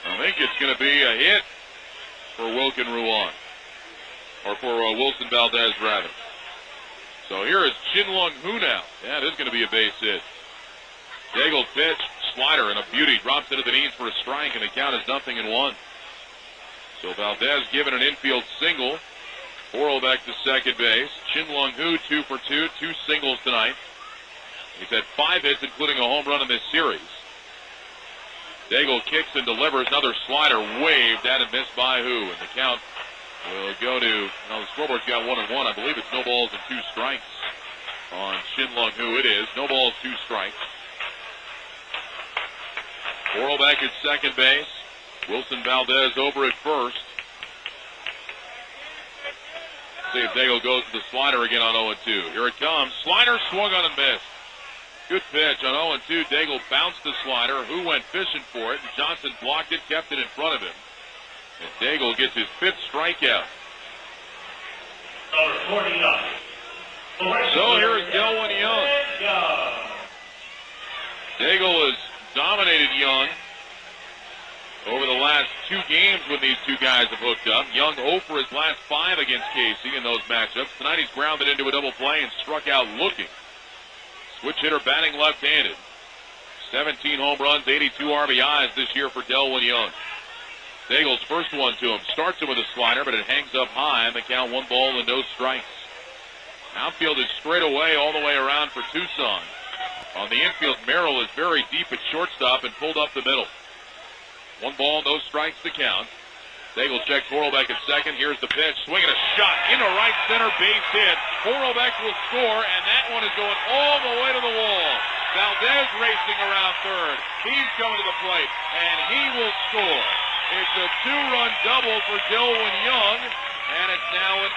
I think it's going to be a hit for Wilkin Ruan. Or for Wilson Valdez, rather. So here is Chin-Lung Hu now. Yeah, it is going to be a base hit. Daigle pitch, slider, and a beauty. Drops into the knees for a strike, and the count is 0-1. So Valdez given an infield single. Horlbeck to second base. Chin-Lung Hu 2 for 2, 2 singles tonight. He's had 5 hits, including a home run in this series. Daigle kicks and delivers another slider, waved at and missed by Hu, and the count will go to, the scoreboard's got 1-1. I believe it's no balls and 2 strikes on Chin-Lung Hu. It is. No balls, 2 strikes. Horlbeck at second base. Wilson Valdez over at first. See if Daigle goes to the slider again on 0-2. Here it comes. Slider swung on and missed. Good pitch on 0-2. Daigle bounced the slider. Hu went fishing for it, and Johnson blocked it, kept it in front of him. And Daigle gets his 5th strikeout. Number 49. So here is Delwyn Young. Daigle has dominated Young over the last 2 games when these 2 guys have hooked up. Young 0 for his last 5 against Casey in those matchups. Tonight he's grounded into a double play and struck out looking. Switch hitter batting left-handed. 17 home runs, 82 RBIs this year for Delwyn Young. Daigle's first one to him. Starts him with a slider, but it hangs up high, and the count 1 ball and no strikes. Outfield is straight away all the way around for Tucson. On the infield, Merrill is very deep at shortstop and pulled up the middle. 1 ball, no strikes to count. Daigle checks Horlbeck at second. Here's the pitch. Swinging a shot into right center, base hit. Horlbeck will score, and that one is going all the way to the wall. Valdez racing around third. He's coming to the plate, and he will score. It's a 2-run double for Delwyn Young, and it's now an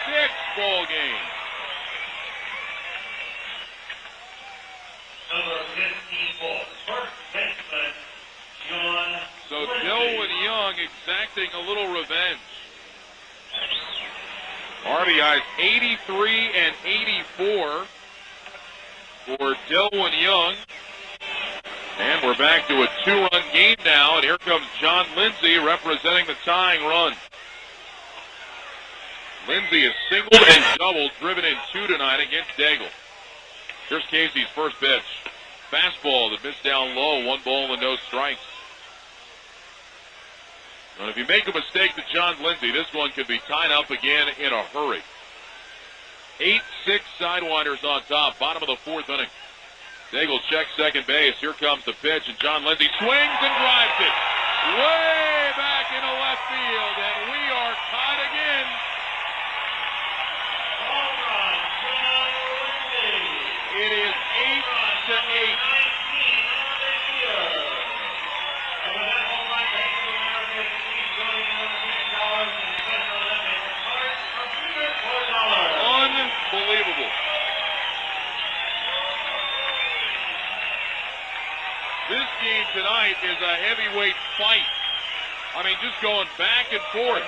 8-6 ball game. Number 54, first baseman, John. So Delwyn Young exacting a little revenge. RBIs 83 and 84 for Delwyn Young. And we're back to a 2-run game now, and here comes John Lindsay representing the tying run. Lindsay is singled and doubled, driven in 2 tonight against Daigle. Here's Casey's first pitch. Fastball that missed down low, 1 ball and no strikes. And if you make a mistake to John Lindsay, this one could be tied up again in a hurry. 8-6 Sidewinders on top, bottom of the 4th inning. Daigle checks second base. Here comes the pitch, and John Lindsay swings and drives it way back into left field, and we are tied again. Home run, John Lindsay. It is 8-8. 19 on the year. And with that home run, is a heavyweight fight. I mean, just going back and forth.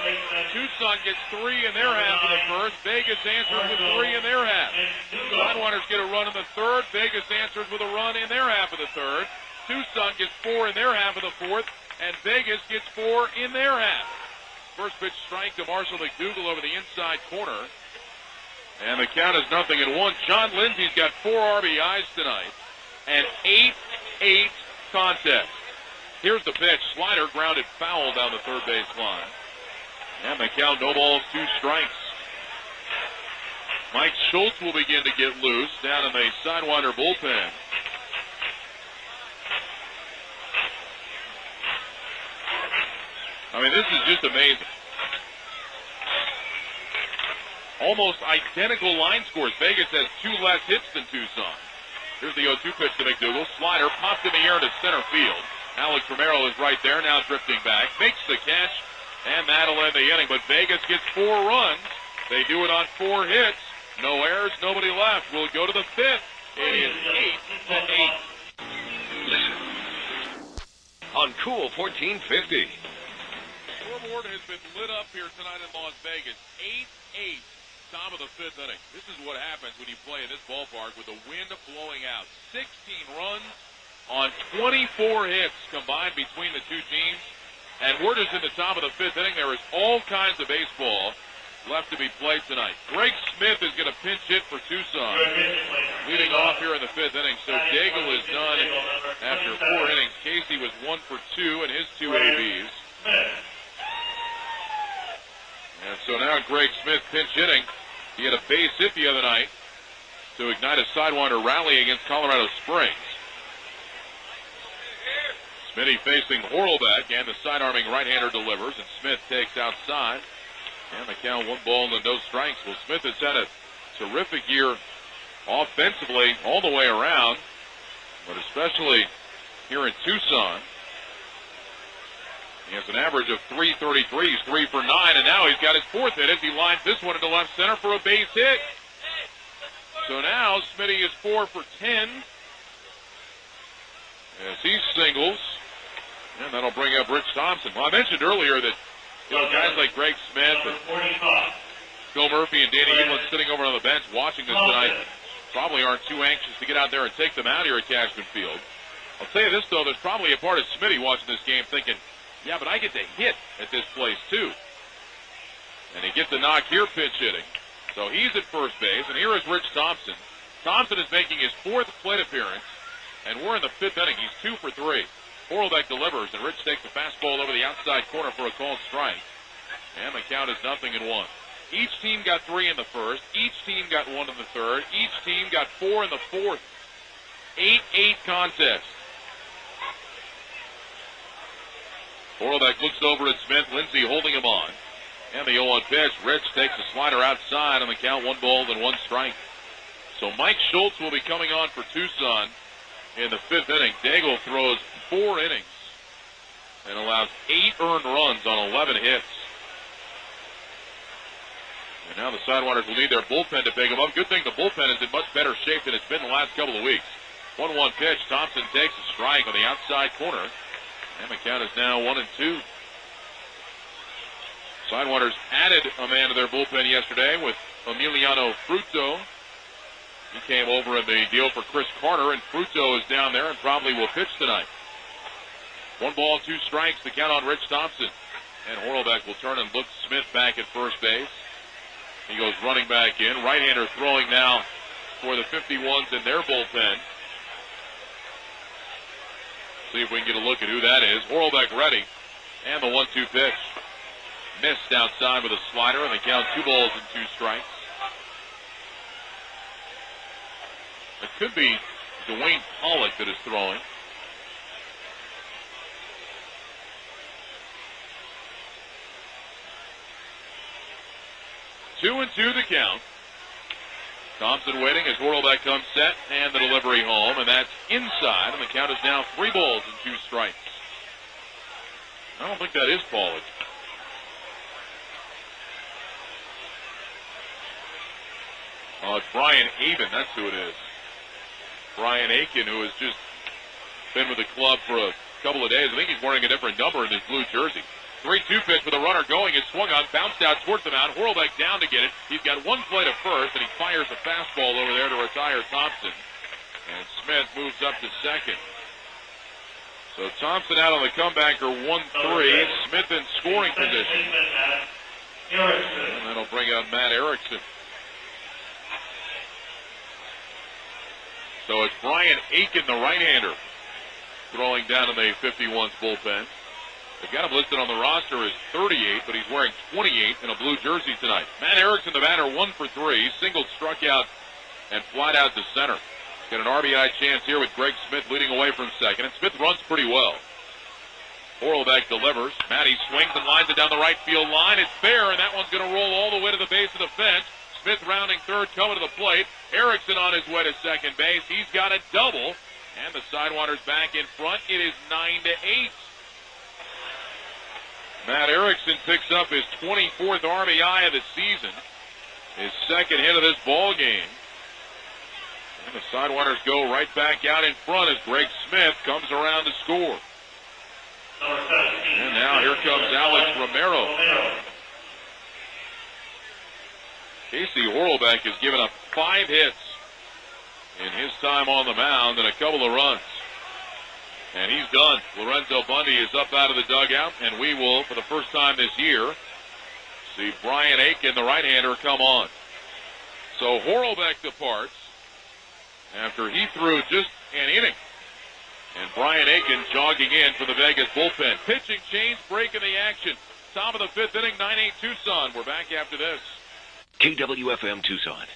Tucson gets 3 in their half of the first. Vegas answers with 3 in their half. Sidewinders get a run in the third. Vegas answers with a run in their half of the third. Tucson gets 4 in their half of the fourth. And Vegas gets 4 in their half. First pitch strike to Marshall McDougal over the inside corner. And the count is 0-1. John Lindsay's got 4 RBIs tonight. An 8-8 contest. Here's the pitch. Slider grounded foul down the third base line. And the count, no balls, 2 strikes. Mike Schultz will begin to get loose down in the Sidewinder bullpen. I mean, this is just amazing. Almost identical line scores. Vegas has 2 less hits than Tucson. Here's the 0-2 pitch to McDougal. Slider popped in the air to center field. Alex Romero is right there, now drifting back. Makes the catch, and that'll end the inning. But Vegas gets 4 runs. They do it on 4 hits. No errors, nobody left. We'll go to the 5th. It is 8-8. Listen. On Cool 1450. Scoreboard has been lit up here tonight in Las Vegas. 8-8. Top of the 5th inning. This is what happens when you play in this ballpark with the wind blowing out. 16 runs on 24 hits combined between the 2 teams. And we're just in the top of the 5th inning. There is all kinds of baseball left to be played tonight. Greg Smith is going to pinch hit for Tucson. Leading off here in the 5th inning. So Daigle is done after 4 innings. Casey was 1 for 2 in his 2 ABs. And so now Greg Smith pinch hitting. He had a base hit the other night to ignite a Sidewinder rally against Colorado Springs. Smitty facing Horlbeck, and the side-arming right-hander delivers, and Smith takes outside. And the count 1 ball and no strikes. Well, Smith has had a terrific year offensively all the way around, but especially here in Tucson. He has an average of .333. He's 3 for 9, and now he's got his 4th hit as he lines this one into left center for a base hit. So now Smitty is 4 for 10 as he singles, and that'll bring up Rich Thompson. Well, I mentioned earlier that guys like Greg Smith and Phil Murphy and Danny Evelyn sitting over on the bench watching this tonight probably aren't too anxious to get out there and take them out here at Cashman Field. I'll tell you this, though, there's probably a part of Smitty watching this game thinking, yeah, but I get to hit at this place, too. And he gets a knock here, pitch hitting. So he's at first base, and here is Rich Thompson. Thompson is making his 4th plate appearance, and we're in the 5th inning. He's 2 for 3. Horlbeck delivers, and Rich takes the fastball over the outside corner for a called strike. And the count is 0-1. Each team got 3 in the first. Each team got 1 in the third. Each team got 4 in the fourth. 8-8 contest. Horlbeck looks over at Smith. Lindsay holding him on. And the 0-1 pitch. Rich takes a slider outside on the count. 1 ball and 1 strike. So Mike Schultz will be coming on for Tucson in the 5th inning. Daigle throws 4 innings and allows 8 earned runs on 11 hits. And now the Sidewinders will need their bullpen to pick them up. Good thing the bullpen is in much better shape than it's been the last couple of weeks. 1-1 pitch. Thompson takes a strike on the outside corner. And the count is now 1-2. Sidewinders added a man to their bullpen yesterday with Emiliano Fruto. He came over in the deal for Chris Carter, and Fruto is down there and probably will pitch tonight. 1 ball, 2 strikes, the count on Rich Thompson. And Horlbeck will turn and look Smith back at first base. He goes running back in. Right-hander throwing now for the 51s in their bullpen. See if we can get a look at who that is. Horlbeck ready. And the 1-2 pitch. Missed outside with a slider, and the count 2 balls and 2 strikes. It could be Dwayne Pollock that is throwing. Two and 2 the count. Thompson waiting as Horlbeck comes set, and the delivery home, and that's inside, and the count is now 3 balls and 2 strikes. I don't think that is Pollock. Oh, it's Brian Avon, that's who it is. Brian Aiken, who has just been with the club for a couple of days. I think he's wearing a different number in his blue jersey. 3-2 pitch with a runner going is swung on, bounced out towards the mound. Horlbeck down to get it. He's got one play to first, and he fires a fastball over there to retire Thompson. And Smith moves up to second. So Thompson out on the comebacker, 1-3. Smith in scoring position. And that'll bring out Matt Erickson. So it's Brian Aiken, the right-hander, throwing down in the 51's bullpen. They've got him listed on the roster as 38, but he's wearing 28 in a blue jersey tonight. Matt Erickson, the batter, 1 for 3. Single, struck out, and flied out to center. Got an RBI chance here with Greg Smith leading away from second, and Smith runs pretty well. Horlbeck delivers. Matty swings and lines it down the right field line. It's fair, and that one's going to roll all the way to the base of the fence. Smith rounding third, coming to the plate. Erickson on his way to second base. He's got a double, and the Sidewinders back in front. It is 9-8. Matt Erickson picks up his 24th RBI of the season, his second hit of this ball game. And the Sidewinders go right back out in front as Greg Smith comes around to score. And now here comes Alex Romero. Casey Horlbeck has given up 5 hits in his time on the mound and a couple of runs. And he's done. Lorenzo Bundy is up out of the dugout, and we will, for the first time this year, see Brian Aiken, the right-hander, come on. So Horlbeck departs after he threw just an inning. And Brian Aiken jogging in for the Vegas bullpen. Pitching change, breaking the action. Top of the 5th inning, 9-8 Tucson. We're back after this. KWFM Tucson.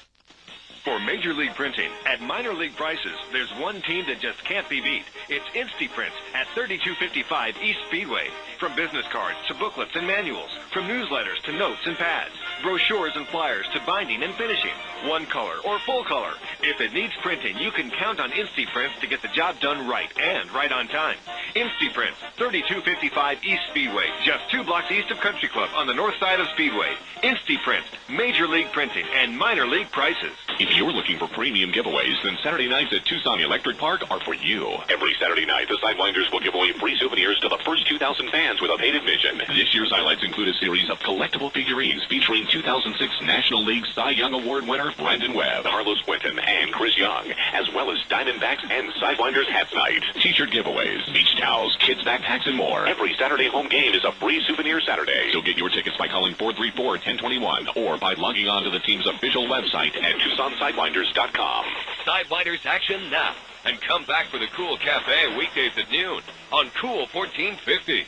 For Major League Printing, at minor league prices, there's one team that just can't be beat. It's InstiPrint at 3255 East Speedway. From business cards to booklets and manuals, from newsletters to notes and pads, brochures and flyers to binding and finishing, one color or full color. If it needs printing, you can count on InstiPrint to get the job done right and right on time. InstiPrint, 3255 East Speedway, just 2 blocks east of Country Club on the north side of Speedway. InstiPrint, Major League Printing and minor league prices. If you're looking for premium giveaways, then Saturday nights at Tucson Electric Park are for you. Every Saturday night, the Sidewinders will give away free souvenirs to the first 2,000 fans with a paid admission. This year's highlights include a series of collectible figurines featuring 2006 National League Cy Young Award winner Brandon Webb, Carlos Quentin, and Chris Young, as well as Diamondbacks and Sidewinders Hats Night. T-shirt giveaways, beach towels, kids backpacks, and more. Every Saturday home game is a free souvenir Saturday. So get your tickets by calling 434-1021 or by logging on to the team's official website at TucsonSidewinders.com. Sidewinders action now. And come back for the Cool Cafe weekdays at noon on Cool 1450.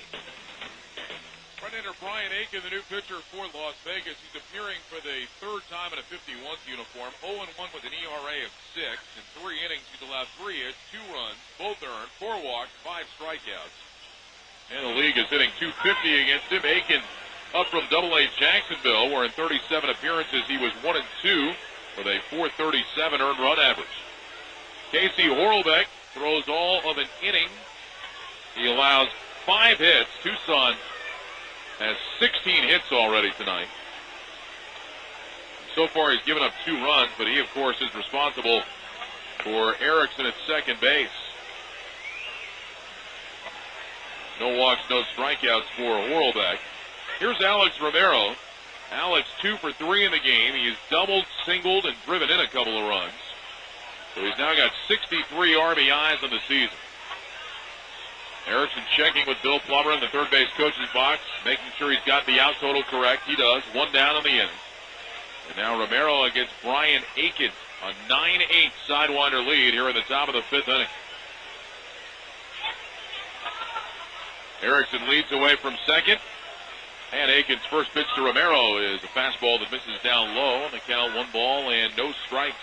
Right-hander Brian Aiken, the new pitcher for Las Vegas. He's appearing for the 3rd time in a 51's uniform. 0-1 with an ERA of 6. In 3 innings, he's allowed 3 hits, 2 runs, both earned, 4 walks, 5 strikeouts. And the league is hitting .250 against him. Aiken up from AA Jacksonville, where in 37 appearances he was 1-2 with a .437 earned run average. Casey Horlbeck throws all of an inning. He allows 5 hits. Tucson has 16 hits already tonight. So far he's given up 2 runs, but he, of course, is responsible for Erickson at second base. No walks, no strikeouts for Horlbeck. Here's Alex Romero. Alex 2 for 3 in the game. He has doubled, singled, and driven in a couple of runs. So he's now got 63 RBIs in the season. Erickson checking with Bill Plummer in the third base coach's box, making sure he's got the out total correct. He does. 1 down in the inning. And now Romero against Brian Aiken. A 9-8 Sidewinder lead here in the top of the 5th inning. Erickson leads away from second. And Aiken's first pitch to Romero is a fastball that misses down low. On the count, 1 ball and no strikes.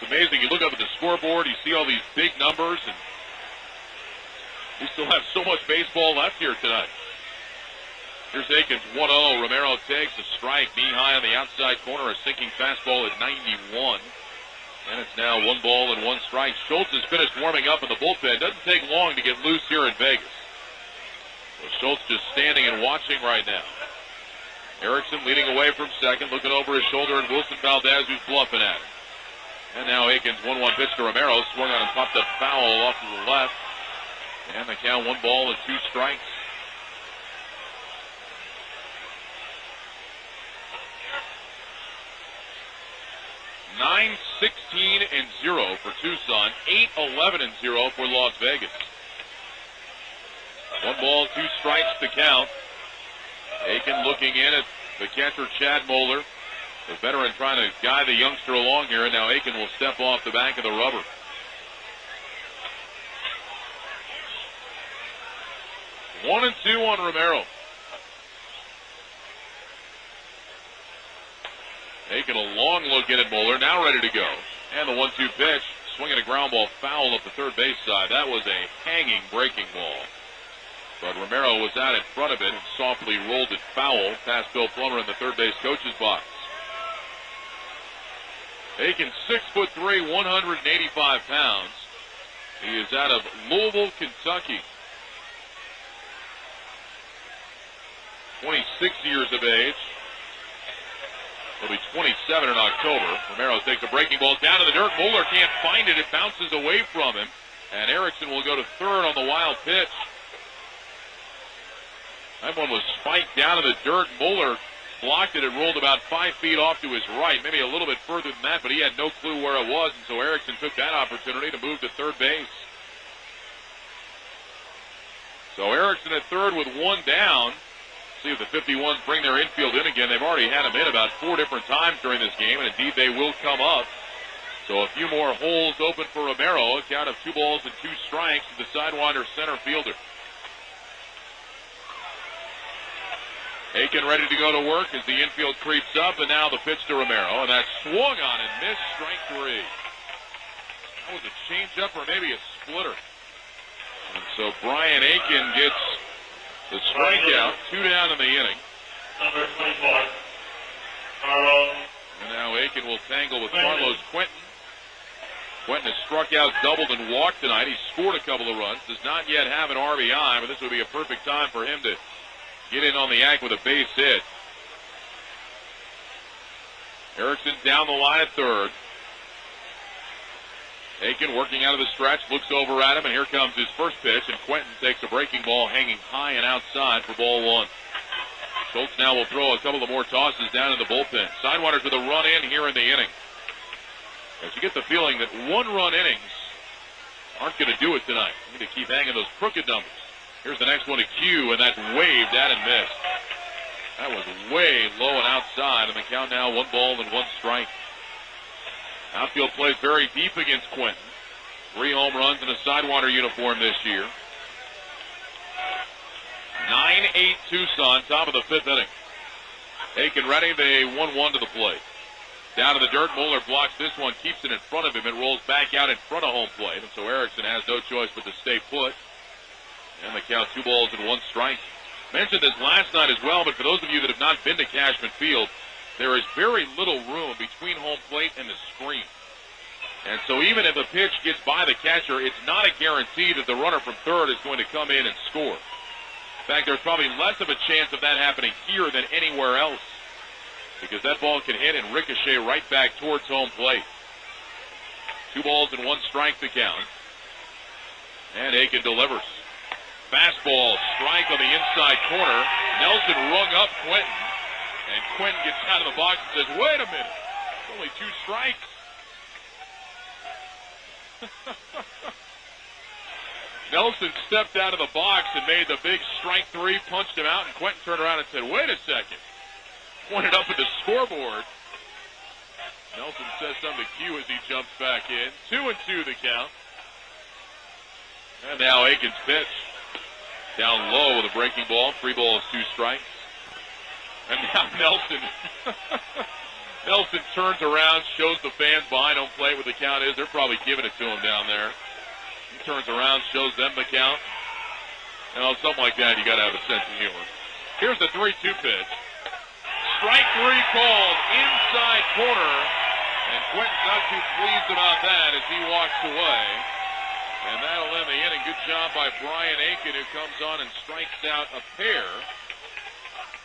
It's amazing. You look up at the scoreboard, you see all these big numbers, and we still have so much baseball left here tonight. Here's Aiken's 1-0. Romero takes a strike, knee high on the outside corner, a sinking fastball at 91. And it's now 1 ball and 1 strike. Schultz has finished warming up in the bullpen. Doesn't take long to get loose here in Vegas. So Schultz just standing and watching right now. Erickson leading away from second, looking over his shoulder, and Wilson Valdez who's bluffing at him. And now Aikens, 1-1 pitch to Romero, swung on and popped up foul off to the left. And the count, 1 ball and 2 strikes. (9-16-0 for Tucson, 8-11-0 for Las Vegas. 1 ball, 2 strikes to count. Aiken looking in at the catcher, Chad Moeller. The veteran trying to guide the youngster along here, and now Aiken will step off the back of the rubber. One and two on Romero. Aiken a long look in at Moeller, now ready to go. And the 1-2 pitch, swinging a ground ball foul up the third base side. That was a hanging breaking ball. But Romero was out in front of it and softly rolled it foul past Bill Plummer in the third base coach's box. Aiken, 6'3", 185 pounds. He is out of Louisville, Kentucky. 26 years of age. He'll be 27 in October. Romero takes a breaking ball down to the dirt. Moeller can't find it. It bounces away from him. And Erickson will go to third on the wild pitch. That one was spiked down to the dirt. Moeller blocked it. It rolled about 5 feet off to his right, maybe a little bit further than that, but he had no clue where it was, and so Erickson took that opportunity to move to third base. So Erickson at third with 1 down. See if the 51s bring their infield in again. They've already had him in about 4 different times during this game, and indeed they will come up. So a few more holes open for Romero. A count of 2 balls and 2 strikes to the Sidewinder center fielder. Aiken ready to go to work as the infield creeps up, and now the pitch to Romero, and that swung on and missed, strike 3. That was a changeup or maybe a splitter. And so Brian Aiken gets the strikeout, 2 down in the inning. Number 24, Carlos. And now Aiken will tangle with Carlos Quentin. Quentin has struck out, doubled, and walked tonight. He scored a couple of runs, does not yet have an RBI, but this would be a perfect time for him to get in on the act with a base hit. Erickson down the line at third. Aiken working out of the stretch, looks over at him, and here comes his first pitch, and Quentin takes a breaking ball hanging high and outside for ball 1. Schultz now will throw a couple of more tosses down in the bullpen. Sidewinders with a run in here in the inning. As you get the feeling that 1-run innings aren't going to do it tonight. You need to keep hanging those crooked numbers. Here's the next one to Q, and that's waved at and missed. That was way low and outside, and the count now 1 ball and 1 strike. Outfield plays very deep against Quentin. 3 home runs in a Sidewinder uniform this year. 9-8 Tucson, top of the 5th inning. Aiken ready, they 1-1 to the plate. Down to the dirt, Moeller blocks this one, keeps it in front of him. It rolls back out in front of home plate, and so Erickson has no choice but to stay put. And the count 2 balls and 1 strike. Mentioned this last night as well, but for those of you that have not been to Cashman Field, there is very little room between home plate and the screen. And so even if a pitch gets by the catcher, it's not a guarantee that the runner from third is going to come in and score. In fact, there's probably less of a chance of that happening here than anywhere else, because that ball can hit and ricochet right back towards home plate. 2 balls and 1 strike to count. And Aiken delivers. Fastball, strike on the inside corner. Nelson rung up Quentin. And Quentin gets out of the box and says, wait a minute, it's only 2 strikes. Nelson stepped out of the box and made the big strike 3, punched him out, and Quentin turned around and said, wait a second. Pointed up at the scoreboard. Nelson says something to Q as he jumps back in. 2-2 the count. And now Aiken's pitch. Down low with a breaking ball. 3 balls, 2 strikes. And now Nelson turns around, shows the fans behind home plate what the count is. They're probably giving it to him down there. He turns around, shows them the count. You know, something like that, you got to have a sense of humor. Here's the 3-2 pitch. Strike 3 called inside corner. And Quentin's not too pleased about that as he walks away. And that'll end the inning. Good job by Brian Aiken, who comes on and strikes out a pair.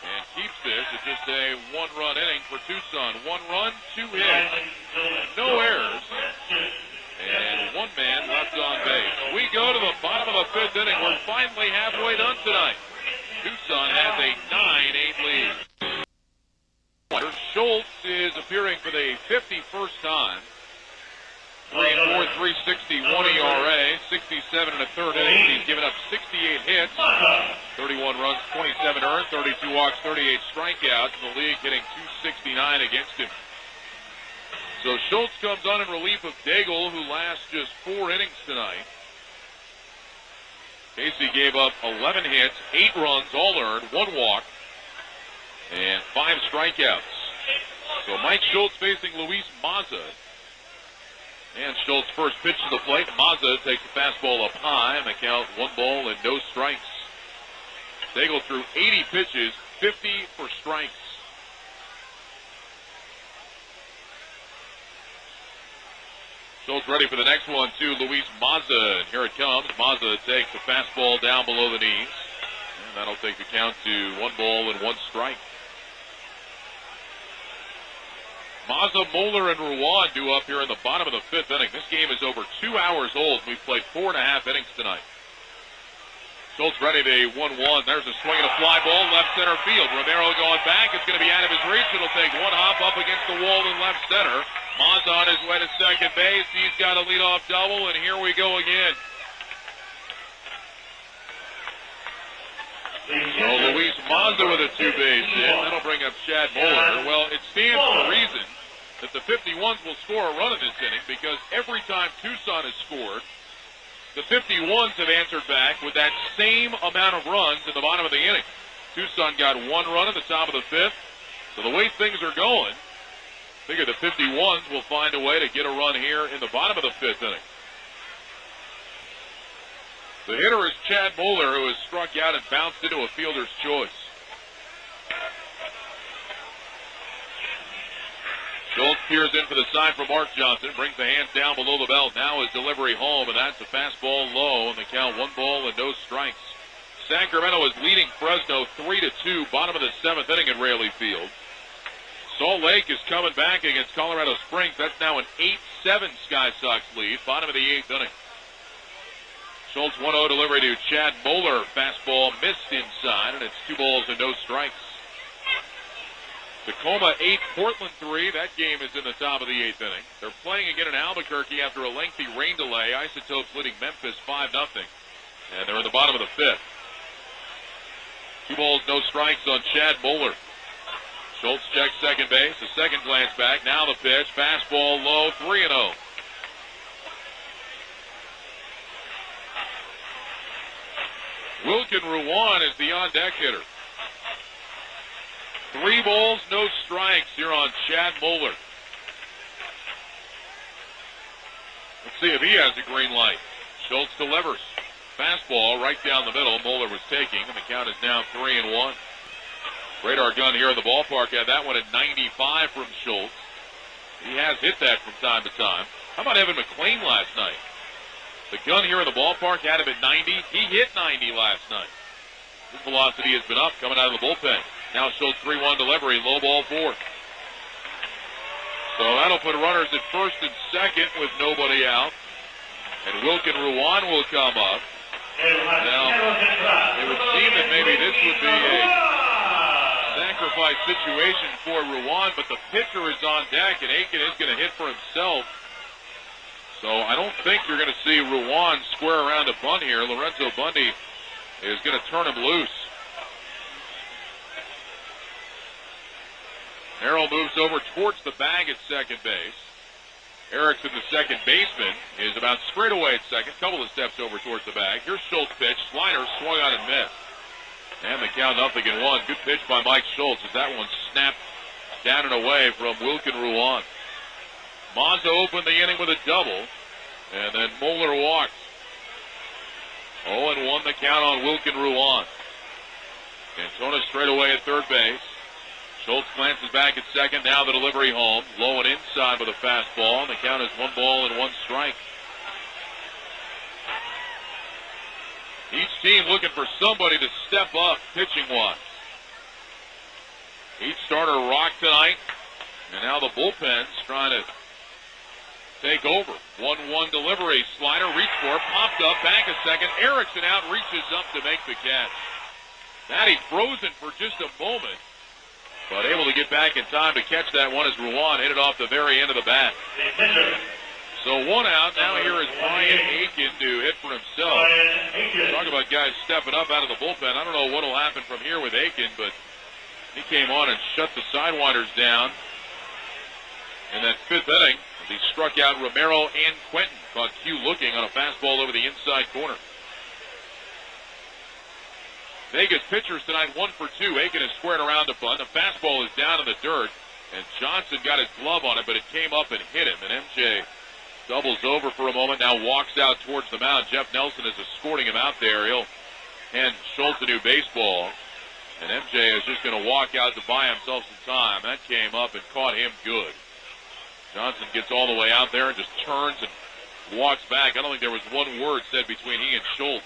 And keeps this at just a 1-run inning for Tucson. 1 run, 2 hits, no errors. man left on base. We go to the bottom of the 5th inning. We're finally halfway done tonight. Tucson has a 9-8 lead. Schultz is appearing for the 51st time. 3-4, 3.61 ERA, 67 in the 3rd inning. He's given up 68 hits, 31 runs, 27 earned, 32 walks, 38 strikeouts. In the league hitting 269 against him. So Schultz comes on in relief of Daigle, who lasts just 4 innings tonight. Casey gave up 11 hits, 8 runs, all earned, 1 walk, and 5 strikeouts. So Mike Schultz facing Luis Mazza. And Schultz first pitch to the plate. Mazza takes the fastball up high, and the count 1 ball and no strikes. Daigle threw 80 pitches, 50 for strikes. Schultz ready for the next one, too. Luis Mazza, and here it comes. Mazza takes the fastball down below the knees, and that'll take the count to 1 ball and 1 strike. Mazza, Moeller, and Ruan due up here in the bottom of the 5th inning. This game is over 2 hours old. We've played 4.5 innings tonight. Schultz ready to 1-1. There's a swing and a fly ball, left center field. Romero going back. It's going to be out of his reach. It'll take 1 hop up against the wall in left center. Mazza on his way to second base. He's got a leadoff double, and here we go again. So Luis Mazza with a 2-base hit. That'll bring up Chad Moeller. Well, it stands to reason that the 51s will score a run in this inning, because every time Tucson has scored, the 51s have answered back with that same amount of runs in the bottom of the inning. Tucson got 1 run at the top of the 5th. So the way things are going, I figure the 51s will find a way to get a run here in the bottom of the 5th inning. The hitter is Chad Moeller, who has struck out and bounced into a fielder's choice. Schultz peers in for the sign from Mark Johnson, brings the hands down below the belt. Now his delivery home, and that's a fastball low, and the count 1 ball and no strikes. Sacramento is leading Fresno 3-2, bottom of the 7th inning at Raley Field. Salt Lake is coming back against Colorado Springs. That's now an 8-7 Sky Sox lead, bottom of the 8th inning. Schultz 1-0 delivery to Chad Moeller. Fastball missed inside, and it's 2 balls and no strikes. Tacoma 8, Portland 3. That game is in the top of the 8th inning. They're playing again in Albuquerque after a lengthy rain delay. Isotopes leading Memphis 5-0. And they're in the bottom of the 5th. 2 balls, no strikes on Chad Moeller. Schultz checks second base. A second glance back. Now the pitch. Fastball low, 3-0. Wilkin Ruan is the on-deck hitter. 3 balls, no strikes here on Chad Moeller. Let's see if he has a green light. Schultz delivers. Fastball right down the middle. Moeller was taking, and the count is now 3-1. Radar gun here in the ballpark had that one at 95 from Schultz. He has hit that from time to time. How about Evan McClain last night? The gun here in the ballpark had him at 90. He hit 90 last night. His velocity has been up coming out of the bullpen. Now Schultz 3-1 delivery, low ball 4th. So that'll put runners at first and second with nobody out. And Wilkin Ruan will come up. Now, it would seem that maybe this would be a sacrifice situation for Ruan, but the pitcher is on deck, and Aiken is going to hit for himself. So I don't think you're going to see Ruan square around a bunt here. Lorenzo Bundy is going to turn him loose. Harrell moves over towards the bag at second base. Erickson, the second baseman, is about straight away at second. Couple of steps over towards the bag. Here's Schultz pitch. Slider swung on and missed. And the count 0-1. Good pitch by Mike Schultz as that one snapped down and away from Wilkin Ruan. Mazza opened the inning with a double. And then Moeller walked. 0-1 the count on Wilkin Ruan. Cantona straight away at third base. Schultz glances back at second. Now the delivery home. Low and inside with a fastball. And the count is 1 ball and 1 strike. Each team looking for somebody to step up pitching-wise. Each starter rocked tonight. And now the bullpen's trying to take over. 1-1 delivery. Slider, reach for it, popped up, back a second. Erickson out, reaches up to make the catch. Matty frozen for just a moment, but able to get back in time to catch that one as Ruan hit it off the very end of the bat. So one out. Now here is Brian Aiken to hit for himself. Talk about guys stepping up out of the bullpen. I don't know what will happen from here with Aiken, but he came on and shut the Sidewinders down in that fifth inning. He struck out Romero and Quentin. Caught Q looking on a fastball over the inside corner. Vegas pitchers tonight 1 for 2. Aiken is squared around the bunt. The fastball is down in the dirt, and Johnson got his glove on it, but it came up and hit him. And MJ doubles over for a moment, now walks out towards the mound. Jeff Nelson is escorting him out there. He'll hand Schultz a new baseball, and MJ is just going to walk out to buy himself some time. That came up and caught him good. Johnson gets all the way out there and just turns and walks back. I don't think there was one word said between he and Schultz.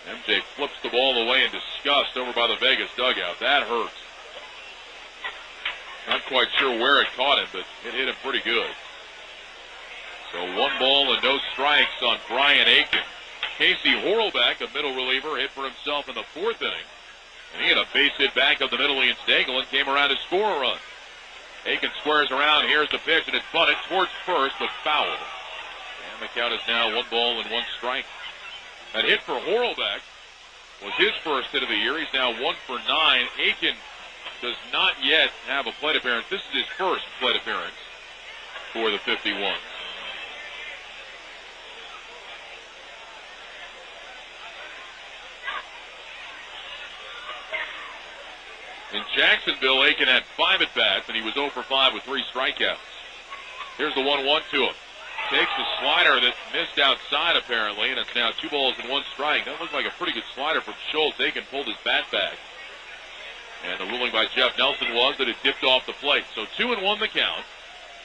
MJ flips the ball away in disgust over by the Vegas dugout. That hurts. Not quite sure where it caught him, but it hit him pretty good. So 1 ball and no strikes on Brian Aiken. Casey Horlbeck, a middle reliever, hit for himself in the 4th inning. And he had a base hit back of the middle of Stagel and came around to score a run. Aiken squares around. Here's the pitch, and it's bunted towards first, but foul. And the count is now 1 ball and 1 strike. That hit for Horlbeck was his first hit of the year. He's now 1 for 9. Aiken does not yet have a plate appearance. This is his first plate appearance for the 51. In Jacksonville, Aiken had 5 at-bats, and he was 0 for 5 with 3 strikeouts. Here's the 1-1 to him. Takes the slider that missed outside, apparently, and it's now 2 balls and 1 strike. That looked like a pretty good slider from Schultz. Aiken pulled his bat back. And the ruling by Jeff Nelson was that it dipped off the plate. So 2-1 the count.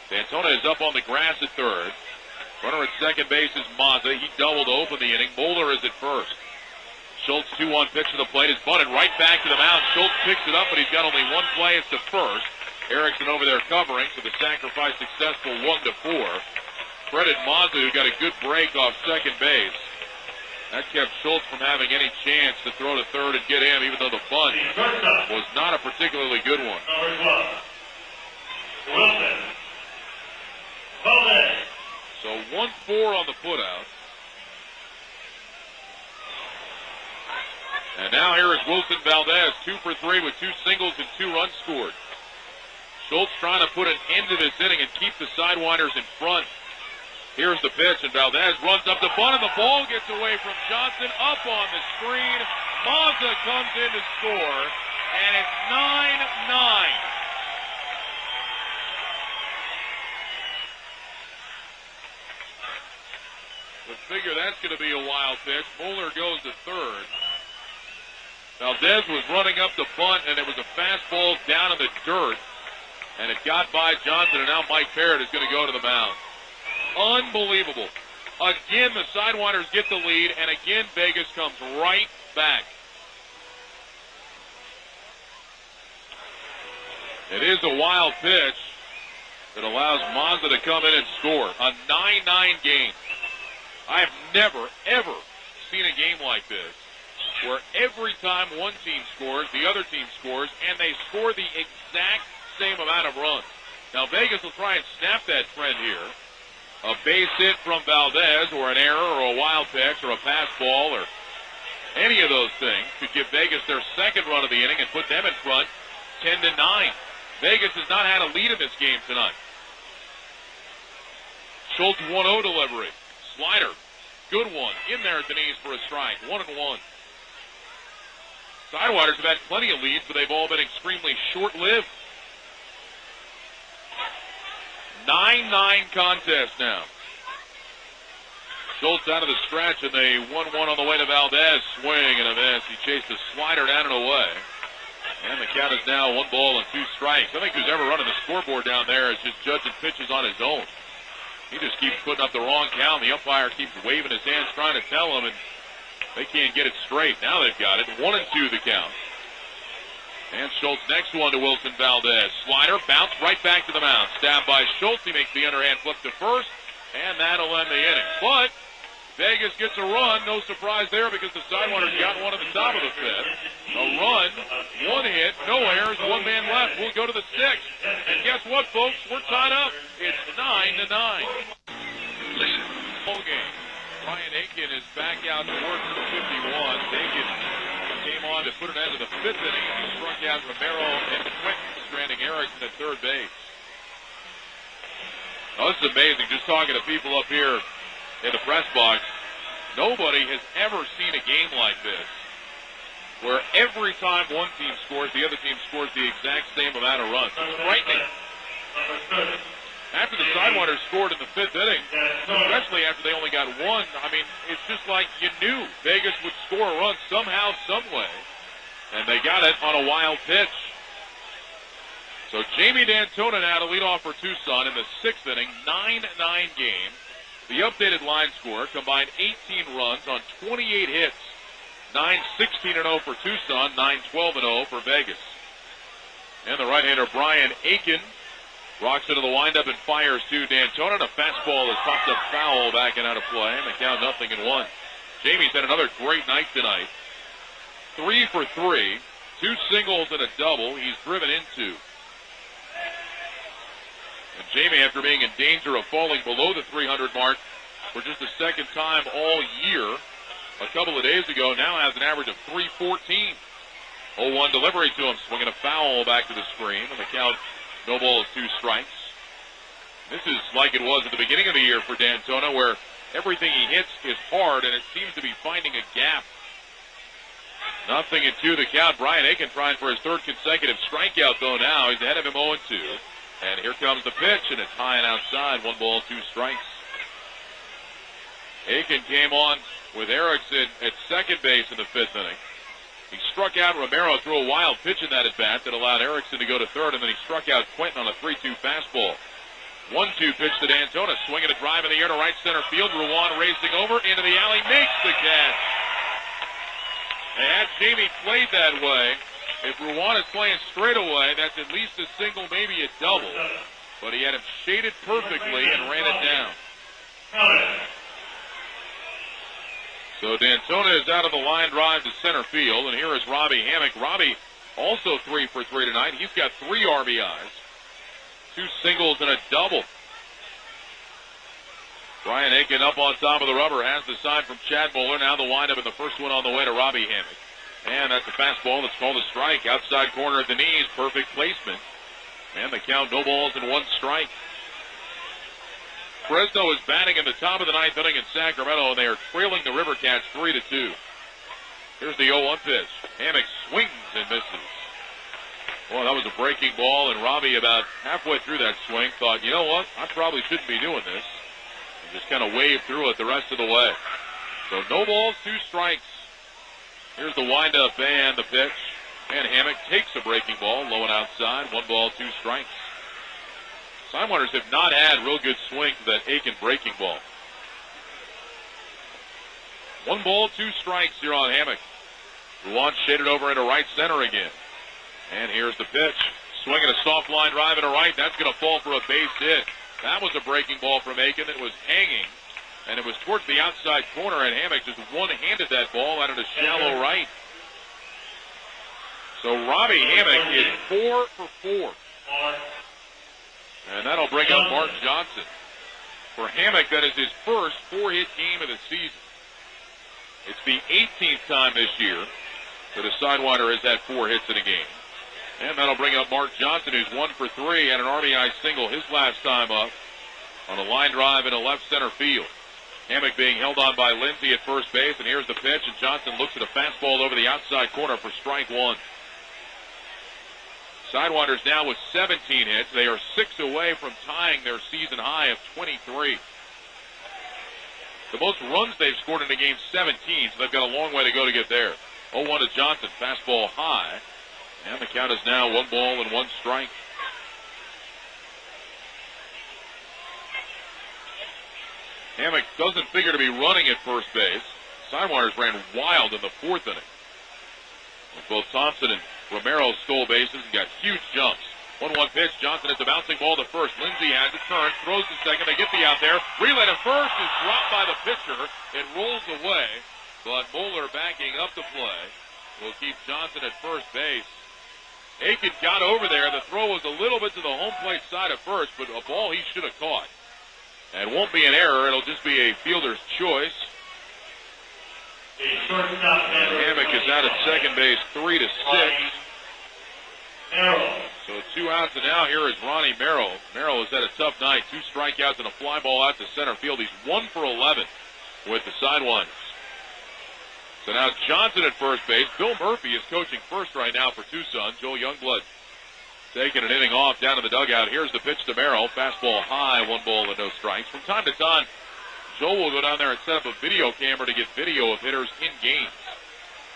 Santona is up on the grass at third. Runner at second base is Mazza. He doubled to open the inning. Bowler is at first. Schultz 2-1 pitch to the plate is bunted right back to the mound. Schultz picks it up, but he's got only 1 play. It's to first. Erickson over there covering, so the sacrifice successful 1-4. Credit Mazza, who got a good break off second base. That kept Schultz from having any chance to throw to third and get him, even though the bunt was not a particularly good one. Number 12, Wilson Valdez. So 1-4 on the putout. And now here is Wilson Valdez, 2 for 3 with 2 singles and 2 runs scored. Schultz trying to put an end to this inning and keep the Sidewinders in front. Here's the pitch, and Valdez runs up the bunt, and the ball gets away from Johnson up on the screen. Mazza comes in to score, and it's 9-9. But figure that's going to be a wild pitch. Moeller goes to third. Valdez was running up the bunt, and it was a fastball down in the dirt, and it got by Johnson, and now Mike Parrott is going to go to the mound. Unbelievable. Again, the Sidewinders get the lead, and again, Vegas comes right back. It is a wild pitch that allows Mazza to come in and score. A 9-9 game. I have never, ever seen a game like this where every time one team scores, the other team scores, and they score the exact same amount of runs. Now, Vegas will try and snap that trend here. A base hit from Valdez, or an error, or a wild pitch, or a pass ball, or any of those things could give Vegas their second run of the inning and put them in front 10-9. Vegas has not had a lead in this game tonight. Schultz 1-0 delivery. Slider. Good one. In there at the knees for a strike. 1-1. Sidewinders have had plenty of leads, but they've all been extremely short-lived. 9-9 contest now. Schultz out of the stretch, and they 1-1 on the way to Valdez. Swing and a miss. He chased the slider down and away. And the count is now 1 ball and 2 strikes. I think who's ever running the scoreboard down there is just judging pitches on his own. He just keeps putting up the wrong count. The umpire keeps waving his hands trying to tell him, and they can't get it straight. Now they've got it. 1-2 the count. And Schultz, next one to Wilson Valdez. Slider, bounce right back to the mound. Stabbed by Schultz. He makes the underhand flip to first, and that'll end the inning. But Vegas gets a run. No surprise there because the Sidewinders got one at the top of the fifth. A run, one hit, no errors, one man left. We'll go to the sixth. And guess what, folks? We're tied up. It's 9-9. Listen. Full game. Brian Aiken is back out to work for 51. Aiken came on to put an end to the fifth inning. He struck out Romero and Quentin, stranding Erickson at third base. Oh, this is amazing. Just talking to people up here in the press box, nobody has ever seen a game like this, where every time one team scores, the other team scores the exact same amount of runs. It's frightening. After the Sidewinders scored in the fifth inning, especially after they only got one, I mean, it's just like you knew Vegas would score a run somehow, some way. And they got it on a wild pitch. So Jamie D'Antona now to lead off for Tucson in the sixth inning, 9-9 game. The updated line score combined 18 runs on 28 hits. 9-16-0 for Tucson, 9-12-0 for Vegas. And the right-hander Brian Aiken rocks into the windup and fires to D'Antona. A fastball is popped up foul back and out of play. And the count 0-1. Jamie's had another great night tonight. 3 for 3. 2 singles and a double. He's driven in 2. And Jamie, after being in danger of falling below the 300 mark for just the second time all year, a couple of days ago, now has an average of 314. 0-1 delivery to him, swinging a foul back to the screen, and the count, no balls, 2 strikes. This is like it was at the beginning of the year for D'Antona, where everything he hits is hard, and it seems to be finding a gap. 0-2 the count. Brian Aiken trying for his third consecutive strikeout, though now. He's ahead of him 0-2. And here comes the pitch, and it's high and outside. 1 ball, 2 strikes. Aiken came on with Erickson at second base in the fifth inning. He struck out Romero, threw a wild pitch in that at-bat that allowed Erickson to go to third, and then he struck out Quentin on a 3-2 fastball. 1-2 pitch to D'Antona, swinging a drive in the air to right center field. Ruan racing over into the alley, makes the catch. And had Jamie played that way, if Ruan is playing straight away, that's at least a single, maybe a double. But he had him shaded perfectly and ran it down. So D'Antona is out of the line drive to center field, and here is Robbie Hammock. Robbie also 3 for 3 tonight. He's got 3 RBIs, 2 singles and a double. Brian Aiken up on top of the rubber, has the sign from Chad Muller. Now the windup, and the first one on the way to Robbie Hammock. And that's a fastball that's called a strike. Outside corner at the knees, perfect placement. And the count, no balls and 1 strike. Fresno is batting in the top of the 9th inning in Sacramento, and they are trailing the River Cats 3-2. Here's the 0-1 pitch. Hammock swings and misses. Well, that was a breaking ball, and Robbie, about halfway through that swing, thought, you know what, I probably shouldn't be doing this. And just kind of waved through it the rest of the way. So no balls, 2 strikes. Here's the windup and the pitch. And Hammock takes a breaking ball, low and outside. 1 ball, 2 strikes. Sidewinders have not had real good swing to that Aiken breaking ball. 1 ball, 2 strikes here on Hammock. Ruan shaded over into right center again. And here's the pitch. Swinging a soft line drive into right. That's going to fall for a base hit. That was a breaking ball from Aiken that was hanging. And it was towards the outside corner, and Hammock just one-handed that ball out of the shallow right. So Robbie Hammock is 4 for 4. And that'll bring up Mark Johnson. For Hammock, that is his first 4-hit game of the season. It's the 18th time this year that a Sidewinder has had 4 hits in a game. And that'll bring up Mark Johnson, who's 1 for 3 and an RBI single his last time up on a line drive into left center field. Hammock being held on by Lindsay at first base, and here's the pitch, and Johnson looks at a fastball over the outside corner for strike 1. Sidewinders now with 17 hits. They are 6 away from tying their season high of 23. The most runs they've scored in a game, 17, so they've got a long way to go to get there. 0-1 to Johnson, fastball high, and the count is now 1 ball and 1 strike. Hammock doesn't figure to be running at first base. Sidewinders ran wild in the 4th inning, with both Thompson and Romero stole bases and got huge jumps. 1-1 pitch. Johnson has a bouncing ball to first. Lindsey has it, turns, throws to second. They get the out there. Relay to first is dropped by the pitcher. It rolls away, but Moeller backing up the play will keep Johnson at first base. Aiken got over there. The throw was a little bit to the home plate side at first, but a ball he should have caught. And won't be an error. It'll just be a fielder's choice. Hammock is out at second base, 3-6. So 2 outs, and now here is Ronnie Merrill. Merrill has had a tough night. 2 strikeouts and a fly ball out to center field. He's 1 for 11 with the Sidewinders. So now Johnson at first base. Bill Murphy is coaching first right now for Tucson. Joel Youngblood taking an inning off down in the dugout. Here's the pitch to Merrill. Fastball high, 1 ball and no strikes. From time to time, Joel will go down there and set up a video camera to get video of hitters in games.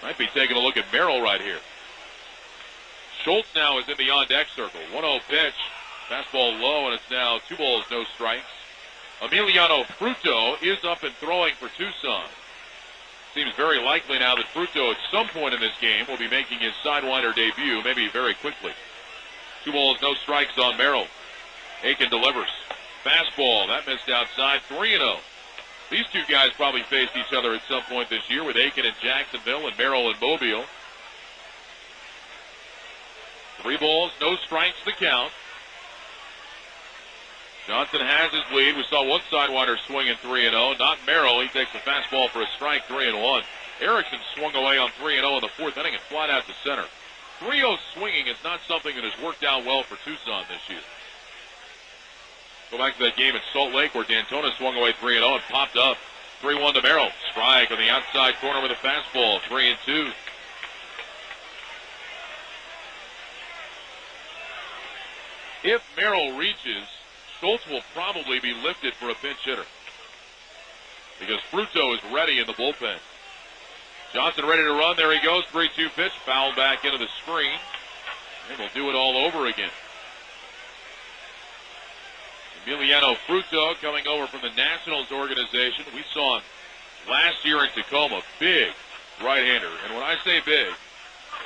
Might be taking a look at Merrill right here. Schultz now is in the on-deck circle. 1-0 pitch. Fastball low, and it's now 2 balls, no strikes. Emiliano Fruto is up and throwing for Tucson. Seems very likely now that Fruto at some point in this game will be making his Sidewinder debut, maybe very quickly. 2 balls, no strikes on Merrill. Aiken delivers. Fastball, that missed outside, 3-0. These 2 guys probably faced each other at some point this year with Aiken in Jacksonville and Merrill in Mobile. 3 balls, no strikes the count. Johnson has his lead. We saw one Sidewinder swinging 3-0. Not Merrill. He takes a fastball for a strike, 3-1. Erickson swung away on 3-0 in the 4th inning and flat out to center. 3-0 swinging is not something that has worked out well for Tucson this year. Go back to that game at Salt Lake where D'Antona swung away 3-0 and popped up. 3-1 to Merrill. Strike on the outside corner with a fastball, 3-2. If Merrill reaches, Schultz will probably be lifted for a pinch hitter because Fruto is ready in the bullpen. Johnson ready to run. There he goes. 3-2 pitch. Fouled back into the screen. And we'll do it all over again. Emiliano Fruto coming over from the Nationals organization. We saw him last year in Tacoma. Big right-hander. And when I say big,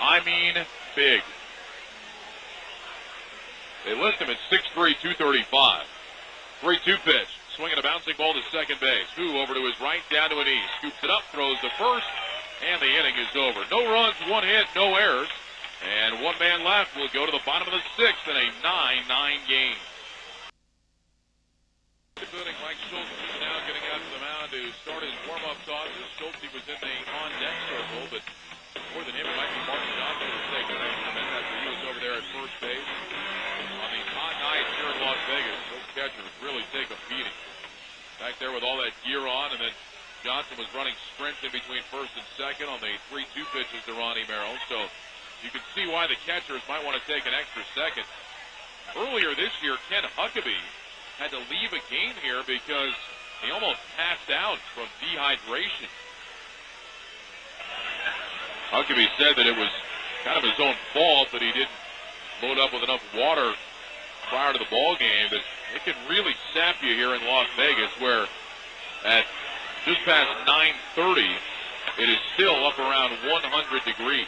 I mean big. They list him at 6'3", 235. 3-2 pitch. Swinging a bouncing ball to second base. Who over to his right, down to a knee. Scoops it up, throws to first, and the inning is over. No runs, 1 hit, no errors. And 1 man left will go to the bottom of the 6th in a 9-9 game. Including Mike Schultz is now getting out to the mound to start his warm-up tosses. Schultz was in the on-deck circle, but more than him, it might be Martin Johnson who's taking a minute after he was over there at first base. On these hot nights here in Las Vegas, those catchers really take a beating. Back there with all that gear on, and then Johnson was running sprints in between first and second on the 3-2 pitches to Ronnie Merrill. So you can see why the catchers might want to take an extra second. Earlier this year, Ken Huckabee had to leave a game here because he almost passed out from dehydration. Huckabee said that it was kind of his own fault that he didn't load up with enough water prior to the ball game, that it can really sap you here in Las Vegas, where at just past 9:30, it is still up around 100 degrees.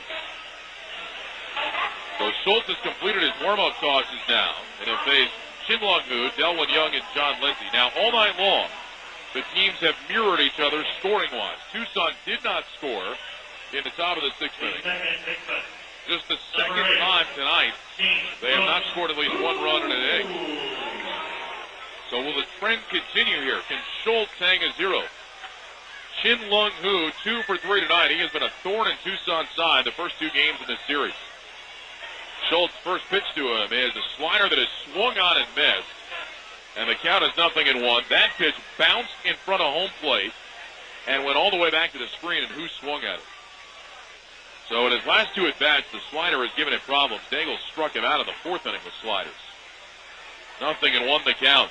So Schultz has completed his warm-up tosses now, and he'll face Chin Lung Hu, Delwyn Young, and John Lindsay. Now, all night long, the teams have mirrored each other scoring-wise. Tucson did not score in the top of the 6th inning. Just the second time tonight, they have not scored at least 1 run in an inning. So will the trend continue here? Can Schultz hang a 0? Chin Lung Hu, 2 for 3 tonight. He has been a thorn in Tucson's side the first 2 games in this series. Schultz' first pitch to him is a slider that is swung on and missed. And the count is 0-1. That pitch bounced in front of home plate and went all the way back to the screen, and Hu swung at it. So in his last 2 at-bats, the slider has given him problems. Daigle struck him out in the 4th inning with sliders. 0-1 the count.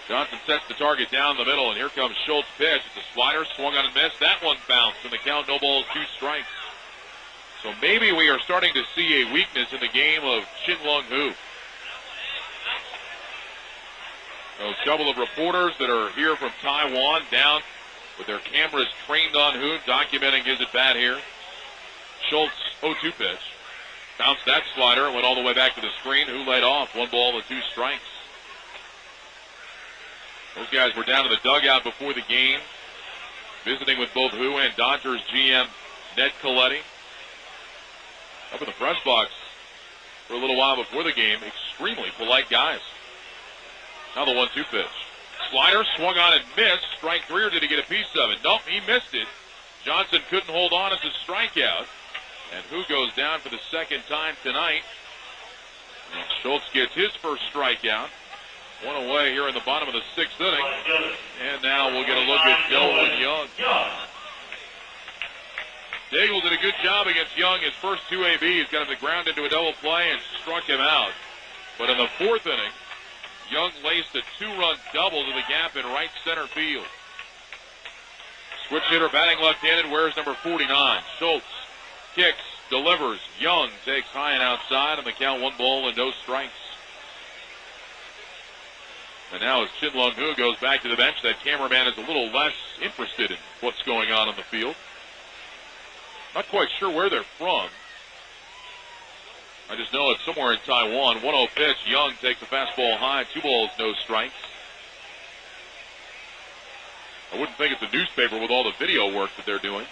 Johnson sets the target down the middle, and here comes Schultz's pitch. It's a slider, swung on and missed. That one bounced, and the count, no balls, 2 strikes. So maybe we are starting to see a weakness in the game of Chin Lung Hu. A couple of reporters that are here from Taiwan down with their cameras trained on Hu, documenting his at-bat here. Schultz, 0-2 pitch. Bounced that slider and went all the way back to the screen. Who laid off? 1 ball and 2 strikes. Those guys were down in the dugout before the game, visiting with both Who and Dodgers GM Ned Colletti. Up in the press box for a little while before the game. Extremely polite guys. Now the 1-2 pitch. Slider swung on and missed. Strike 3, or did he get a piece of it? Nope, he missed it. Johnson couldn't hold on. It's a strikeout. And Who goes down for the second time tonight. And Schultz gets his first strikeout. 1 away here in the bottom of the 6th inning. And now we'll get a look at Delwin Young. Daigle did a good job against Young. His first 2 ABs got him to ground into a double play and struck him out. But in the 4th inning, Young laced a 2-run double to the gap in right center field. Switch hitter batting left-handed, wears number 49. Schultz kicks, delivers. Young takes high and outside, and the count 1 ball and no strikes. And now as Chin Lung Hu goes back to the bench, that cameraman is a little less interested in what's going on the field. Not quite sure where they're from. I just know it's somewhere in Taiwan. 1-0 pitch. Young takes a fastball high. 2 balls, no strikes. I wouldn't think it's a newspaper with all the video work that they're doing.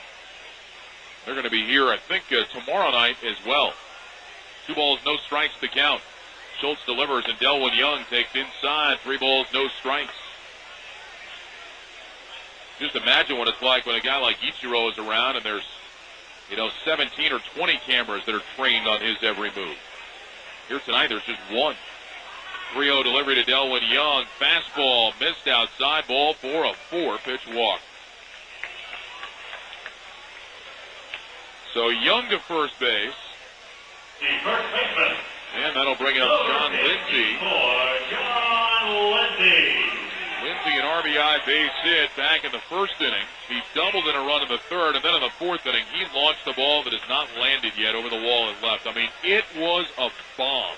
They're going to be here, I think, tomorrow night as well. 2 balls, no strikes to count. Schultz delivers, and Delwin Young takes inside. 3 balls, no strikes. Just imagine what it's like when a guy like Ichiro is around and there's 17 or 20 cameras that are trained on his every move. Here tonight, there's just 1. 3-0 delivery to Delwin Young. Fastball missed outside, ball for a 4-pitch walk. So Young to first base. The first baseman. And that'll bring up John Lindsay. John Lindsay. Lindsay, an RBI base hit back in the 1st inning. He doubled in a run in the 3rd, and then in the 4th inning, he launched the ball that has not landed yet over the wall and left. I mean, it was a bomb.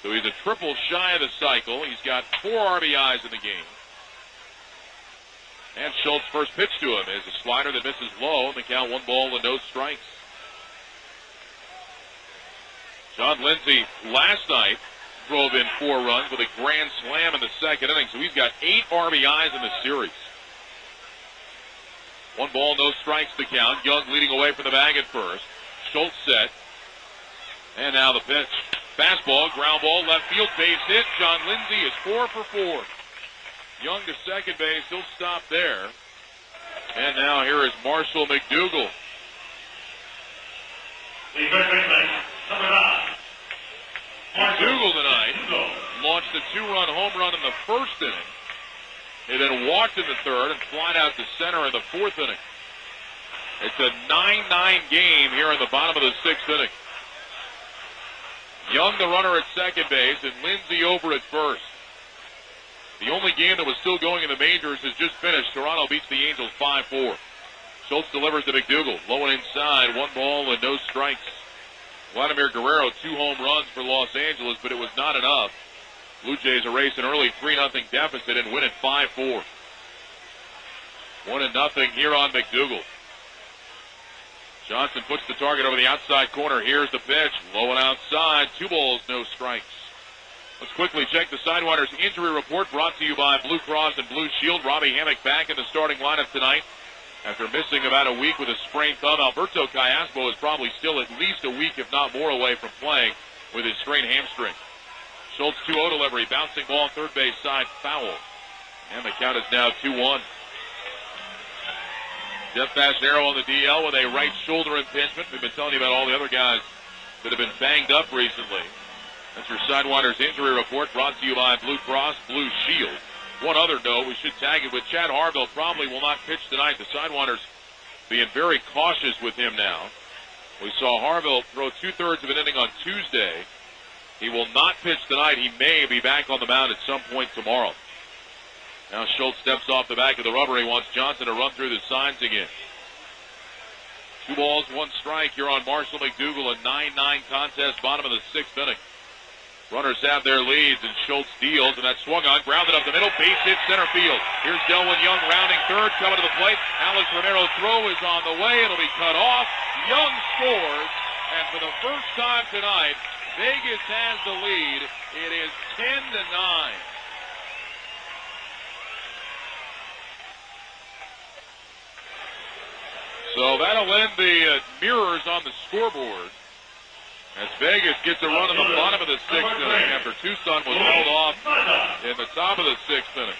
So he's a triple shy of the cycle. He's got 4 RBIs in the game. And Schultz' first pitch to him is a slider that misses low, and the count 1 ball and no strikes. John Lindsay last night drove in 4 runs with a grand slam in the 2nd inning, so he's got 8 RBIs in the series. 1 ball, no strikes to count. Young leading away from the bag at first. Schultz set. And now the pitch. Fastball, ground ball, left field, base hit. John Lindsay is 4 for 4. Young to second base, he'll stop there. And now here is Marshall McDougal. The first baseman, number 9. McDougal tonight launched a 2-run home run in the 1st inning. He then walked in the 3rd and flied out to center in the 4th inning. It's a 9-9 game here in the bottom of the 6th inning. Young the runner at second base and Lindsay over at first. The only game that was still going in the majors has just finished. Toronto beats the Angels 5-4. Schultz delivers to McDougal. Low and inside, 1 ball and no strikes. Vladimir Guerrero, 2 home runs for Los Angeles, but it was not enough. Blue Jays erase an early 3-0 deficit and win it 5-4. 1-0 here on McDougal. Johnson puts the target over the outside corner. Here's the pitch. Low and outside. 2 balls, no strikes. Let's quickly check the Sidewinders injury report brought to you by Blue Cross and Blue Shield. Robbie Hammock back in the starting lineup tonight. After missing about a week with a sprained thumb, Alberto Callaspo is probably still at least a week, if not more, away from playing with his strained hamstring. Schultz 2-0 delivery. Bouncing ball third base side, foul. And the count is now 2-1. Jeff Fastenero on the DL with a right shoulder impingement. We've been telling you about all the other guys that have been banged up recently. That's your Sidewinders injury report brought to you by Blue Cross Blue Shield. One other note, we should tag it with Chad Harville probably will not pitch tonight. The Sidewinders being very cautious with him now. We saw Harville throw 2/3 of an inning on Tuesday. He will not pitch tonight. He may be back on the mound at some point tomorrow. Now Schultz steps off the back of the rubber. He wants Johnson to run through the signs again. 2 balls, 1 strike here on Marshall McDougal. A 9-9 contest, bottom of the 6th inning. Runners have their leads, and Schultz deals, and that swung on, grounded up the middle, base hit center field. Here's Delwin Young rounding third, coming to the plate. Alex Romero's throw is on the way. It'll be cut off. Young scores, and for the first time tonight, Vegas has the lead. It is 10-9. So that'll end the mirrors on the scoreboard as Vegas gets a run in the bottom of the sixth inning after Tucson was held off in the top of the sixth inning.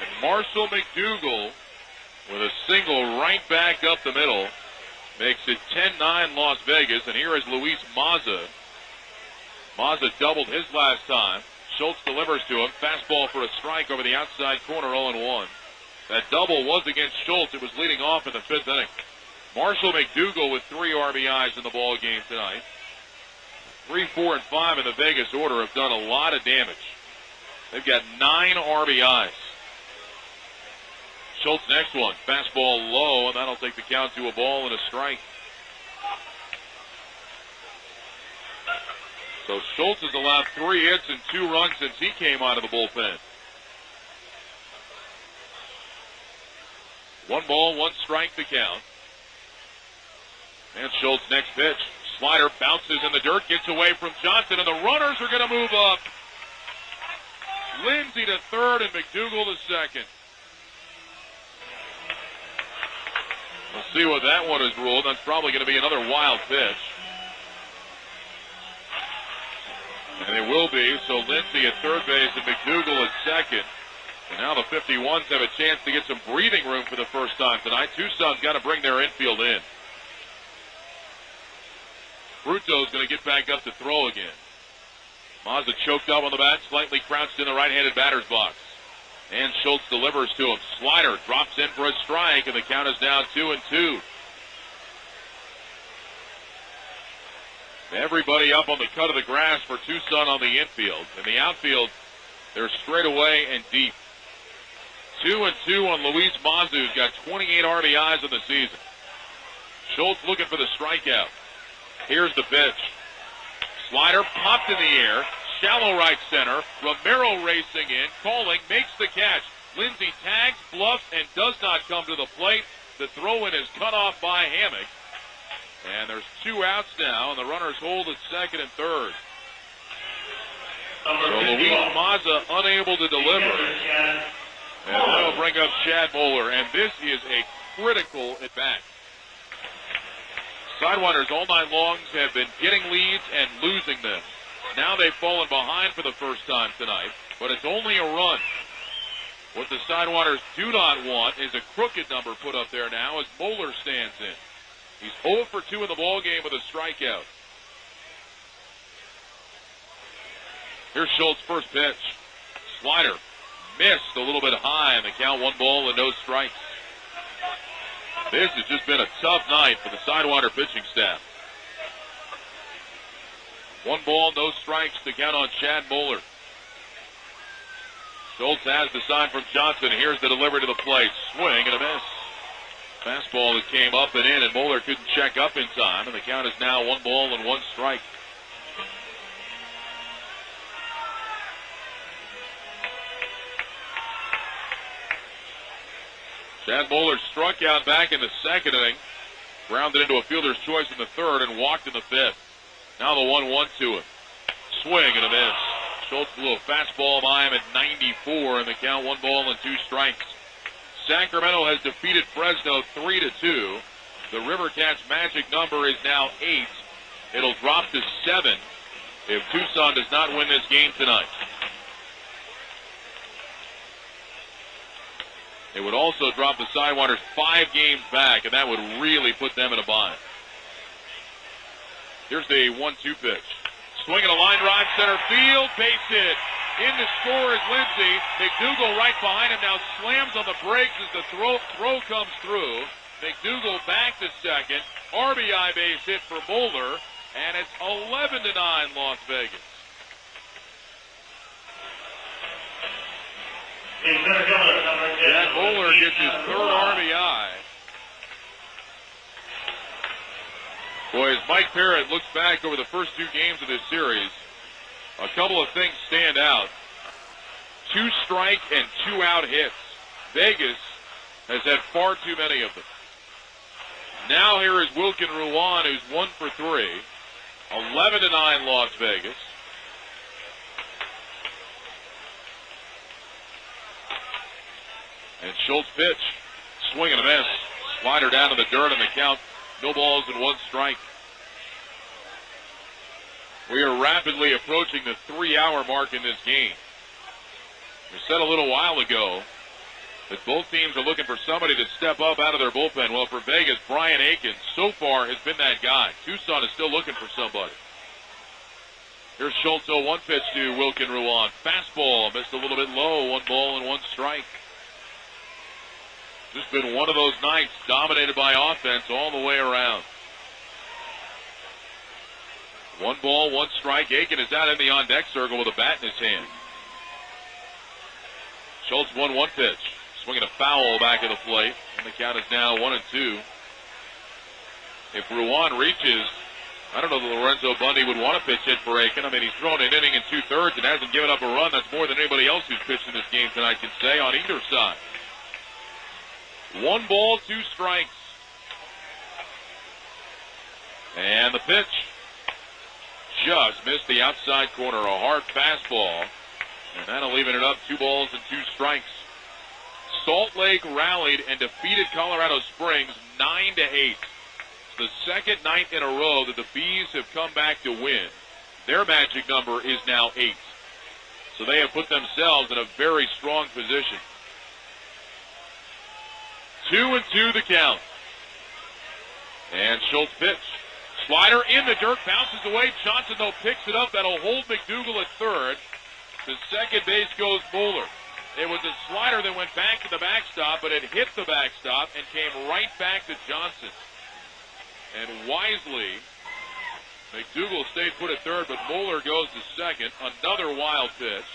And Marshall McDougal with a single right back up the middle makes it 10-9 Las Vegas. And here is Luis Mazza. Mazza doubled his last time. Schultz delivers to him. Fastball for a strike over the outside corner, 0-1. That double was against Schultz. It was leading off in the fifth inning. Marshall McDougal with 3 RBIs in the ball game tonight. 3, 4, and 5 in the Vegas order have done a lot of damage. They've got 9 RBIs. Schultz next one. Fastball low, and that'll take the count to a ball and a strike. So Schultz has allowed 3 hits and 2 runs since he came out of the bullpen. 1 ball, 1 strike to count. And Schultz next pitch. Slider bounces in the dirt, gets away from Johnson, and the runners are going to move up. Lindsey to third and McDougal to second. We'll see what that one is ruled. That's probably going to be another wild pitch. And it will be, so Lindsey at third base and McDougal at second. And now the 51s have a chance to get some breathing room for the first time tonight. Tucson's got to bring their infield in. Bruto's going to get back up to throw again. Mazza choked up on the bat, slightly crouched in the right-handed batter's box. And Schultz delivers to him. Slider drops in for a strike, and the count is now 2-2. Everybody up on the cut of the grass for Tucson on the infield. In the outfield, they're straight away and deep. 2-2 on Luis Mazza, who's got 28 RBIs in the season. Schultz looking for the strikeout. Here's the pitch. Slider popped in the air. Shallow right center. Romero racing in. Calling. Makes the catch. Lindsey tags, bluffs, and does not come to the plate. The throw-in is cut off by Hammock. And there's 2 outs now, and the runners hold at second and third. So Luis Mazza unable to deliver. And they'll bring up Chad Moeller. And this is a critical at-bat. Sidewinders all night long have been getting leads and losing them. Now they've fallen behind for the first time tonight, but it's only a run. What the Sidewinders do not want is a crooked number put up there now as Moeller stands in. He's 0 for 2 in the ballgame with a strikeout. Here's Schultz' first pitch. Slider missed a little bit high, and the count 1 ball and no strikes. This has just been a tough night for the Sidewinder pitching staff. 1 ball, no strikes to count on Chad Moeller. Schultz has the sign from Johnson. Here's the delivery to the plate. Swing and a miss. Fastball that came up and in, and Moeller couldn't check up in time, and the count is now 1 ball and 1 strike. Chad Moeller struck out back in the second inning, grounded into a fielder's choice in the third, and walked in the fifth. Now the 1-1 to him. Swing and a miss. Schultz blew a fastball by him at 94, and the count 1 ball and 2 strikes. Sacramento has defeated Fresno 3-2. The Rivercats' magic number is now 8. It'll drop to 7 if Tucson does not win this game tonight. It would also drop the Sidewinders 5 games back, and that would really put them in a bind. Here's the 1-2 pitch. Swinging a line drive, center field, base hit. In to score is Lindsey. McDougal right behind him now slams on the brakes as the throw comes through. McDougal back to second. RBI base hit for Moeller, and it's 11-9 Las Vegas. Chad Moeller gets his 3rd RBI. Boy, as Mike Parrott looks back over the first 2 games of this series, a couple of things stand out. 2 strike and 2 out hits. Vegas has had far too many of them. Now here is Wilkin Ruan, who's 1 for 3. 11-9 Las Vegas. And Schultz pitch. Swing and a miss. Slider down to the dirt and the count. No balls and 1 strike. We are rapidly approaching the 3-hour mark in this game. We said a little while ago that both teams are looking for somebody to step up out of their bullpen. Well, for Vegas, Brian Aiken so far has been that guy. Tucson is still looking for somebody. Here's Schultz, 0-1 pitch to Wilkin Ruan. Fastball, missed a little bit low, 1 ball and 1 strike. Just been one of those nights dominated by offense all the way around. 1 ball, 1 strike. Aiken is out in the on-deck circle with a bat in his hand. Schultz, 1-1 pitch. Swinging a foul back at the plate. And the count is now 1-2. If Ruan reaches, I don't know that Lorenzo Bundy would want to pitch hit for Aiken. I mean, he's thrown an inning and 2/3 and hasn't given up a run. That's more than anybody else who's pitched in this game tonight can say on either side. 1 ball, 2 strikes. And the pitch just missed the outside corner. A hard fastball. And that'll even it up, 2 balls and 2 strikes. Salt Lake rallied and defeated Colorado Springs 9-8. It's the second night in a row that the Bees have come back to win. Their magic number is now 8. So they have put themselves in a very strong position. 2-2 the count. And Schultz pitch. Slider in the dirt, bounces away. Johnson, though, picks it up. That'll hold McDougal at third. To second base goes Moeller. It was a slider that went back to the backstop, but it hit the backstop and came right back to Johnson. And wisely, McDougal stayed put at third, but Moeller goes to second. Another wild pitch.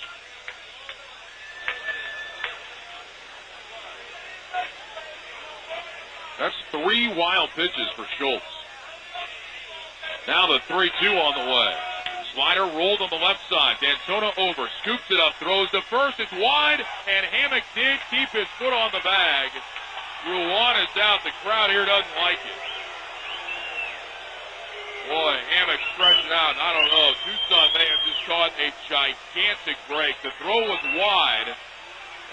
That's 3 wild pitches for Schultz. Now the 3-2 on the way. Slider rolled on the left side. D'Antona over, scoops it up, throws to first. It's wide, and Hammock did keep his foot on the bag. Ruan is out. The crowd here doesn't like it. Boy, Hammock stretched it out. I don't know. Tucson may have just caught a gigantic break. The throw was wide,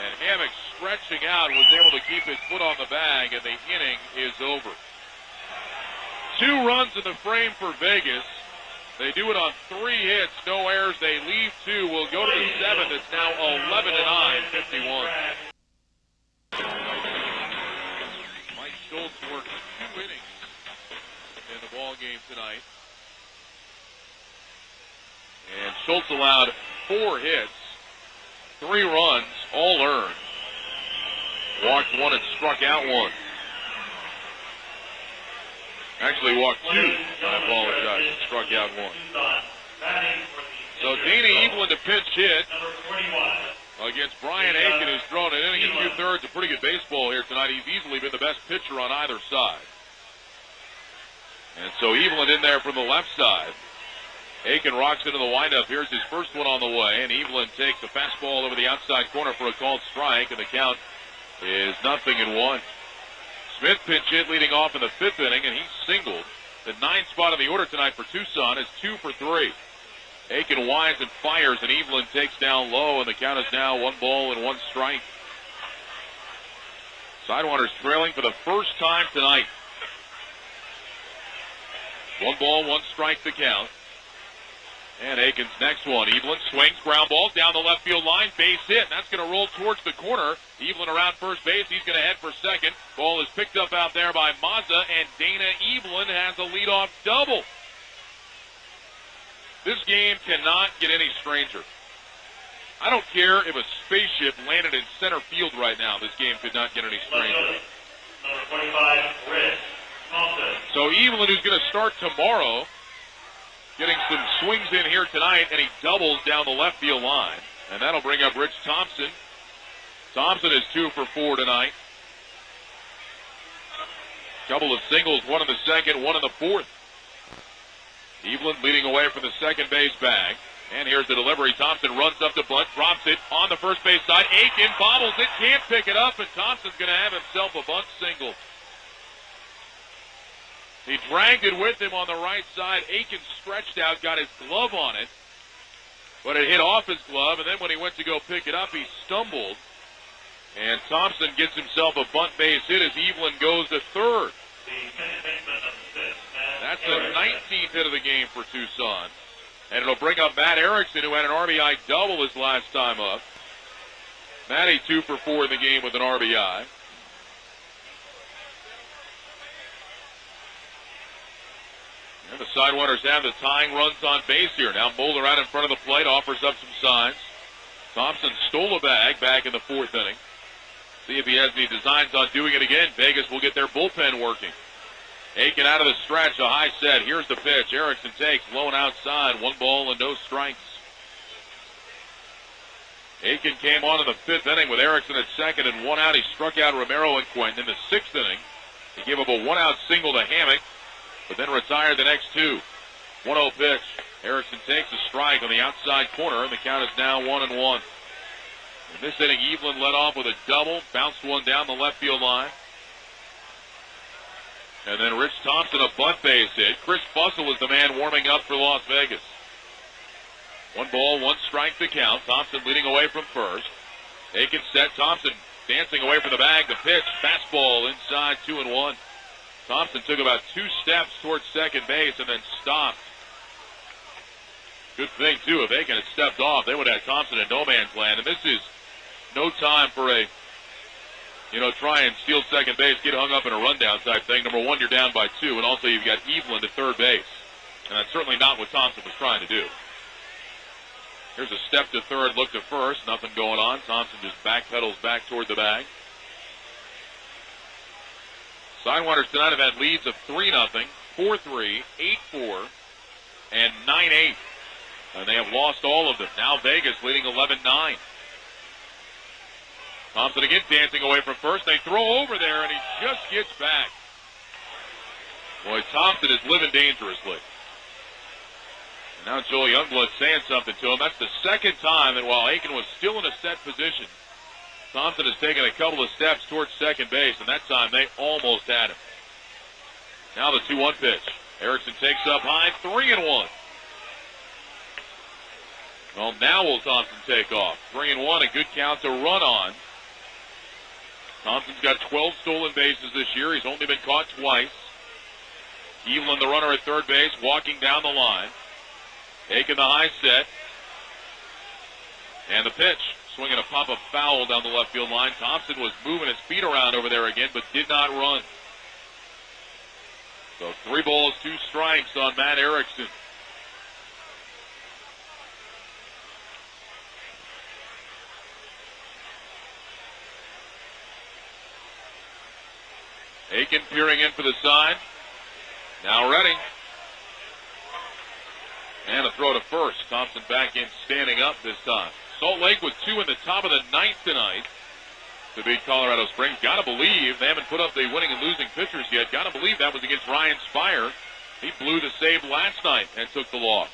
and Hammock stretching out was able to keep his foot on the bag, and the inning is over. 2 runs in the frame for Vegas. They do it on 3 hits, no errors. They leave 2. We'll go to the 7th. It's now 11-9, 51. Mike Schultz worked 2 innings in the ball game tonight. And Schultz allowed 4 hits, 3 runs, all earned. Walked 1 and struck out 1. Actually walked 2. I apologize. Struck out 1. So Dana Evelyn to pinch hit against Brian Aiken, who's thrown an inning and 2/3 of pretty good baseball here tonight. He's easily been the best pitcher on either side. And so Evelyn in there from the left side. Aiken rocks into the windup. Here's his first one on the way, and Evelyn takes a fastball over the outside corner for a called strike, and the count is 0-1. Smith pinch hit leading off in the 5th inning, and he singled. The 9th spot in the order tonight for Tucson is 2 for 3. Aiken winds and fires, and Evelyn takes down low, and the count is now 1 ball and 1 strike. Sidewinders trailing for the first time tonight. 1 ball, 1 strike the count. And Aiken's next one. Evelyn swings, ground ball down the left field line, base hit, and that's going to roll towards the corner. Evelyn around first base. He's going to head for second. Ball is picked up out there by Mazza, and Dana Evelyn has a leadoff double. This game cannot get any stranger. I don't care if a spaceship landed in center field right now. This game could not get any stranger. Number 25, Rich Thompson. So Evelyn, who's going to start tomorrow, getting some swings in here tonight, and he doubles down the left field line. And that'll bring up Rich Thompson. Thompson is 2 for 4 tonight. Couple of singles, 1 in the 2nd, 1 in the 4th. Evelyn leading away from the second base bag. And here's the delivery. Thompson runs up to bunt, drops it on the first base side. Aiken bobbles it, can't pick it up, and Thompson's going to have himself a bunt single. He dragged it with him on the right side. Aiken stretched out, got his glove on it, but it hit off his glove, and then when he went to go pick it up, he stumbled. And Thompson gets himself a bunt base hit as Evelyn goes to third. That's the 19th hit of the game for Tucson. And it'll bring up Matt Erickson, who had an RBI double his last time up. Matty 2 for 4 in the game with an RBI. And the Sidewinders have the tying runs on base here. Now Moeller out in front of the plate, offers up some signs. Thompson stole a bag back in the 4th inning. See if he has any designs on doing it again. Vegas will get their bullpen working. Aiken out of the stretch, a high set. Here's the pitch. Erickson takes, low and outside. 1 ball and no strikes. Aiken came on in the 5th inning with Erickson at second and 1 out. He struck out Romero and Quinn. In the 6th inning, he gave up a 1-out single to Hammock, but then retired the next 2. 1-0 pitch. Erickson takes a strike on the outside corner, and the count is now 1-1. In this inning, Evelyn led off with a double, bounced one down the left field line. And then Rich Thompson, a bunt base hit. Chris Fussell is the man warming up for Las Vegas. 1 ball, 1 strike to count. Thompson leading away from first. Aiken set. Thompson dancing away from the bag. The pitch, fastball inside, 2-1. Thompson took about 2 steps towards second base and then stopped. Good thing, too, if Aiken had stepped off, they would have Thompson in no man's land. And this is no time for a, try and steal second base, get hung up in a rundown type thing. Number 1, you're down by 2, and also you've got Evelyn to third base. And that's certainly not what Thompson was trying to do. Here's a step to third, look to first, nothing going on. Thompson just backpedals back toward the bag. Sidewinders tonight have had leads of 3-0, 4-3, 8-4, and 9-8. And they have lost all of them. Now Vegas leading 11-9. Thompson again dancing away from first. They throw over there, and he just gets back. Boy, Thompson is living dangerously. And now Joel Youngblood saying something to him. That's the second time that while Aiken was still in a set position, Thompson has taken a couple of steps towards second base, and that time they almost had him. Now the 2-1 pitch. Erickson takes up high, 3-1. Well, now will Thompson take off. 3-1, a good count to run on. Thompson's got 12 stolen bases this year. He's only been caught twice. Evelyn, the runner at third base, walking down the line. Taking the high set. And the pitch. Swinging a pop-up foul down the left field line. Thompson was moving his feet around over there again, but did not run. So 3 balls, 2 strikes on Matt Erickson. Aiken peering in for the side. Now ready. And a throw to first. Thompson back in, standing up this time. Salt Lake with 2 in the top of the 9th tonight to beat Colorado Springs. Gotta believe they haven't put up the winning and losing pitchers yet. Gotta believe that was against Ryan Spire. He blew the save last night and took the loss.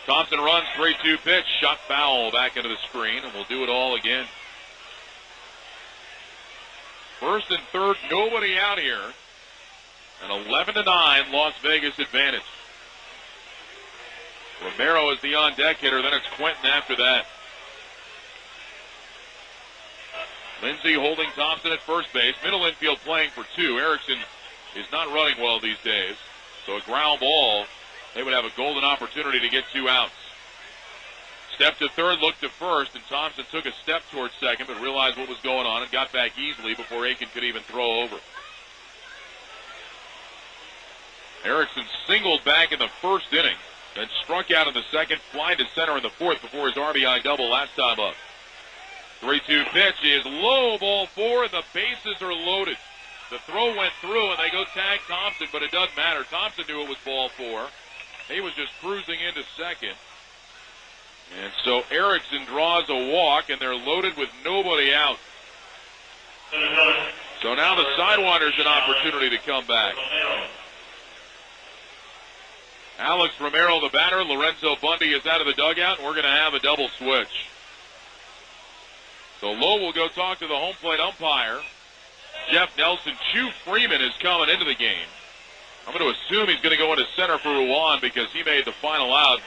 Thompson runs, 3-2 pitch, shot foul back into the screen, and we'll do it all again. First and third, nobody out here. An 11-9 Las Vegas advantage. Romero is the on-deck hitter. Then it's Quentin after that. Lindsay holding Thompson at first base. Middle infield playing for 2. Erickson is not running well these days. So a ground ball. They would have a golden opportunity to get 2 outs. Step to third, looked to first, and Thompson took a step towards second, but realized what was going on and got back easily before Aiken could even throw over. Erickson singled back in the first inning, then struck out in the second, fly to center in the 4th before his RBI double last time up. 3-2 pitch is low, ball 4, and the bases are loaded. The throw went through, and they go tag Thompson, but it doesn't matter. Thompson knew it was ball 4. He was just cruising into second. And so Erickson draws a walk, and they're loaded with nobody out. So now the Sidewinders an opportunity to come back. Alex Romero, the batter. Lorenzo Bundy is out of the dugout, and we're going to have a double switch. So Lowe will go talk to the home plate umpire. Jeff Nelson. Chu Freeman is coming into the game. I'm going to assume he's going to go into center for Ruan because he made the final out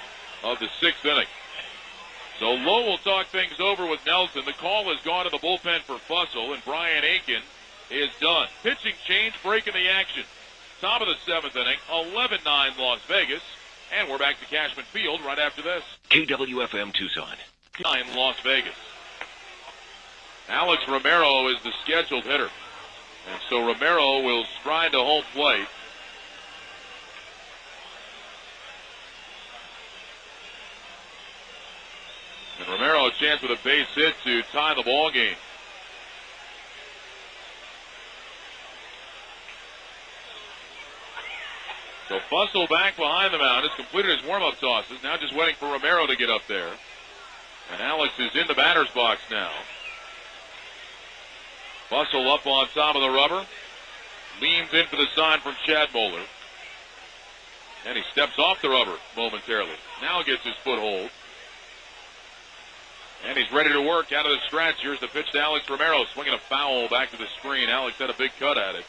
of the 6th inning. So Lowe will talk things over with Nelson. The call has gone to the bullpen for Fussell, and Brian Aiken is done. Pitching change, breaking the action. Top of the 7th inning, 11-9 Las Vegas. And we're back to Cashman Field right after this. KWFM Tucson. 9 Las Vegas. Alex Romero is the scheduled hitter. And so Romero will stride to home plate. And Romero a chance with a base hit to tie the ball game. So Fussell back behind the mound has completed his warm-up tosses. Now just waiting for Romero to get up there. And Alex is in the batter's box now. Fussell up on top of the rubber. Leans in for the sign from Chad Moeller. And he steps off the rubber momentarily. Now gets his foothold. And he's ready to work out of the stretch. Here's the pitch to Alex Romero. Swinging a foul back to the screen. Alex had a big cut at it.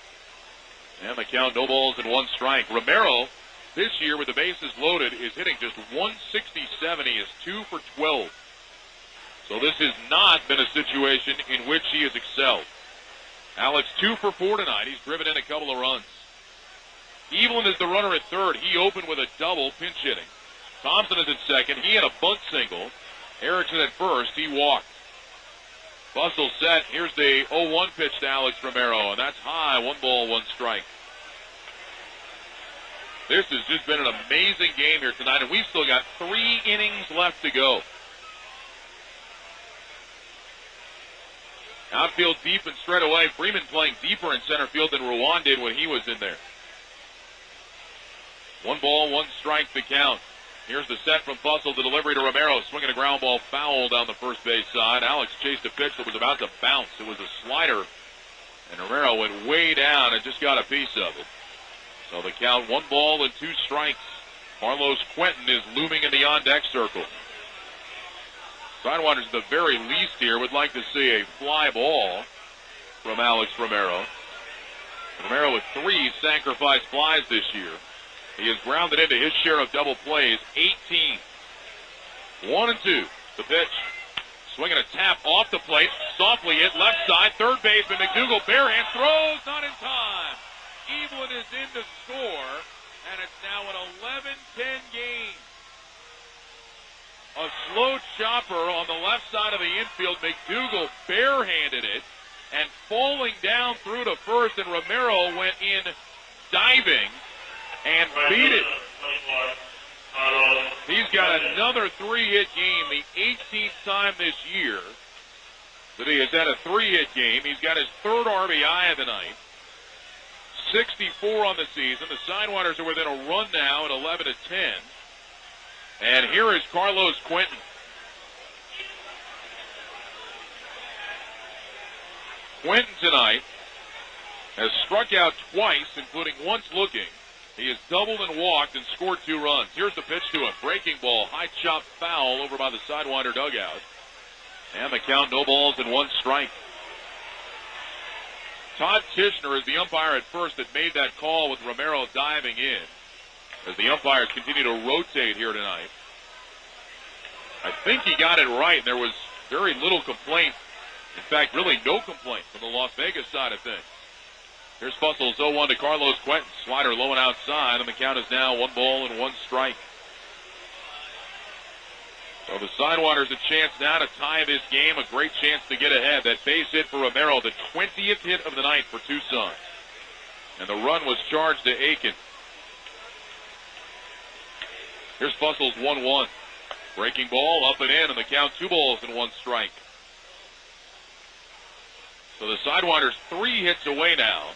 And the count, no balls and 1 strike. Romero, this year with the bases loaded, is hitting just 167. He is 2 for 12. So this has not been a situation in which he has excelled. Alex 2 for 4 tonight. He's driven in a couple of runs. Evelyn is the runner at third. He opened with a double, pinch hitting. Thompson is at second. He had a bunt single. Erickson at first. He walked. Fussell set. Here's the 0-1 pitch to Alex Romero, and that's high. 1 ball, 1 strike. This has just been an amazing game here tonight, and we've still got 3 innings left to go. Outfield deep and straight away. Freeman playing deeper in center field than Ruan did when he was in there. 1 ball, 1 strike to count. Here's the set from Fussell. The delivery to Romero. Swinging a ground ball foul down the first base side. Alex chased a pitch that was about to bounce. It was a slider. And Romero went way down and just got a piece of it. So the count, 1 ball and 2 strikes. Carlos Quentin is looming in the on-deck circle. Sidewinders, at the very least here, would like to see a fly ball from Alex Romero. Romero with 3 sacrifice flies this year. He has grounded into his share of double plays, 18. 1 and 2. The pitch. Swinging a tap off the plate. Softly hit left side. Third baseman McDougal bare hand throws. Not in time. Evelyn is in to score. And it's now an 11-10 game. A slow chopper on the left side of the infield. McDougal barehanded it. And falling down through to first. And Romero went in diving. And beat it. He's got another 3-hit game, the 18th time this year that he has had a 3-hit game. He's got his 3rd RBI of the night. 64 on the season. The Sidewinders are within a run now at 11-10. And here is Carlos Quentin. Quentin tonight has struck out twice, including once looking. He has doubled and walked and scored 2 runs. Here's the pitch to him. Breaking ball. High chop foul over by the Sidewinder dugout. And the count, no balls and 1 strike. Todd Tishner is the umpire at first that made that call with Romero diving in. As the umpires continue to rotate here tonight. I think he got it right, and there was very little complaint. In fact, really no complaint from the Las Vegas side of things. Here's Fussell's 0-1 to Carlos Quentin. Slider low and outside, and the count is now 1 ball and 1 strike. So the Sidewinders a chance now to tie this game. A great chance to get ahead. That base hit for Romero, the 20th hit of the night for Tucson. And the run was charged to Aiken. Here's Fussell's 1-1. Breaking ball up and in, and the count 2 balls and 1 strike. So the Sidewinders 3 hits away now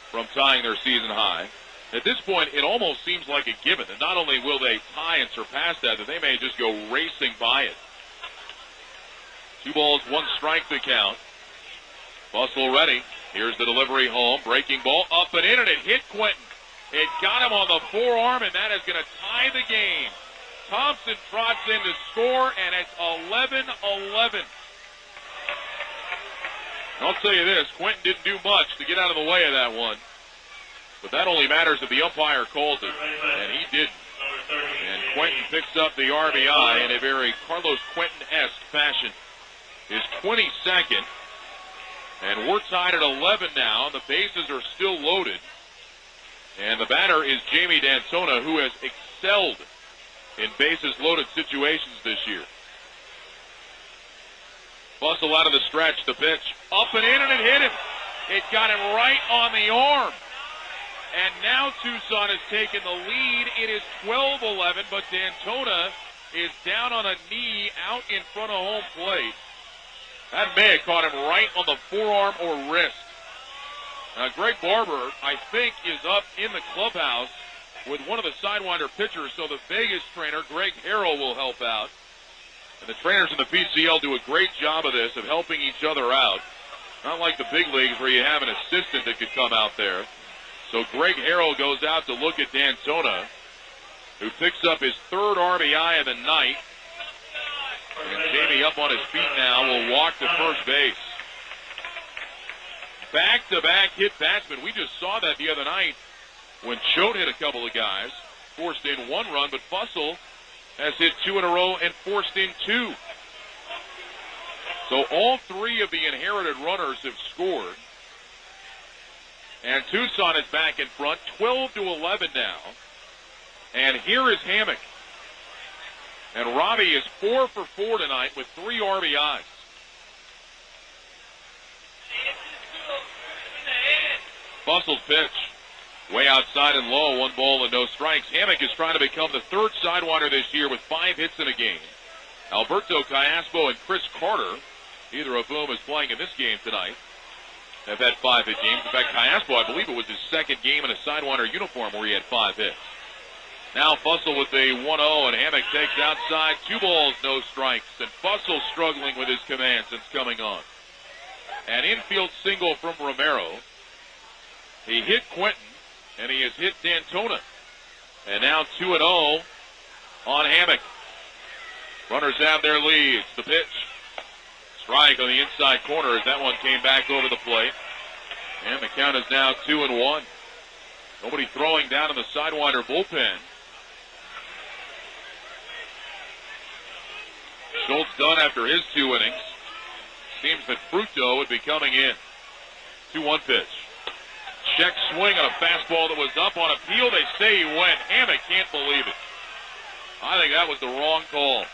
from tying their season high. At this point, it almost seems like a given that not only will they tie and surpass that they may just go racing by it. 2 balls, 1 strike to count. Fussell ready. Here's the delivery home. Breaking ball up and in, and it hit Quentin. It got him on the forearm, and that is going to tie the game. Thompson trots in to score, and it's 11-11. I'll tell you this, Quentin didn't do much to get out of the way of that one. But that only matters if the umpire calls it, and he didn't. And Quentin picks up the RBI in a very Carlos Quentin-esque fashion. His 22nd, and we're tied at 11 now, and the bases are still loaded. And the batter is Jamie D'Antona, who has excelled in bases-loaded situations this year. Bustle out of the stretch, the pitch. Up and in, and it hit him. It got him right on the arm. And now Tucson has taken the lead. It is 12-11, but D'Antona is down on a knee out in front of home plate. That may have caught him right on the forearm or wrist. Now, Greg Barber, I think, is up in the clubhouse with one of the Sidewinder pitchers, so the Vegas trainer, Greg Harrell, will help out. And the trainers in the PCL do a great job of this, of helping each other out. Not like the big leagues where you have an assistant that could come out there. So Greg Harrell goes out to look at D'Antona, who picks up his third RBI of the night. And Jamie up on his feet now will walk to first base. Back-to-back hit batsmen. We just saw that the other night when Choate hit a couple of guys, forced in one run, but Fussell has hit two in a row and forced in two. So all three of the inherited runners have scored. And Tucson is back in front, 12-11 now. And here is Hammock. And Robbie is 4 for 4 tonight with 3 RBIs. Fussell's pitch. Way outside and low, 1 ball and no strikes. Hammock is trying to become the third Sidewinder this year with 5 hits in a game. Alberto Callaspo and Chris Carter, either of whom is playing in this game tonight, have had 5-hit games. In fact, Callaspo, I believe it was his second game in a Sidewinder uniform where he had 5 hits. Now Fussell with a 1-0, and Hammock takes outside. 2 balls, no strikes. And Fussell struggling with his command since coming on. An infield single from Romero. He hit Quentin, and he has hit D'Antona. And now 2-0 on Hammock. Runners have their leads. The pitch. Strike on the inside corner as that one came back over the plate. And the count is now 2-1. Nobody throwing down in the Sidewinder bullpen. Schultz done after his 2 innings. Seems that Fruto would be coming in. 2-1 pitch. Check swing on a fastball that was up on appeal. They say he went. Hammock can't believe it. I think that was the wrong call.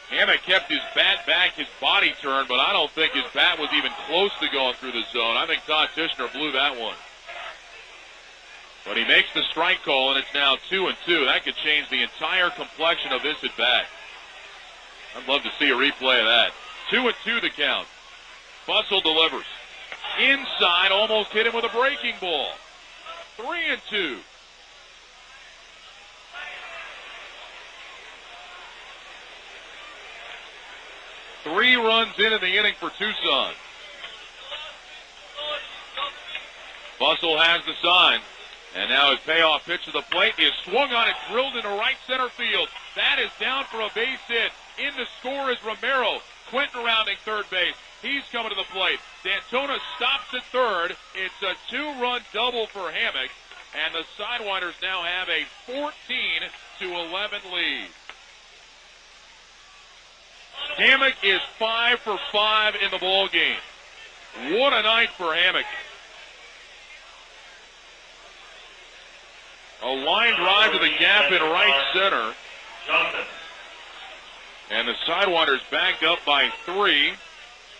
Hammock kept his bat back, his body turned, but I don't think his bat was even close to going through the zone. I think Todd Tishner blew that one. But he makes the strike call, and it's now 2-2. That could change the entire complexion of this at bat. I'd love to see a replay of that. 2-2 the count. Fussell delivers. Inside, almost hit him with a breaking ball. 3-2. Three runs in the inning for Tucson. Fussell has the sign. And now his payoff pitch to the plate is swung on it, drilled into right center field. That is down for a base hit. In the score is Romero. Quentin rounding third base. He's coming to the plate. D'Antona stops at third. It's a 2-run double for Hammock. And the Sidewinders now have a 14-11 lead. Hammock is 5 for 5 in the ball game. What a night for Hammock. A line drive to the gap in right center. And the Sidewinders back up by 3.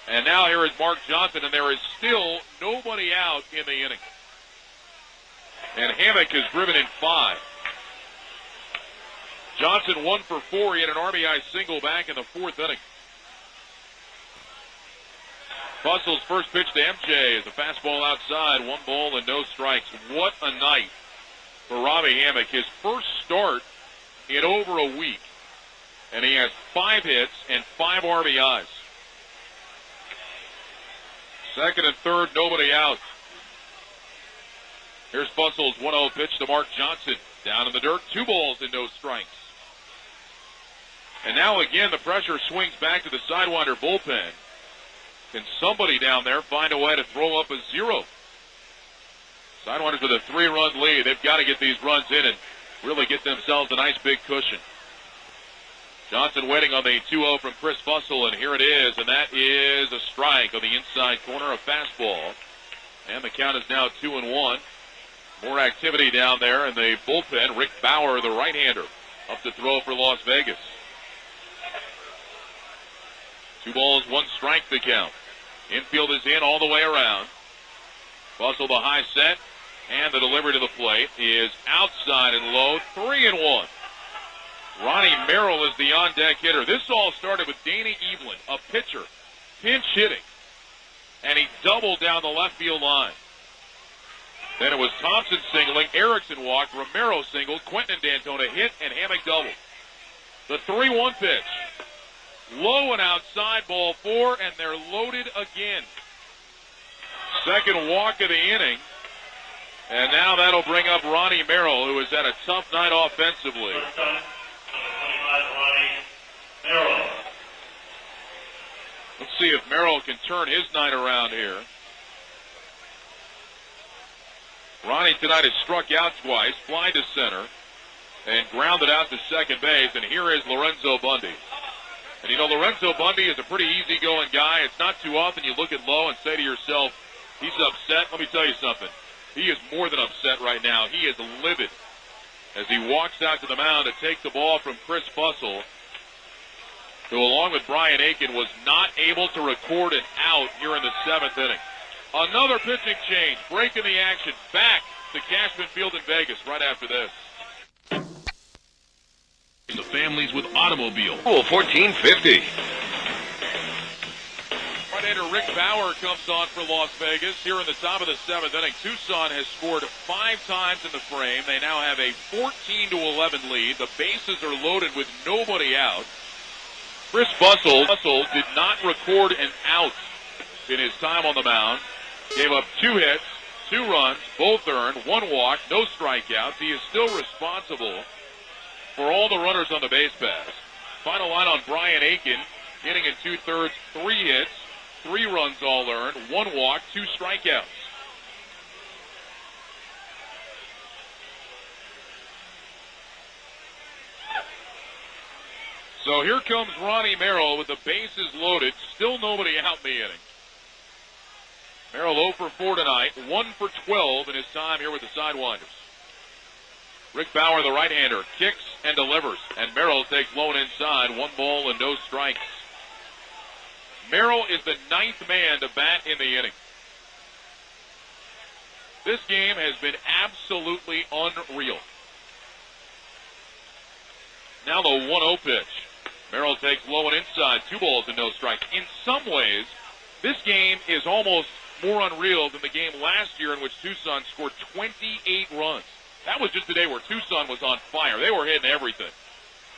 And now here is Mark Johnson, and there is still nobody out in the inning. And Hammock has driven in 5. Johnson 1 for 4. He had an RBI single back in the 4th inning. Fussell's first pitch to MJ is a fastball outside. 1 ball and no strikes. What a night for Robbie Hammock. His first start in over a week. And he has 5 hits and 5 RBIs. Second and third, nobody out. Here's Fussell's 1-0 pitch to Mark Johnson. Down in the dirt, 2 balls and no strikes. And now again, the pressure swings back to the Sidewinder bullpen. Can somebody down there find a way to throw up a zero? Sidewinders with a 3-run lead. They've got to get these runs in and really get themselves a nice big cushion. Johnson waiting on the 2-0 from Chris Fussell, and here it is, and that is a strike on the inside corner, a fastball. And the count is now 2-1. More activity down there in the bullpen. Rick Bauer, the right-hander, up to throw for Las Vegas. 2 balls, 1 strike the count. Infield is in all the way around. Fussell the high set, and the delivery to the plate is outside and low, 3-1. Ronnie Merrill is the on-deck hitter. This all started with Dana Evelyn, a pitcher, pinch hitting, and he doubled down the left field line. Then it was Thompson singling, Erickson walked, Romero singled, Quentin and D'Antona hit, and Hammock doubled. The 3-1 pitch. Low and outside, ball 4, and they're loaded again. Second walk of the inning. And now that'll bring up Ronnie Merrill, who has had a tough night offensively. First time, number 25, Ronnie Merrill. Let's see if Merrill can turn his night around here. Ronnie tonight has struck out twice, fly to center, and grounded out to second base. And here is Lorenzo Bundy. And you know, Lorenzo Bundy is a pretty easygoing guy. It's not too often you look at Lowe and say to yourself, he's upset. Let me tell you something. He is more than upset right now. He is livid as he walks out to the mound to take the ball from Chris Fussell, who, along with Brian Aiken, was not able to record an out here in the 7th inning. Another pitching change, breaking the action, back to Cashman Field in Vegas right after this. The families with automobile. Pool 1450. Right-hander Rick Bauer comes on for Las Vegas. Here in the top of the 7th inning, Tucson has scored 5 times in the frame. They now have a 14-11 lead. The bases are loaded with nobody out. Chris Fussell did not record an out in his time on the mound. Gave up 2 hits, 2 runs, both earned, 1 walk, no strikeouts. He is still responsible for all the runners on the base paths. Final line on Brian Aiken, hitting in 2/3, 3 hits, 3 runs all earned, 1 walk, 2 strikeouts. So here comes Ronnie Merrill with the bases loaded, still nobody out in the inning. Merrill 0 for 4 tonight, 1 for 12 in his time here with the Sidewinders. Rick Bauer, the right-hander, kicks and delivers, and Merrill takes low and inside, 1 ball and no strikes. Merrill is the 9th man to bat in the inning. This game has been absolutely unreal. Now the 1-0 pitch. Merrill takes low and inside, 2 balls and no strikes. In some ways, this game is almost more unreal than the game last year in which Tucson scored 28 runs. That was just a day where Tucson was on fire. They were hitting everything.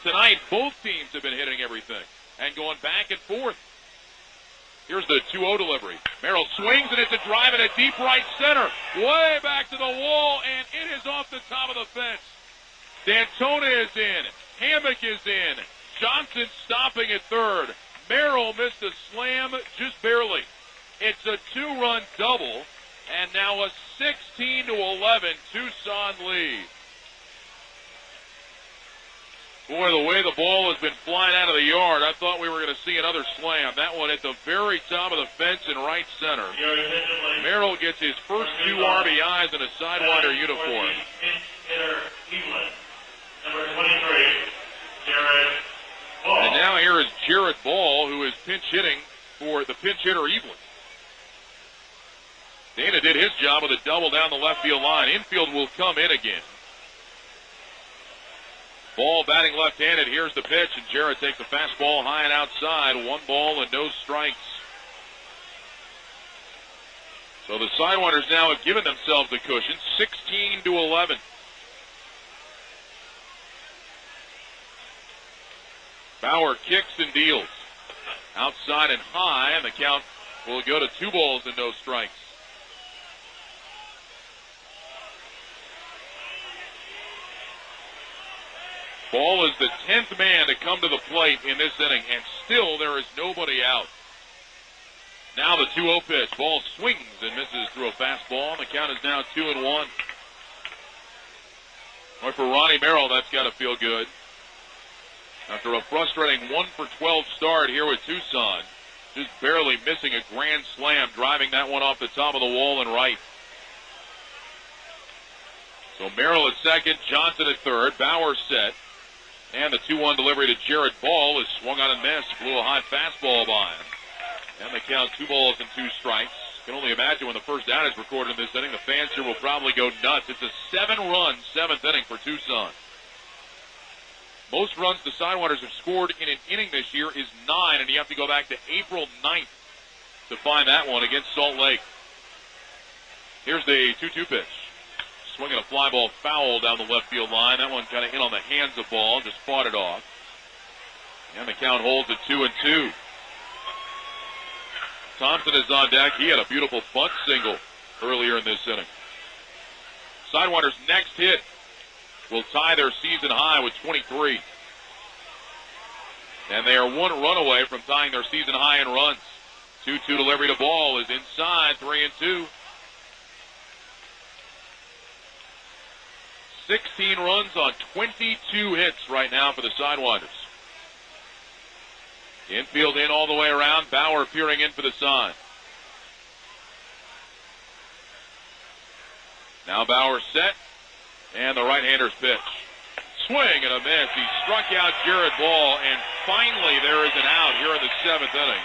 Tonight, both teams have been hitting everything and going back and forth. Here's the 2-0 delivery. Merrill swings, and it's a drive in a deep right center. Way back to the wall, and it is off the top of the fence. D'Antona is in. Hammock is in. Johnson stopping at third. Merrill missed a slam just barely. It's a 2-run double, and now a 16-11 Tucson lead. Boy, the way the ball has been flying out of the yard, I thought we were going to see another slam. That one at the very top of the fence in right center. Merrill gets his first 2 RBIs in a Sidewinder uniform. Number 23, Jared Ball. And now here is Jarrett Ball, who is pinch hitting for the pinch hitter Evelyn. Dana did his job with a double down the left field line. Infield will come in again. Ball batting left-handed. Here's the pitch, and Jarrett takes a fastball high and outside. 1 ball and no strikes. So the Sidewinders now have given themselves a cushion, 16-11. Bauer kicks and deals. Outside and high, and the count will go to 2 balls and no strikes. Ball is the 10th man to come to the plate in this inning, and still there is nobody out. Now the 2-0 pitch. Ball swings and misses through a fastball. The count is now 2-1. Boy, for Ronnie Merrill, that's got to feel good. After a frustrating 1-for-12 start here with Tucson, just barely missing a grand slam, driving that one off the top of the wall and right. So Merrill at second, Johnson at third, Bauer set. And the 2-1 delivery to Jared Ball is swung on and missed. Blew a high fastball by him. And they count 2 balls and 2 strikes. Can only imagine when the first out is recorded in this inning, the fans here will probably go nuts. It's a 7-run 7th inning for Tucson. Most runs the Sidewinders have scored in an inning this year is 9, and you have to go back to April 9th to find that one against Salt Lake. Here's the 2-2 pitch. Swinging a fly ball foul down the left field line. That one kind of in on the hands of Ball, just fought it off. And the count holds at 2-2. Thompson is on deck. He had a beautiful bunt single earlier in this inning. Sidewinders' next hit will tie their season high with 23. And they are 1 run away from tying their season high in runs. 2-2 delivery to Ball is inside, 3-2. 16 runs on 22 hits right now for the Sidewinders. Infield in all the way around. Bauer peering in for the sign. Now Bauer set. And the right-hander's pitch. Swing and a miss. He struck out Jared Ball, and finally there is an out here in the 7th inning.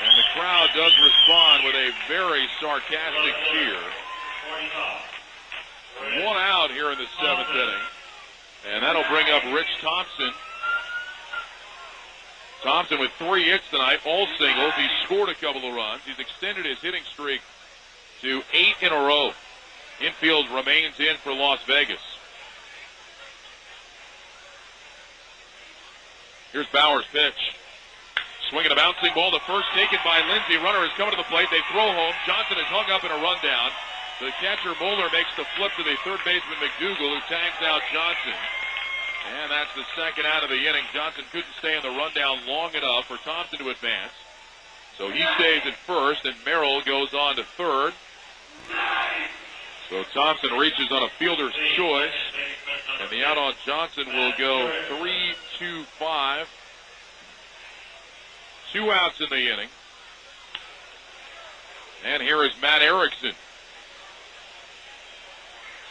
And the crowd does respond with a very sarcastic cheer. 1 out here in the 7th inning. And that'll bring up Rich Thompson. Thompson with 3 hits tonight, all singles. He's scored a couple of runs. He's extended his hitting streak to 8 in a row. Infield remains in for Las Vegas. Here's Bauer's pitch. Swinging a bouncing ball to first, taken by Lindsey. Runner is coming to the plate. They throw home. Johnson is hung up in a rundown. The catcher Moeller makes the flip to the third baseman McDougal, who tags out Johnson. And that's the 2nd out of the inning. Johnson couldn't stay in the rundown long enough for Thompson to advance. So he stays at first, and Merrill goes on to third. So Thompson reaches on a fielder's choice, and the out on Johnson will go 3-2-5. 2 outs in the inning. And here is Matt Erickson.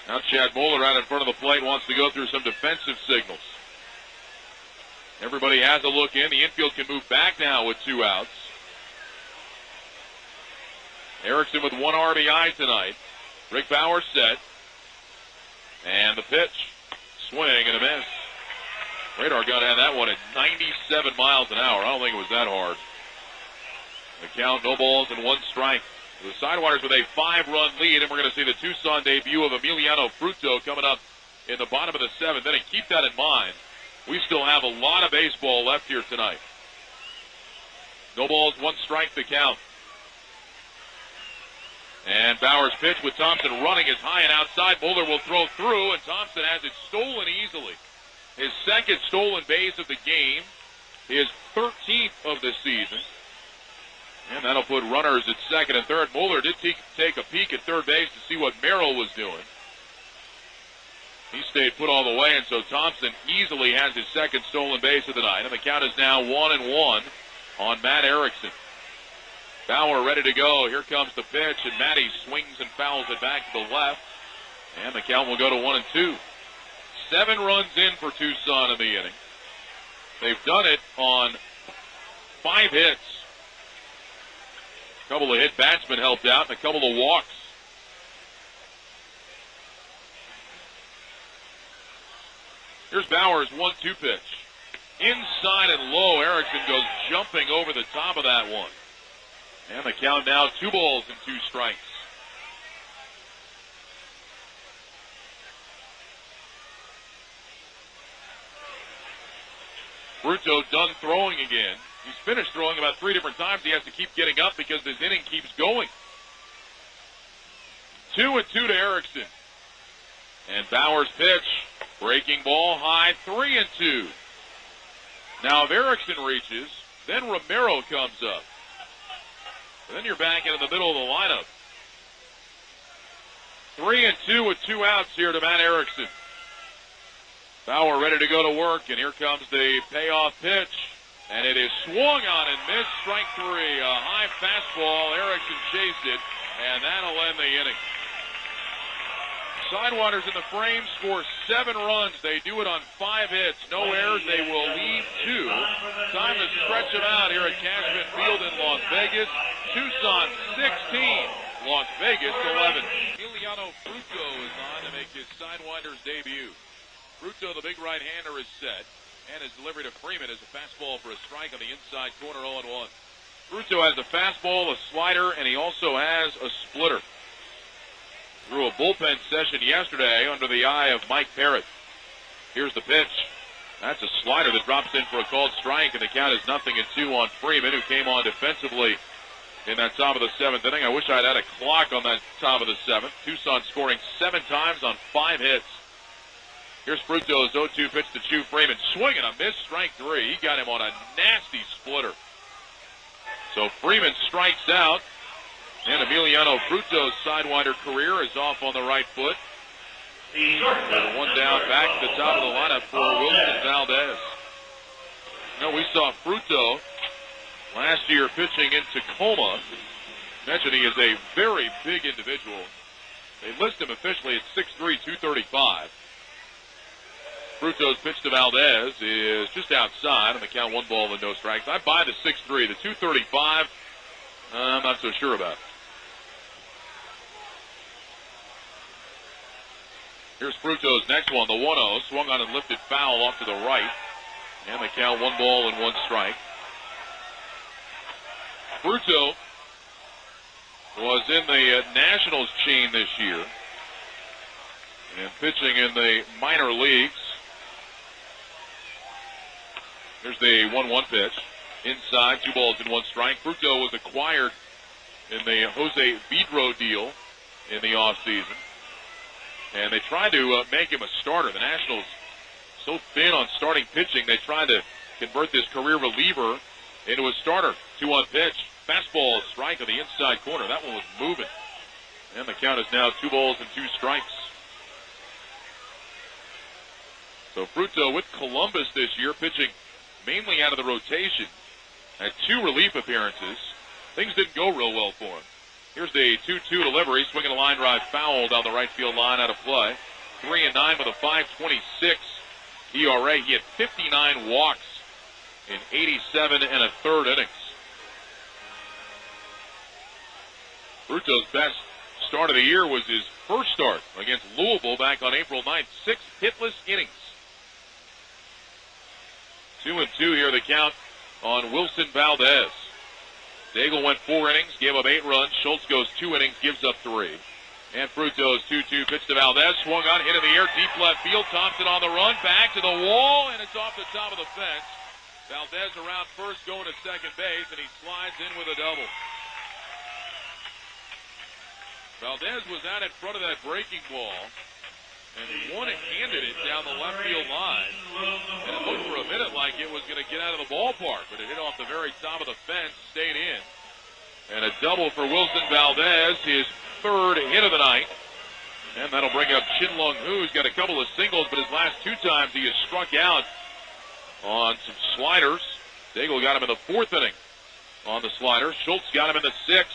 Now Chad Moeller out in front of the plate wants to go through some defensive signals. Everybody has a look in. The infield can move back now with 2 outs. Erickson with 1 RBI tonight. Rick Bauer set. And the pitch. Swing and a miss. Radar gun had that one at 97 miles an hour. I don't think it was that hard. The count, no balls and 1 strike. The Sidewinders with a 5-run lead, and we're going to see the Tucson debut of Emiliano Fruto coming up in the bottom of the 7th inning. Keep that in mind. We still have a lot of baseball left here tonight. No balls, 1 strike the count. And Bauer's pitch with Thompson running is high and outside. Moeller will throw through, and Thompson has it stolen easily. His 2nd stolen base of the game, his 13th of the season. And that'll put runners at 2nd and 3rd. Moeller did take a peek at 3rd base to see what Merrill was doing. He stayed put all the way, and so Thompson easily has his 2nd stolen base of the night. And the count is now 1-1 on Matt Erickson. Bauer ready to go. Here comes the pitch, and Matty swings and fouls it back to the left. And the count will go to 1-2. 7 runs in for Tucson in the inning. They've done it on 5 hits. A couple of hit batsmen helped out, and a couple of walks. Here's Bauer's 1-2 pitch. Inside and low, Erickson goes jumping over the top of that one. And the count now 2 balls and 2 strikes. Fruto done throwing again. He's finished throwing about 3 different times. He has to keep getting up because this inning keeps going. 2-2 to Erickson. And Bauer's pitch. Breaking ball high, 3-2. Now if Erickson reaches, then Romero comes up. And then you're back into the middle of the lineup. 3-2 with 2 outs here to Matt Erickson. Bauer ready to go to work, and here comes the payoff pitch. And it is swung on and missed. Strike 3. A high fastball. Erickson chased it, and that'll end the inning. Sidewinders in the frame score 7 runs. They do it on 5 hits. No errors. They will lead 2. Time to stretch them out here at Cashman Field in Las Vegas. Tucson 16. Las Vegas 11. Emiliano Fruto is on to make his Sidewinders debut. Fruto, the big right-hander, is set. And his delivery to Freeman is a fastball for a strike on the inside corner, 0-1. Fruto has a fastball, a slider, and he also has a splitter. Through a bullpen session yesterday under the eye of Mike Parrott. Here's the pitch. That's a slider that drops in for a called strike, and the count is 0-2 on Freeman, who came on defensively in that top of the 7th inning. I wish I had a clock on that top of the 7th. Tucson scoring 7 times on 5 hits. Here's Fruto's 0-2 pitch to Chu Freeman. Swing and a miss, strike 3. He got him on a nasty splitter. So Freeman strikes out. And Emiliano Fruto's Sidewinder career is off on the right foot. With 1 down, back to the top of the lineup for Wilson Valdez. We saw Fruto last year pitching in Tacoma. Mentioned he is a very big individual. They list him officially at 6'3", 235. Fruto's pitch to Valdez is just outside on the count, 1 ball and no strikes. I buy the 6'3", the 235. I'm not so sure about. Here's Fruto's next one, the 1-0, swung on and lifted foul off to the right. And the count, 1 ball and 1 strike. Fruto was in the Nationals chain this year and pitching in the minor leagues. Here's the 1-1 pitch. Inside, 2 balls and 1 strike. Fruto was acquired in the Jose Vidro deal in the offseason. And they tried to make him a starter. The Nationals, so thin on starting pitching, they tried to convert this career reliever into a starter. 2-1 pitch. Fastball strike on the inside corner. That one was moving. And the count is now 2 balls and 2 strikes. So Fruto with Columbus this year, pitching mainly out of the rotation. Had 2 relief appearances. Things didn't go real well for him. Here's the 2-2 delivery. Swinging a line drive foul down the right field line out of play. 3-9 with a 5.26 ERA. He had 59 walks in 87 1/3 innings. Fruto's best start of the year was his first start against Louisville back on April 9th. 6 hitless innings. 2-2 here, the count on Wilson Valdez. Daigle went 4 innings, gave up 8 runs. Schultz goes 2 innings, gives up 3. And Fruto's 2-2 pitch to Valdez. Swung on, hit in the air, deep left field. Thompson on the run, back to the wall, and it's off the top of the fence. Valdez around first, going to second base, and he slides in with a double. Valdez was out in front of that breaking ball and one-handed it down the left field line. And it looked for a minute like it was going to get out of the ballpark, but it hit off the very top of the fence, stayed in. And a double for Wilson Valdez, his 3rd hit of the night. And that'll bring up Chin Lung Hu, who's got a couple of singles, but his last 2 times he has struck out on some sliders. Daigle got him in the 4th inning on the slider. Schultz got him in the 6th.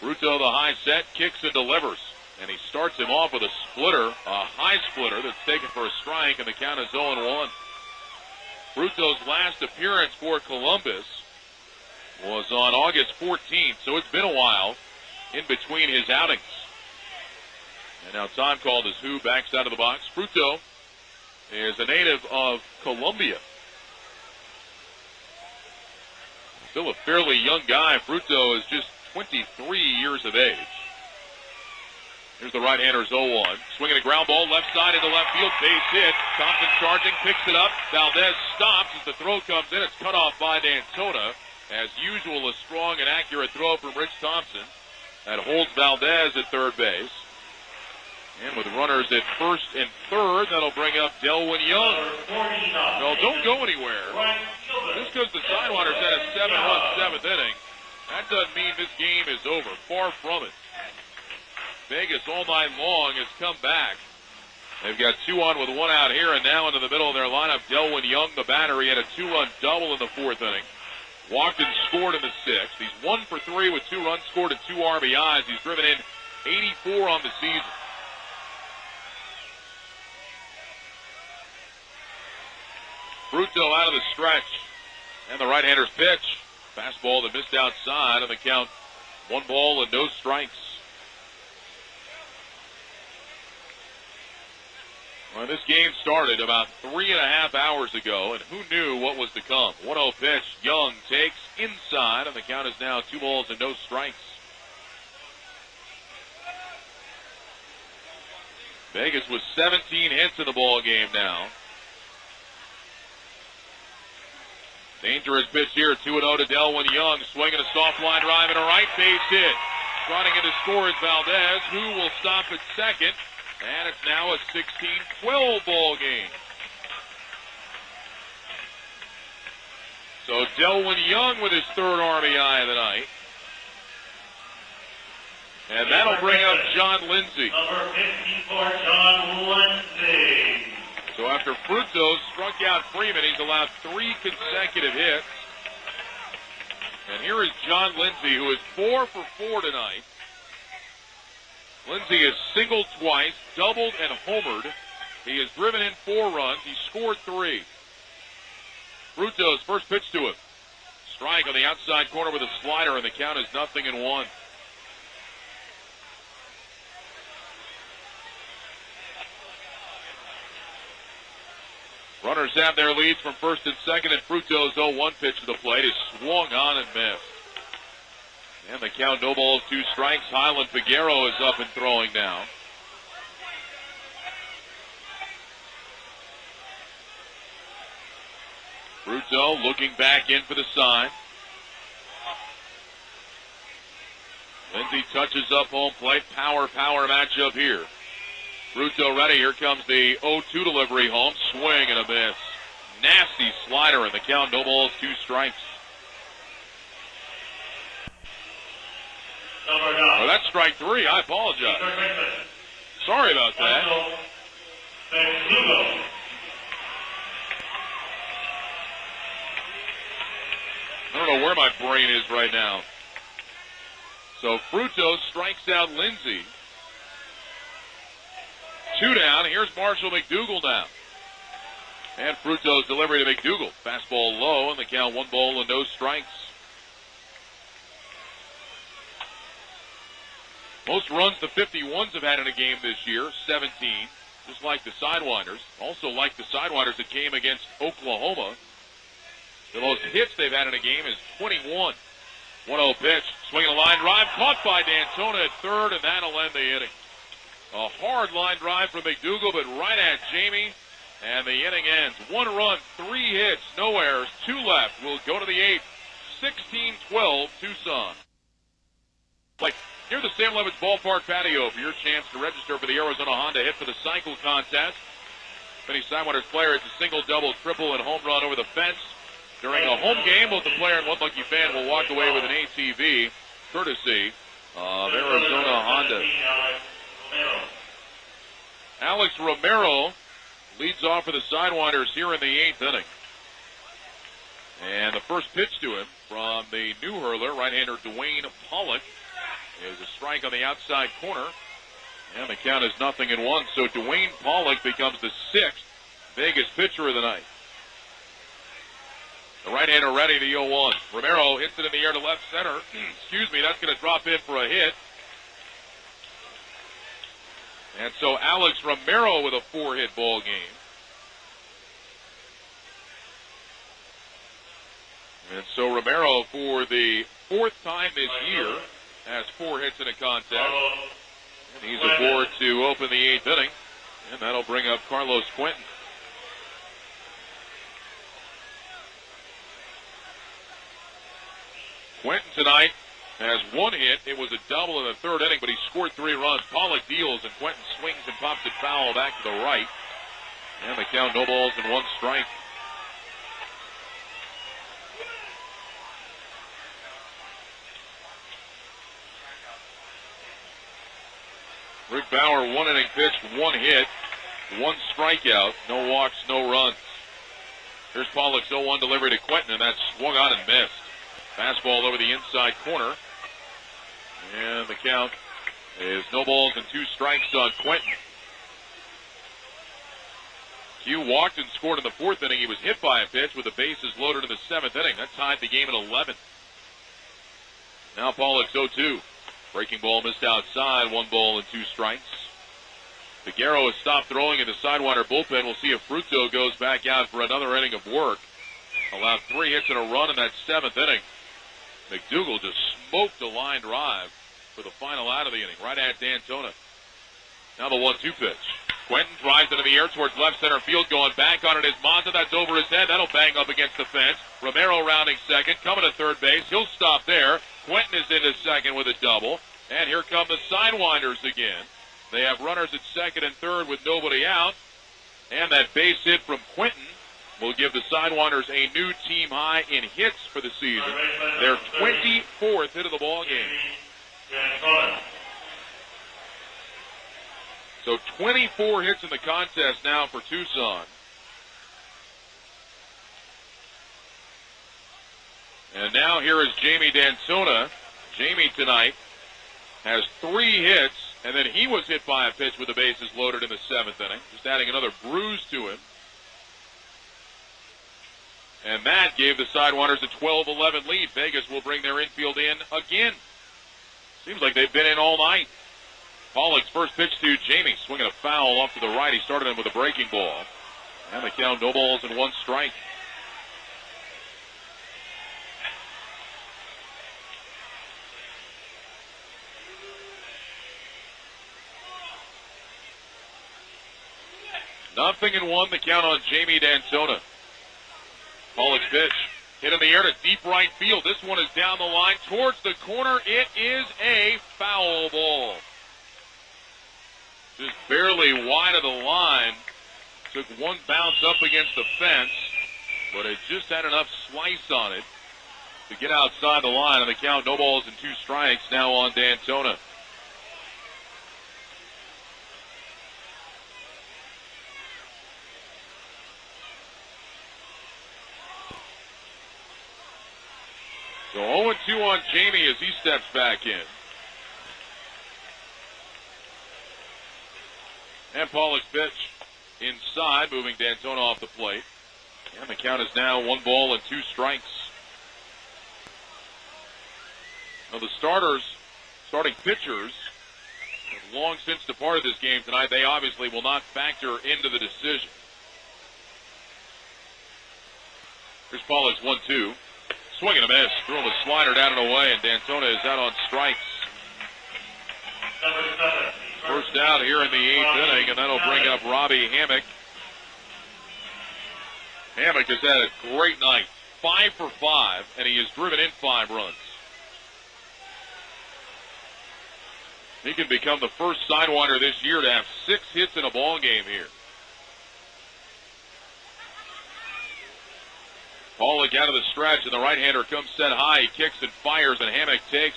Fruto, the high set, kicks and delivers. And he starts him off with a splitter, a high splitter that's taken for a strike, and the count is 0-1. Fruto's last appearance for Columbus was on August 14th, so it's been a while in between his outings. And now time called as Hu backs out of the box. Fruto is a native of Colombia. Still a fairly young guy. Fruto is just 23 years of age. Here's the right-hander's 0-1. Swinging a ground ball left side into left field. Base hit. Thompson charging, picks it up. Valdez stops as the throw comes in. It's cut off by D'Antona. As usual, a strong and accurate throw from Rich Thompson. That holds Valdez at third base. And with runners at first and third, that'll bring up Delwyn Young. No, don't go anywhere. Just because the Sidewinders had a 7-run 7th inning That doesn't mean this game is over. Far from it. Vegas all night long has come back. They've got 2 on with 1 out here, and now into the middle of their lineup, Delwyn Young, the batter. He had a 2-run double in the 4th inning. Walked and scored in the 6th. He's 1 for 3 with 2 runs scored and 2 RBIs. He's driven in 84 on the season. Fruto out of the stretch. And the right-hander's pitch. Fastball that missed outside, and the count 1 ball and no strikes. Well, this game started about 3.5 hours ago, and who knew what was to come? 1-0 pitch. Young takes inside, and the count is now 2 balls and no strikes. Vegas with 17 hits in the ball game now. Dangerous pitch here, 2-0 to Delwyn Young. Swinging a soft line drive and a right base hit. Trotting into score is Valdez, who will stop at second. And it's now a 16-12 ball game. So Delwyn Young with his 3rd RBI of the night. And that'll bring up John Lindsay. Number 54, John Lindsay. So after Fruto struck out Freeman, he's allowed 3 consecutive hits. And here is John Lindsay, who is 4 for 4 tonight. Lindsay has singled twice, doubled, and homered. He has driven in 4 runs. He scored 3. Fruto's first pitch to him. Strike on the outside corner with a slider, and the count is 0-1. Runners have their leads from first and second, and Fruto's 0-1 pitch to the plate is swung on and missed. And the count, no balls, 2 strikes. Highland Figueroa is up and throwing now. Fruto looking back in for the sign. Lindsay touches up home plate. Power matchup here. Fruto ready. Here comes the 0-2 delivery home. Swing and a miss. Nasty slider, and the count, no balls, 2 strikes. Oh, that's strike 3. I apologize. Sorry about that. I don't know where my brain is right now. So Fruto strikes out Lindsay. 2 down. Here's Marshall McDougal now. And Fruto's delivery to McDougal. Fastball low, and the count 1 ball and no strikes. Most runs the 51s have had in a game this year, 17. Just like the Sidewinders. Also like the Sidewinders that came against Oklahoma. The most hits they've had in a game is 21. 1-0 pitch. Swinging a line drive. Caught by D'Antona at third, and that'll end the inning. A hard line drive from McDougal, but right at Jamie. And the inning ends. 1 run, 3 hits, no errors, 2 left. We'll go to the 8th. 16-12 Tucson. Near the Sam Levitt's Ballpark patio for your chance to register for the Arizona Honda Hit for the Cycle contest. If any Sidewinders player hits a single, double, triple, and home run over the fence during a home game, both the player and 1 lucky fan will walk away with an ATV, courtesy of Arizona Honda. Alex Romero leads off for the Sidewinders here in the 8th inning. And the first pitch to him from the new hurler, right-hander Dwayne Pollock, is a strike on the outside corner. And the count is 0-1. So Dwayne Pollock becomes the 6th Vegas pitcher of the night. The right-hander ready, the 0-1. Romero hits it in the air to left center. Excuse me, that's going to drop in for a hit. And so Alex Romero with a 4-hit ball game. And so Romero, for the 4th time this year, has 4 hits in a contest. And he's aboard to open the 8th inning. And that'll bring up Carlos Quentin. Quentin tonight has 1 hit. It was a double in the 3rd inning, but he scored 3 runs. Pollock deals, and Quentin swings and pops it foul back to the right. And the count, no balls and 1 strike. Rick Bauer, 1 inning pitched, 1 hit, 1 strikeout, no walks, no runs. Here's Pollock's 0-1 delivery to Quentin, and that's swung on and missed. Fastball over the inside corner. And the count is no balls and 2 strikes on Quentin. THU walked and scored in the 4th inning. He was hit by a pitch with the bases loaded in the 7th inning. That tied the game at 11. Now Pollock's 0-2. Breaking ball missed outside. 1 ball and 2 strikes. Figueroa has stopped throwing in the Sidewinder bullpen. We'll see if Fruto goes back out for another inning of work. Allowed 3 hits in a run in that 7th inning. McDougal just smoked a line drive for the final out of the inning, right at D'Antona. Now the 1-2 pitch. Quentin drives into the air towards left center field. Going back on it is Mazza. That's over his head. That'll bang up against the fence. Romero rounding second. Coming to third base. He'll stop there. Quentin is into second with a double. And here come the Sidewinders again. They have runners at second and third with nobody out. And that base hit from Quentin will give the Sidewinders a new team high in hits for the season. Their 24th hit of the ball game. So 24 hits in the contest now for Tucson. And now here is Jamie D'Antona. Jamie tonight has 3 hits, and then he was hit by a pitch with the bases loaded in the 7th inning, just adding another bruise to him. And that gave the Sidewinders a 12-11 lead. Vegas will bring their infield in again. Seems like they've been in all night. Pollock's first pitch to Jamie, swinging a foul off to the right. He started him with a breaking ball. And the count, no balls and 1 strike. Nothing in 1, the count on Jamie D'Antona. Pollock's pitch hit in the air to deep right field. This one is down the line towards the corner. It is a foul ball. Just barely wide of the line. Took 1 bounce up against the fence, but it just had enough slice on it to get outside the line. And the count, no balls and 2 strikes now on D'Antona. So 0-2 on Jamie as he steps back in. And Pollock's pitch inside, moving D'Antona off the plate. And the count is now 1 ball and 2 strikes. Now the starting pitchers, have long since departed this game tonight. They obviously will not factor into the decision. Here's Pollock's 1-2. Swing and a miss. Threw him a slider down and away, and D'Antona is out on strikes. First out here in the 8th inning, and that'll bring up Robbie Hammock. Hammock has had a great night. 5 for 5, and he has driven in 5 runs. He can become the first Sidewinder this year to have 6 hits in a ball game here. Pollock out of the stretch, and the right-hander comes set high. He kicks and fires, and Hammock takes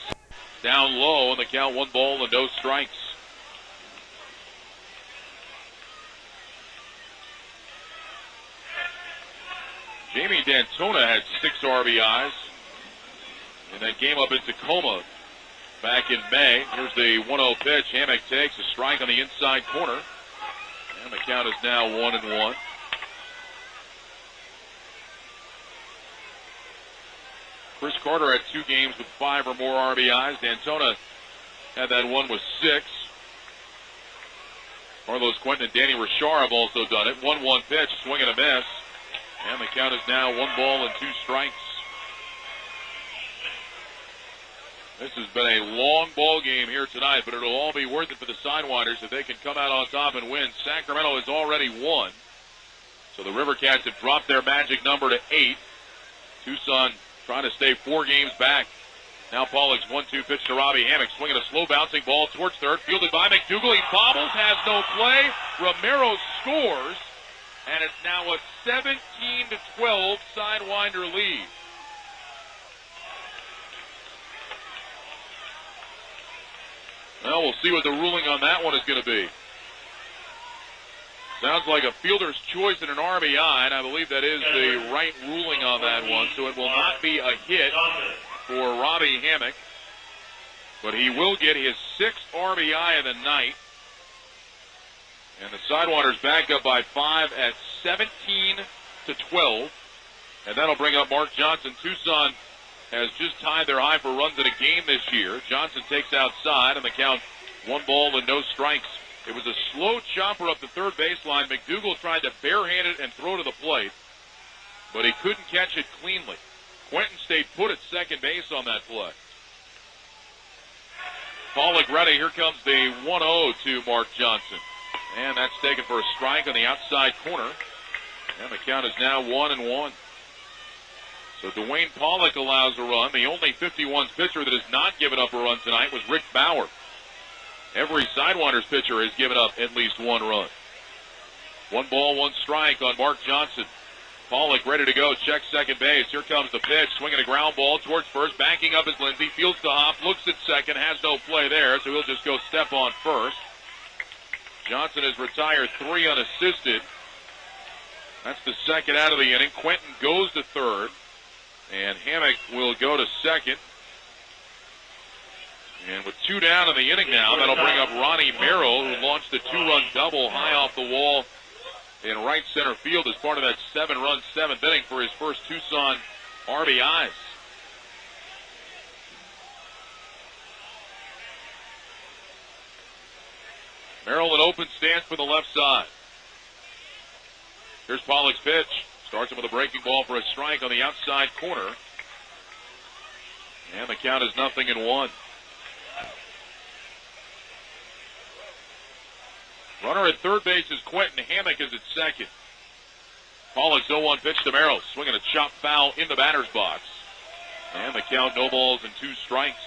down low, and the count 1 ball and no strikes. Jamie D'Antona had 6 RBIs in that game up in Tacoma back in May. Here's the 1-0 pitch. Hammock takes a strike on the inside corner, and the count is now 1-1. Chris Carter had 2 games with 5 or more RBIs. D'Antona had that one with 6. Carlos Quentin and Danny Richard have also done it. 1-1 pitch, swing and a miss. And the count is now 1 ball and 2 strikes. This has been a long ball game here tonight, but it'll all be worth it for the Sidewinders if they can come out on top and win. Sacramento has already won. So the Rivercats have dropped their magic number to 8. Tucson trying to stay 4 games back. Now Pollock's 1-2 pitch to Robbie Hammock, swinging a slow bouncing ball towards third, fielded by McDougal. He bobbles, has no play. Romero scores, and it's now a 17-12 Sidewinder lead. Well, we'll see what the ruling on that one is going to be. Sounds like a fielder's choice and an RBI, and I believe that is the right ruling on that one. So it will not be a hit for Robbie Hammock, but he will get his 6th RBI of the night. And the Sidewinders back up by 5 at 17-12. And that'll bring up Mark Johnson. Tucson has just tied their high for runs in a game this year. Johnson takes outside, and the count 1 ball and no strikes. It was a slow chopper up the third baseline. McDougal tried to barehand it and throw to the plate, but he couldn't catch it cleanly. Quentin stayed put at second base on that play. Pollock ready. Here comes the 1-0 to Mark Johnson. And that's taken for a strike on the outside corner. And the count is now 1-1. So Dwayne Pollock allows a run. The only 51's pitcher that has not given up a run tonight was Rick Bauer. Every Sidewinders pitcher has given up at least 1 run. 1 ball, 1 strike on Mark Johnson. Pollock ready to go. Check second base. Here comes the pitch. Swinging a ground ball towards first. Backing up is Lindsey. Fields the hop. Looks at second. Has no play there, so he'll just go step on first. Johnson has retired 3 unassisted. That's the second out of the inning. Quentin goes to third. And Hammock will go to second. And with 2 down in the inning now, that'll bring up Ronnie Merrill, who launched a 2-run double high off the wall in right center field as part of that 7-run 7th inning for his first Tucson RBIs. Merrill in open stance for the left side. Here's Pollock's pitch. Starts him with a breaking ball for a strike on the outside corner. And the count is 0-1. Runner at third base is Quentin. Hammock is at second. Pollock's 0-1 pitch to Merrill. Swinging a chop foul in the batter's box. And the count, no balls and 2 strikes.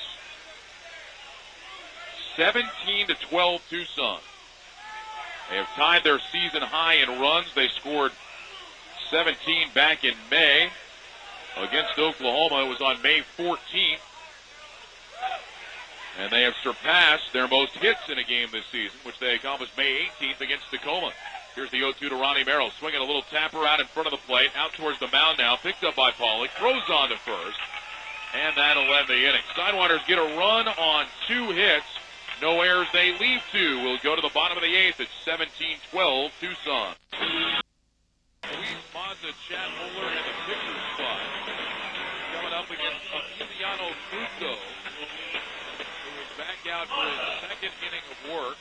17-12 Tucson. They have tied their season high in runs. They scored 17 back in May against Oklahoma. It was on May 14th. And they have surpassed their most hits in a game this season, which they accomplished May 18th against Tacoma. Here's the 0-2 to Ronnie Merrill. Swinging a little tapper out in front of the plate. Out towards the mound now. Picked up by Pollock. Throws on to first. And that'll end the inning. Sidewinders get a run on 2 hits. No errors. They leave 2. We'll go to the bottom of the 8th at 17-12 Tucson. Luis Mazza, Chad Muller in the pitcher's spot. Coming up against Emiliano Fruto, who is back out for his 2nd inning of work.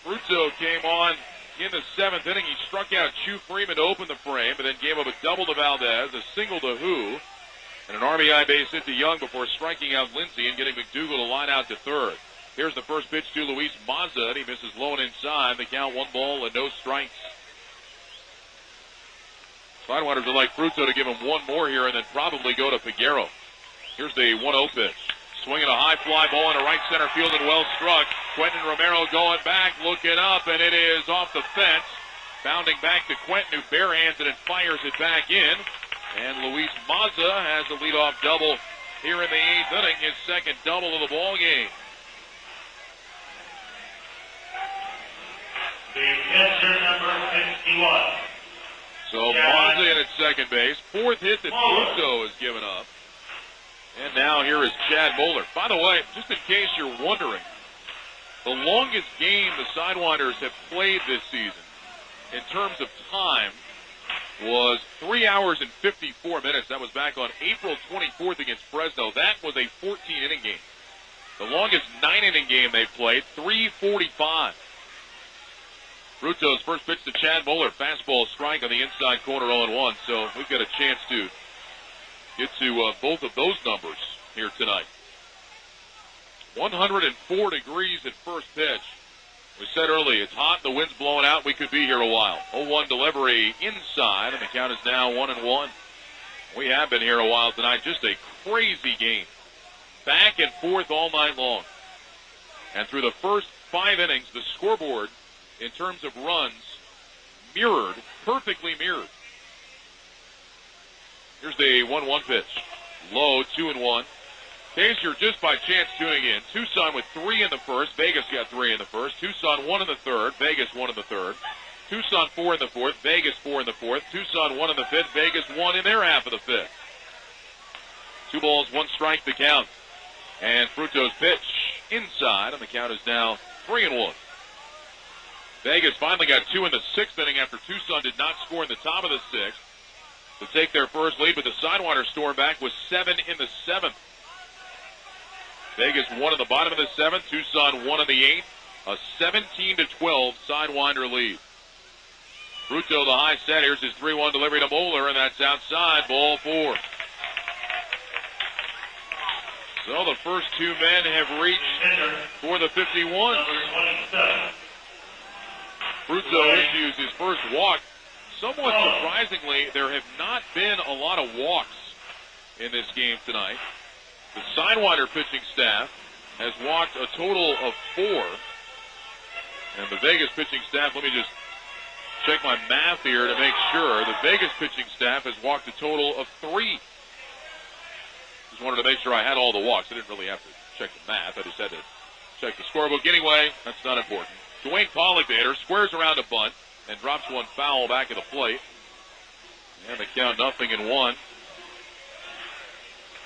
Fruto came on in the 7th inning. He struck out Chu Freeman to open the frame, but then gave up a double to Valdez, a single to Hu, and an RBI base hit to Young before striking out Lindsey and getting McDougal to line out to third. Here's the first pitch to Luis Mazza, and he misses low and inside. The count 1 ball and no strikes. Sidewinders would like Fruto to give him 1 more here and then probably go to Figueroa. Here's the 1-0 pitch. Swinging a high fly ball into right center field and well struck. Quentin Romero going back, looking up, and it is off the fence. Bounding back to Quentin, who barehands it and fires it back in. And Luis Mazza has a leadoff double here in the 8th inning, his 2nd double of the ball game. The pitcher number 61. So Mazza in at second base. 4th hit that Fruto has given up. And now here is Chad Muller. By the way, just in case you're wondering, the longest game the Sidewinders have played this season in terms of time was 3 hours and 54 minutes. That was back on April 24th against Fresno. That was a 14-inning game. The longest 9-inning game they played, 3:45. Fruto's first pitch to Chad Muller. Fastball strike on the inside corner 0-1. So we've got a chance to get to both of those numbers here tonight. 104 degrees at first pitch. We said earlier, it's hot, the wind's blowing out, we could be here a while. 0-1 delivery inside, and the count is now 1-1. We have been here a while tonight. Just a crazy game. Back and forth all night long. And through the first 5 innings, the scoreboard, in terms of runs, mirrored, perfectly mirrored. Here's the 1-1 pitch. Low, 2-1. In case you're just by chance tuning in, Tucson with 3 in the first. Vegas got 3 in the first. Tucson 1 in the third. Vegas 1 in the third. Tucson 4 in the fourth. Vegas 4 in the fourth. Tucson 1 in the fifth. Vegas 1 in their half of the fifth. 2 balls, 1 strike to count. And Fruto's pitch inside, and the count is now 3-1. Vegas finally got 2 in the 6th inning after Tucson did not score in the top of the 6th to take their first lead, but the Sidewinder storm back with 7 in the 7th. Vegas 1 in the bottom of the 7th, Tucson 1 in the 8th, a 17-12 Sidewinder lead. Fruto, the high set. Here's his 3-1 delivery to Moeller, and that's outside, ball 4. So the first 2 men have reached for the 51. Fruto issues his first walk. Somewhat surprisingly, there have not been a lot of walks in this game tonight. The Sidewinder pitching staff has walked a total of 4. And the Vegas pitching staff, let me just check my math here to make sure. The Vegas pitching staff has walked a total of 3. Just wanted to make sure I had all the walks. I didn't really have to check the math. I just had to check the scorebook. Anyway, that's not important. Dwayne Pollock, the hitter, squares around a bunt and drops one foul back at the plate. And the count 0-1.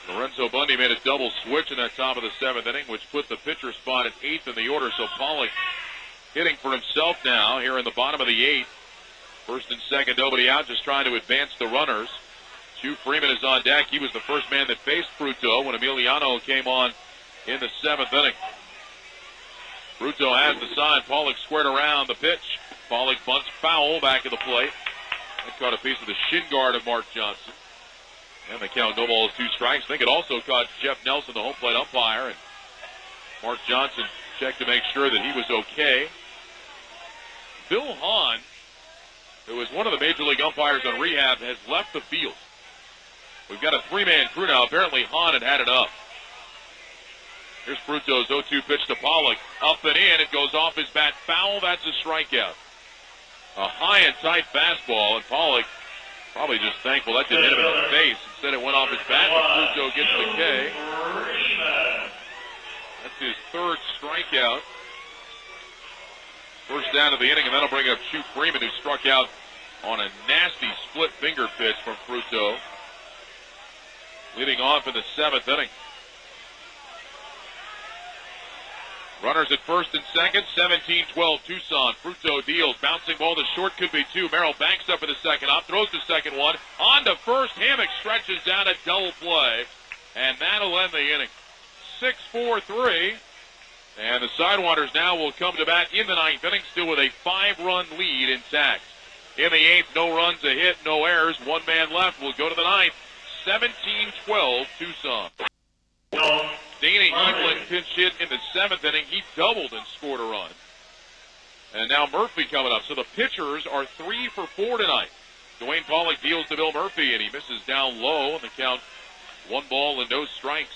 Lorenzo Bundy made a double switch in that top of the 7th inning, which put the pitcher spot at 8th in the order. So Pollock hitting for himself now here in the bottom of the 8th. First and second, nobody out, just trying to advance the runners. Hugh Freeman is on deck. He was the first man that faced Fruto when Emiliano came on in the 7th inning. Fruto has the sign. Pollock squared around the pitch. Pollock bunts foul back at the plate. That caught a piece of the shin guard of Mark Johnson. And the count, no balls, 2 strikes. I think it also caught Jeff Nelson, the home plate umpire. And Mark Johnson checked to make sure that he was okay. Bill Hahn, who is one of the major league umpires on rehab, has left the field. We've got a 3-man crew now. Apparently Hahn had it up. Here's Fruto's 0-2 pitch to Pollock. Up and in. It goes off his bat. Foul. That's a strikeout. A high and tight fastball, and Pollock probably just thankful that didn't hit him in the face. Instead it went off his bat, and Fruto gets the K. That's his 3rd strikeout. First down of the inning, and that'll bring up Hugh Freeman, who struck out on a nasty split finger pitch from Fruto. Leading off in the 7th inning. Runners at first and second, 17-12 Tucson. Fruto deals, bouncing ball to short, could be 2. Merrill banks up for the second up, throws the second one. On to first, Hammock stretches down a double play, and that'll end the inning. 6-4-3, and the Sidewinders now will come to bat in the 9th inning, still with a 5-run lead intact. In the 8th, no runs, a hit, no errors, 1 man left. We'll go to the 9th, 17-12 Tucson. Dana Evelyn pinch hit in the 7th inning. He doubled and scored a run. And now Murphy coming up. So the pitchers are 3 for 4 tonight. Dwayne Pollock deals to Bill Murphy, and he misses down low, and the count 1 ball and no strikes.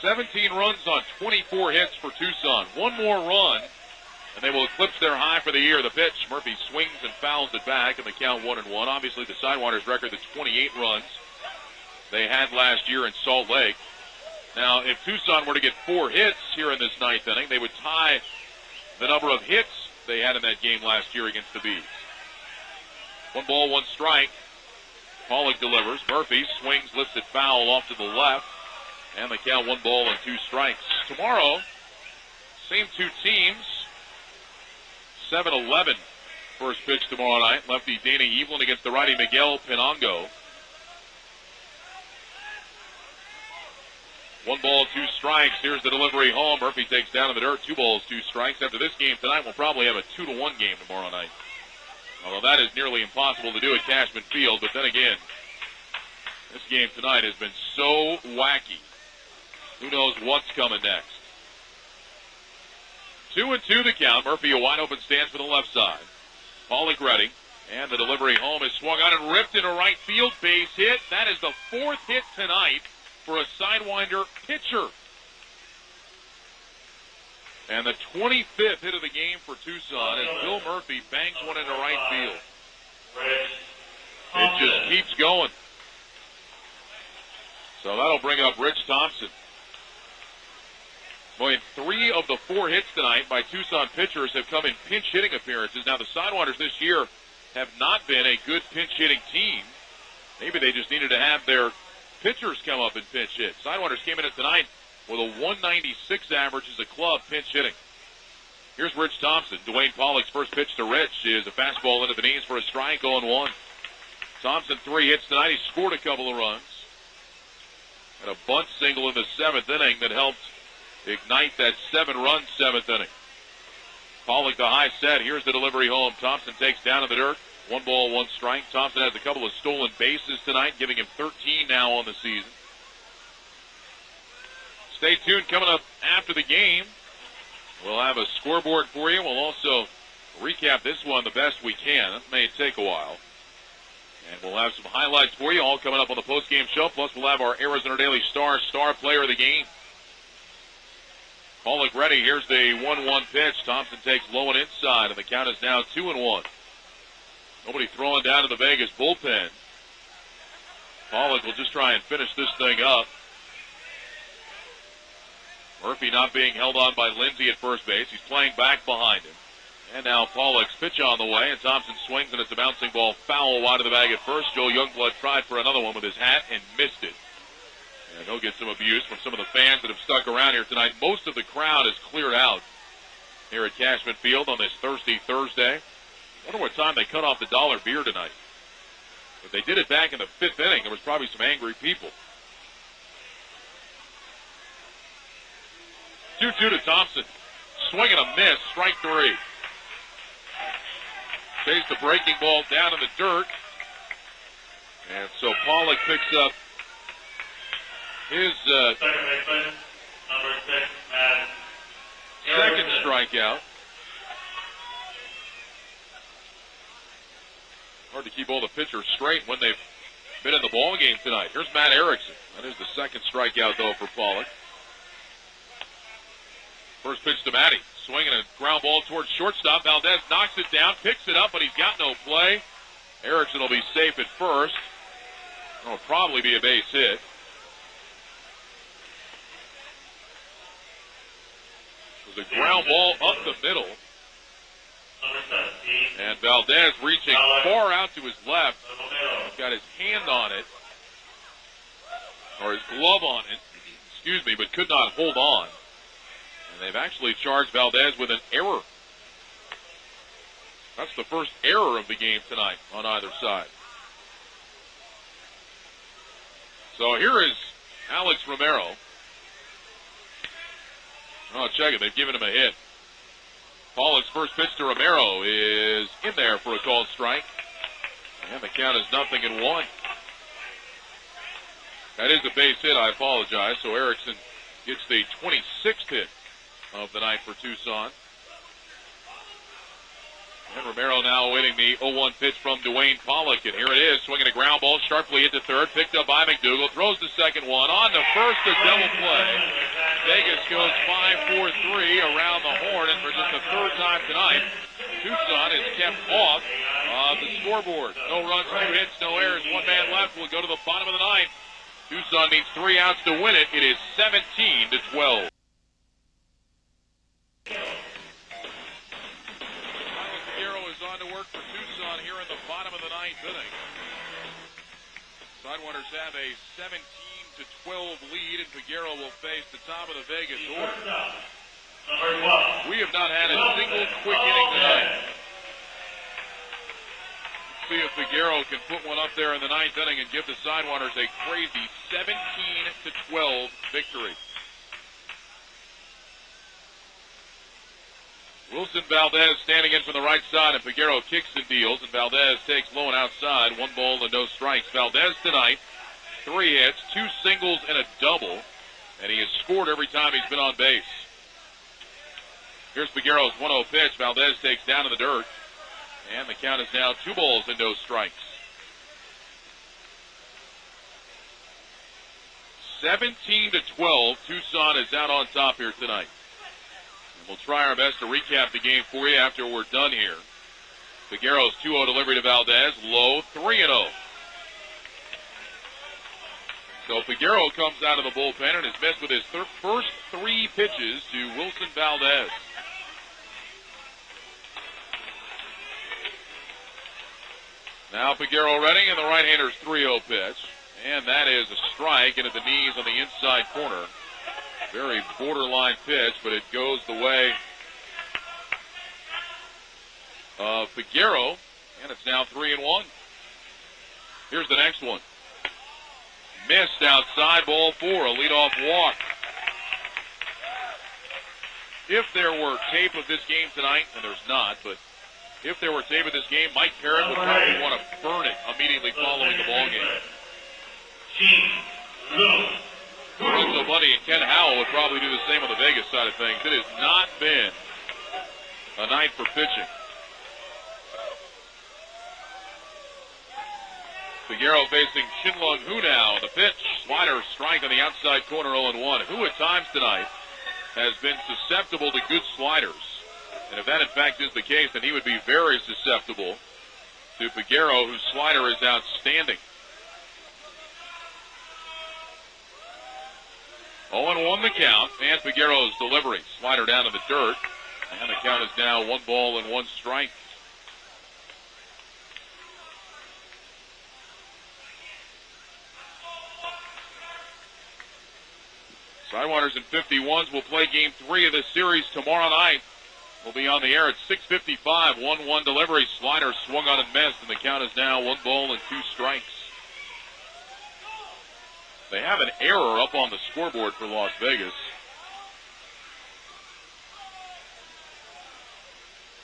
17 runs on 24 hits for Tucson. 1 more run, and they will eclipse their high for the year. The pitch, Murphy swings and fouls it back, and the count 1-1. Obviously, the Sidewinders record the 28 runs they had last year in Salt Lake. Now, if Tucson were to get 4 hits here in this 9th inning, they would tie the number of hits they had in that game last year against the Bees. 1 ball, 1 strike. Pollock delivers. Murphy swings, lifts it foul off to the left, and the count 1 ball and 2 strikes. Tomorrow, same 2 teams. 7-11 first pitch tomorrow night. Lefty Dana Evelyn against the righty Miguel Pinongo. 1 ball, 2 strikes. Here's the delivery home. Murphy takes down in the dirt. 2 balls, 2 strikes. After this game tonight, we'll probably have a 2-1 game tomorrow night. Although that is nearly impossible to do at Cashman Field. But then again, this game tonight has been so wacky. Who knows what's coming next? 2-2 the count. Murphy a wide open stance for the left side. Pollock ready. And the delivery home is swung on and ripped into right field. Base hit. That is the 4th hit tonight for a Sidewinder pitcher. And the 25th hit of the game for Tucson as Bill Murphy banks one into right field. It just keeps going. So that'll bring up Rich Thompson. Boy, 3 of the 4 hits tonight by Tucson pitchers have come in pinch hitting appearances. Now the Sidewinders this year have not been a good pinch hitting team. Maybe they just needed to have their pitchers come up and pinch hit. Sidewinders came in tonight with a 196 average as a club pinch hitting. Here's Rich Thompson. Dwayne Pollock's first pitch to Rich is a fastball into the knees for a strike, 0-1. Thompson 3 hits tonight. He scored a couple of runs. And a bunt single in the 7th inning that helped ignite that 7-run 7th inning. Pollock the high set. Here's the delivery home. Thompson takes down in the dirt. 1 ball, 1 strike. Thompson has a couple of stolen bases tonight, giving him 13 now on the season. Stay tuned. Coming up after the game, we'll have a scoreboard for you. We'll also recap this one the best we can. That may take a while. And we'll have some highlights for you, all coming up on the postgame show. Plus, we'll have our Arizona Daily star player of the game. Pollock ready. Here's the 1-1 pitch. Thompson takes low and inside, and the count is now 2-1. Nobody throwing down to the Vegas bullpen. Pollock will just try and finish this thing up. Murphy not being held on by Lindsay at first base. He's playing back behind him. And now Pollock's pitch on the way, and Thompson swings, and it's a bouncing ball foul wide of the bag at first. Joe Youngblood tried for another one with his hat and missed it. And he'll get some abuse from some of the fans that have stuck around here tonight. Most of the crowd is cleared out here at Cashman Field on this Thirsty Thursday. I wonder what time they cut off the dollar beer tonight. If they did it back in the 5th inning, there was probably some angry people. 2-2 to Thompson. Swing and a miss, strike 3. Chased the breaking ball down in the dirt. And so Pollock picks up his second strikeout. Hard to keep all the pitchers straight when they've been in the ball game tonight. Here's Matt Erickson. That is the second strikeout, though, for Pollock. First pitch to Matty. Swinging a ground ball towards shortstop. Valdez knocks it down, picks it up, but he's got no play. Erickson will be safe at first. It'll probably be a base hit. It was a ground ball up the middle. And Valdez reaching far out to his left. He's got his hand on it. Or his glove on it. Excuse me, but could not hold on. And they've actually charged Valdez with an error. That's the first error of the game tonight on either side. So here is Alex Romero. Oh, check it. They've given him a hit. Pollock's first pitch to Romero is in there for a called strike. And the count is 0-1. That is a base hit. I apologize. So Erickson gets the 26th hit of the night for Tucson. And Romero now awaiting the 0-1 pitch from Dwayne Pollock. And here it is, swinging a ground ball sharply into third, picked up by McDougal, throws the second one. On to first, a double play. Vegas goes 5-4-3 around the horn, and for just the 3rd time tonight, Tucson is kept off the scoreboard. No runs, 2 hits, no errors, 1 man left. We'll go to the bottom of the 9th. Tucson needs 3 outs to win it. It is 17-12. For Tucson here in the bottom of the 9th inning. Sidewinders have a 17-12 lead, and Figueroa will face the top of the Vegas order. We have not had a single quick inning tonight. Let's see if Figueroa can put one up there in the 9th inning and give the Sidewinders a crazy 17-12 victory. Wilson Valdez standing in from the right side, and Figueroa kicks and deals, and Valdez takes low and outside, 1 ball and no strikes. Valdez tonight, 3 hits, 2 singles and a double, and he has scored every time he's been on base. Here's Figueroa's 1-0 pitch. Valdez takes down in the dirt, and the count is now 2 balls and no strikes. 17-12, Tucson is out on top here tonight. We'll try our best to recap the game for you after we're done here. Figueroa's 2-0 delivery to Valdez. Low, 3-0 So Figueroa comes out of the bullpen and is missed with his first 3 pitches to Wilson Valdez. Now Figueroa ready, and the right-hander's 3-0 pitch. And that is a strike into the knees on the inside corner. Very borderline pitch, but it goes the way of Figueroa, and it's now 3-1. Here's the next one. Missed outside, ball 4, a leadoff walk. If there were tape of this game tonight, and there's not, but if there were tape of this game, Mike Parrott would probably want to burn it immediately following the ball game. Lorenzo Bundy and Ken Howell would probably do the same on the Vegas side of things. It has not been a night for pitching. Figueroa facing Shinlong Hu now. The pitch, slider, strike on the outside corner, 0-1. Hu at times tonight has been susceptible to good sliders. And if that in fact is the case, then he would be very susceptible to Figueroa, whose slider is outstanding. 0-1 the count, and Figueroa's delivery. Slider down to the dirt, and the count is now 1-1 strike. Sidewinders and 51s will play Game 3 of this series tomorrow night. We'll be on the air at 6:55. 1-1 delivery. Slider swung on and missed, and the count is now 1-2 strikes. They have an error up on the scoreboard for Las Vegas.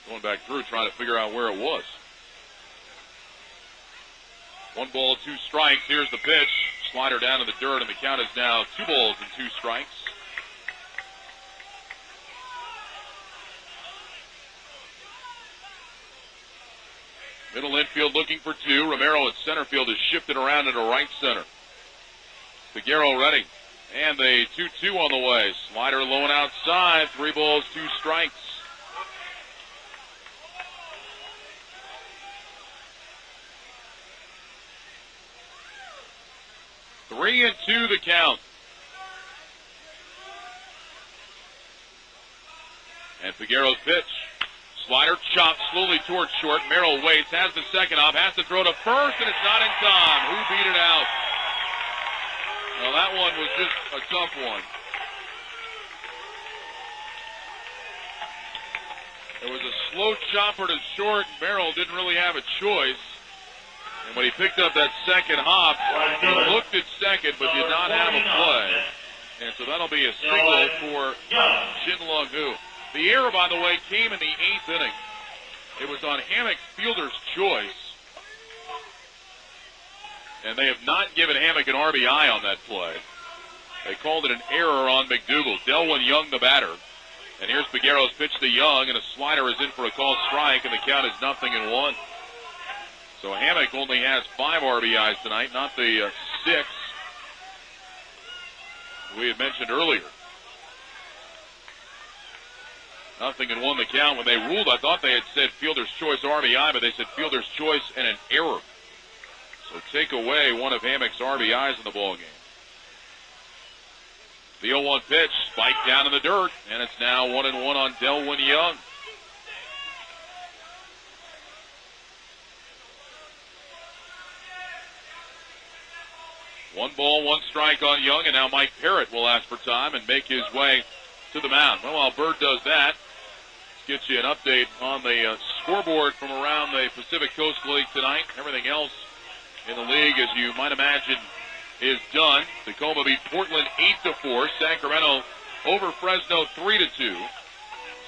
Going back through, trying to figure out where it was. 1-2 strikes. Here's the pitch. Slider down to the dirt, and the count is now 2-2 strikes. Middle infield looking for 2. Romero at center field is shifted around into right center. Figueroa ready. And the 2-2 on the way. Slider low and outside. 3-2 strikes. Three and 2 the count. And Figueroa's pitch. Slider chopped slowly towards short. Merrill waits, has the second up, has to throw to first, and it's not in time. Who beat it out? Well, that one was just a tough one. There was a slow chopper to short. Merrill didn't really have a choice. And when he picked up that second hop, he looked at second but did not have a play. And so that'll be a single for Shinlong Hu. The error, by the way, came in the 8th inning. It was on Hammock's fielder's choice. And they have not given Hammock an RBI on that play. They called it an error on McDougal. Delwyn Young, the batter. And here's Figueroa's pitch to Young, and a slider is in for a called strike, and the count is 0-1. So Hammock only has 5 RBIs tonight, not the 6 we had mentioned earlier. 0-1 the count. When they ruled, I thought they had said fielder's choice RBI, but they said fielder's choice and an error. So take away one of Hammock's RBIs in the ballgame. The 0-1 pitch, spiked down in the dirt, and it's now 1-1 on Delwyn Young. One ball, 1 strike on Young, and now Mike Parrott will ask for time and make his way to the mound. Well, while Bird does that, let's get you an update on the scoreboard from around the Pacific Coast League tonight. Everything else in the league, as you might imagine, is done. Tacoma beat Portland 8-4. Sacramento over Fresno 3-2.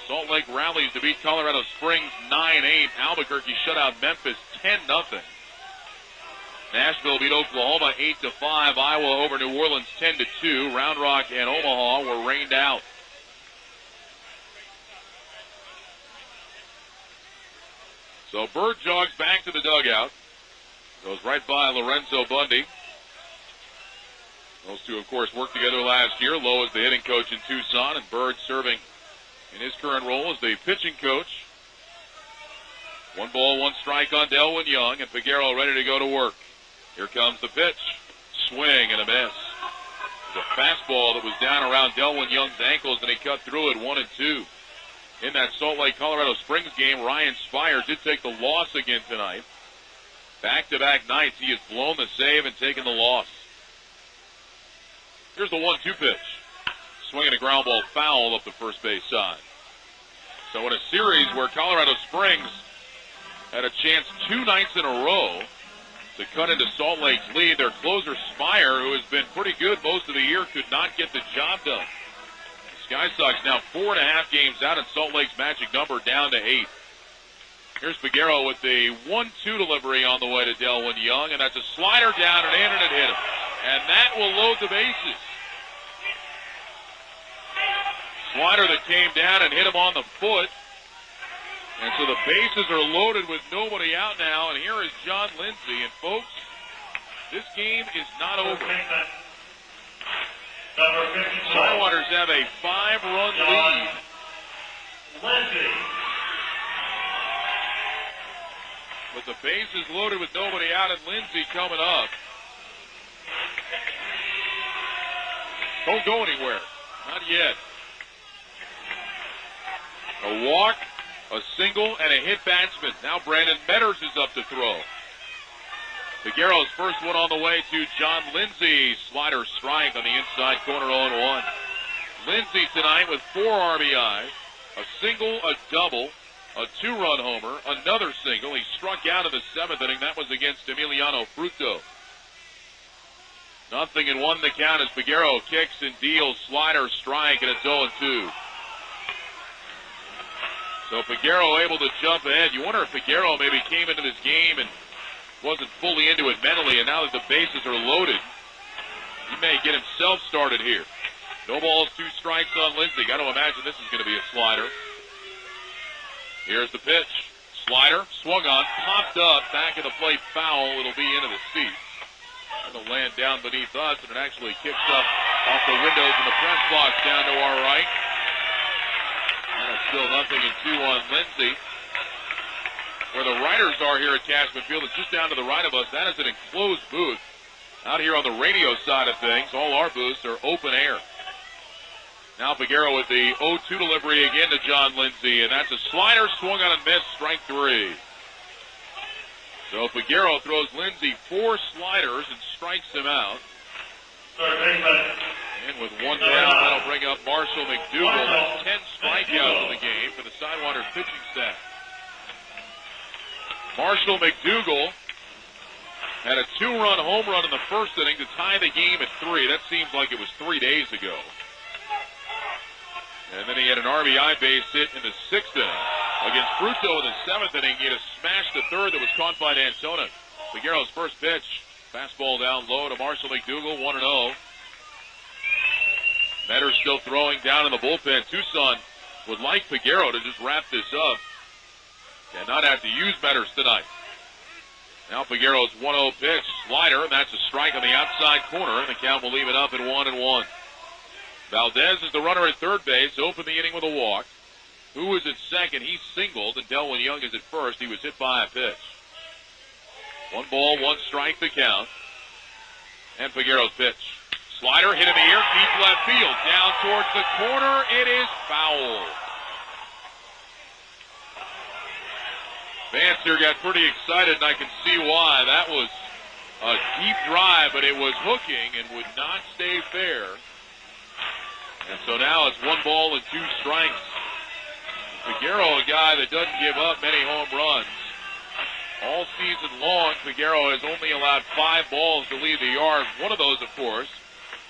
Salt Lake rallies to beat Colorado Springs 9-8. Albuquerque shut out Memphis 10-0. Nashville beat Oklahoma 8-5. Iowa over New Orleans 10-2. Round Rock and Omaha were rained out. So Bird jogs back to the dugout. Goes right by Lorenzo Bundy. Those two, of course, worked together last year. Lowe is the hitting coach in Tucson, and Bird serving in his current role as the pitching coach. 1 ball, 1 strike on Delwyn Young, and Figueroa ready to go to work. Here comes the pitch. Swing and a miss. It's a fastball that was down around Delwyn Young's ankles, and he cut through it 1-2. In that Salt Lake, Colorado Springs game, Ryan Spire did take the loss again tonight. Back-to-back nights, he has blown the save and taken the loss. Here's the 1-2 pitch. Swinging a ground ball foul up the first base side. So in a series where Colorado Springs had a chance 2 nights in a row to cut into Salt Lake's lead, their closer Spire, who has been pretty good most of the year, could not get the job done. The Sky Sox now 4.5 games out, and Salt Lake's magic number down to 8. Here's Figueroa with the 1-2 delivery on the way to Delwyn Young, and that's a slider down and in, and it hit him. And that will load the bases. Slider that came down and hit him on the foot. And so the bases are loaded with nobody out now, and here is John Lindsay. And folks, this game is not over. Sidewinders have a 5-run lead. Lindsay. With the bases loaded with nobody out, and Lindsay coming up. Don't go anywhere. Not yet. A walk, a single, and a hit batsman. Now Brandon Metters is up to throw. Figueroa's first one on the way to John Lindsay. Slider strike on the inside corner, 0-1. Lindsay tonight with 4 RBIs, a single, a double, a 2-run homer, another single. He struck out in the 7th inning. That was against Emiliano Fruto. 0-1 the count as Figueroa kicks and deals. Slider strike, and it's 0-2. So Figueroa able to jump ahead. You wonder if Figueroa maybe came into this game and wasn't fully into it mentally, and now that the bases are loaded, he may get himself started here. No balls, 2 strikes on Lindsay. Got to imagine this is going to be a slider. Here's the pitch. Slider, swung on, popped up, back of the plate, foul. It'll be into the seats. It'll land down beneath us, and it actually kicks up off the windows in the press box down to our right. And it's still 0-2 on Lindsay. Where the writers are here at Cashman Field, it's just down to the right of us. That is an enclosed booth. Out here on the radio side of things, all our booths are open air. Now Figueroa with the 0-2 delivery again to John Lindsay, and that's a slider, swung on and missed, strike 3. So Figueroa throws Lindsay 4 sliders and strikes him out. And with 1 down, that'll bring up Marshall McDougal. That's 10 strikeouts in the game for the Sidewinders pitching staff. Marshall McDougal had a 2-run home run in the first inning to tie the game at 3. That seems like it was 3 days ago. And then he had an RBI base hit in the 6th inning. Against Fruto in the 7th inning, he had a smash to third that was caught by D'Antona. Figueroa's first pitch. Fastball down low to Marshall McDougal, 1-0. Metters still throwing down in the bullpen. Tucson would like Figueroa to just wrap this up and not have to use Metters tonight. Now Figueroa's 1-0 pitch. Slider, and that's a strike on the outside corner, and the count will leave it up at 1-1. Valdez is the runner at third base, opened the inning with a walk. Who is at second? He singled, and Delwyn Young is at first. He was hit by a pitch. 1 ball, 1 strike the count. And Figueroa's pitch. Slider hit in the air, deep left field. Down towards the corner, it is foul. Fans here got pretty excited, and I can see why. That was a deep drive, but it was hooking and would not stay fair. And so now it's 1 ball and 2 strikes. Figueroa, a guy that doesn't give up many home runs. All season long, Figueroa has only allowed 5 balls to leave the yard. One of those, of course,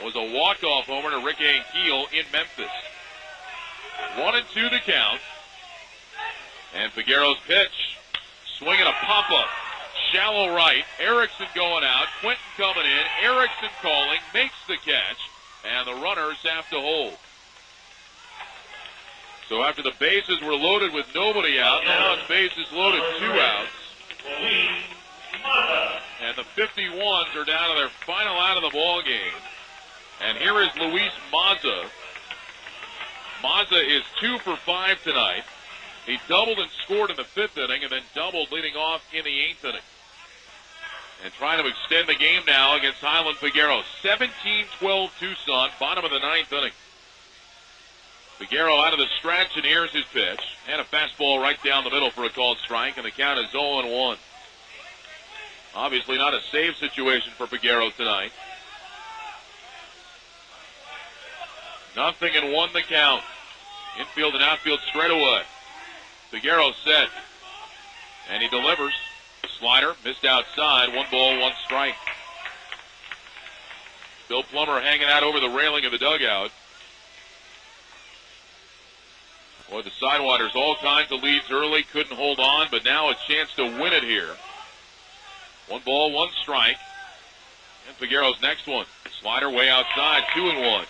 was a walk-off homer to Rick Ankiel in Memphis. 1-2 the count. And Figueroa's pitch. Swinging a pop-up. Shallow right. Erickson going out. Quentin coming in. Erickson calling. Makes the catch. And the runners have to hold. So after the bases were loaded with nobody out, now it's bases loaded, 2 outs. And the 51s are down to their final out of the ball game. And here is Luis Mazza. Mazza is 2 for 5 tonight. He doubled and scored in the 5th inning and then doubled leading off in the 8th inning. and trying to extend the game now against Highland Figueroa. 17-12 Tucson, bottom of the ninth inning. Figueroa out of the stretch, and here's his pitch. And a fastball right down the middle for a called strike, and the count is 0-1. Obviously not a save situation for Figueroa tonight. 0-1 the count. Infield and outfield straight away. Figueroa set. And he delivers. Slider missed outside. 1 ball, 1 strike. Bill Plummer hanging out over the railing of the dugout. Boy, the Sidewinders all kinds of leads early, couldn't hold on, but now a chance to win it here. 1 ball, 1 strike. And Figueroa's next one. Slider way outside, 2-1.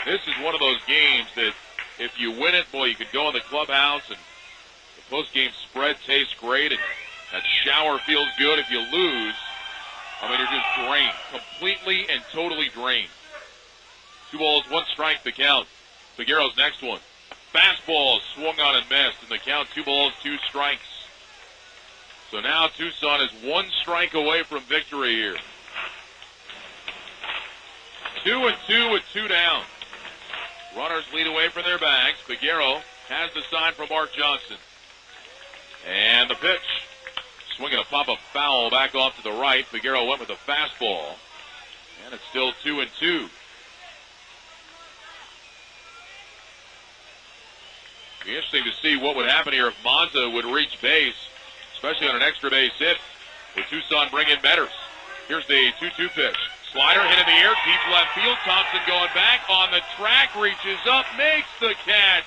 This is one of those games that if you win it, boy, you could go in the clubhouse and the post-game spread tastes great and that shower feels good. If you lose, I mean, you're just drained. Completely and totally drained. 2 balls, 1 strike the count. Figueroa's next one. Fastball swung on and missed, and the count 2 balls, 2 strikes. So now Tucson is 1 strike away from victory here. 2-2 with 2 down. Runners lead away from their bags. Figueroa has the sign from Mark Johnson. And the pitch. Swinging a pop-up foul back off to the right. Figueroa went with a fastball. And it's still 2-2. Be interesting to see what would happen here if Monza would reach base, especially on an extra base hit, with Tucson bringing betters. Here's the 2-2 pitch. Slider hit in the air, deep left field. Thompson going back on the track, reaches up, makes the catch.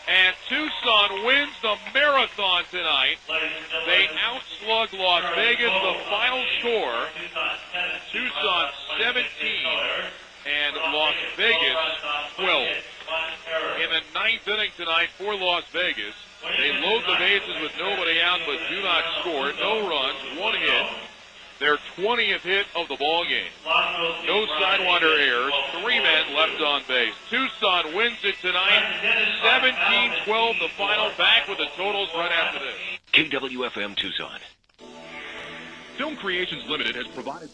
And Tucson wins the marathon tonight. They outslug Las Vegas. The final score, Tucson 17 and Las Vegas 12. In the 9th inning tonight for Las Vegas, they load the bases with nobody out but do not score. No runs, 1 hit. Their 20th hit of the ball game. No Sidewinder errors. 3 men left on base. Tucson wins it tonight. 17-12 the final. Back with the totals right after this. KWFM Tucson. Film Creations Limited has provided...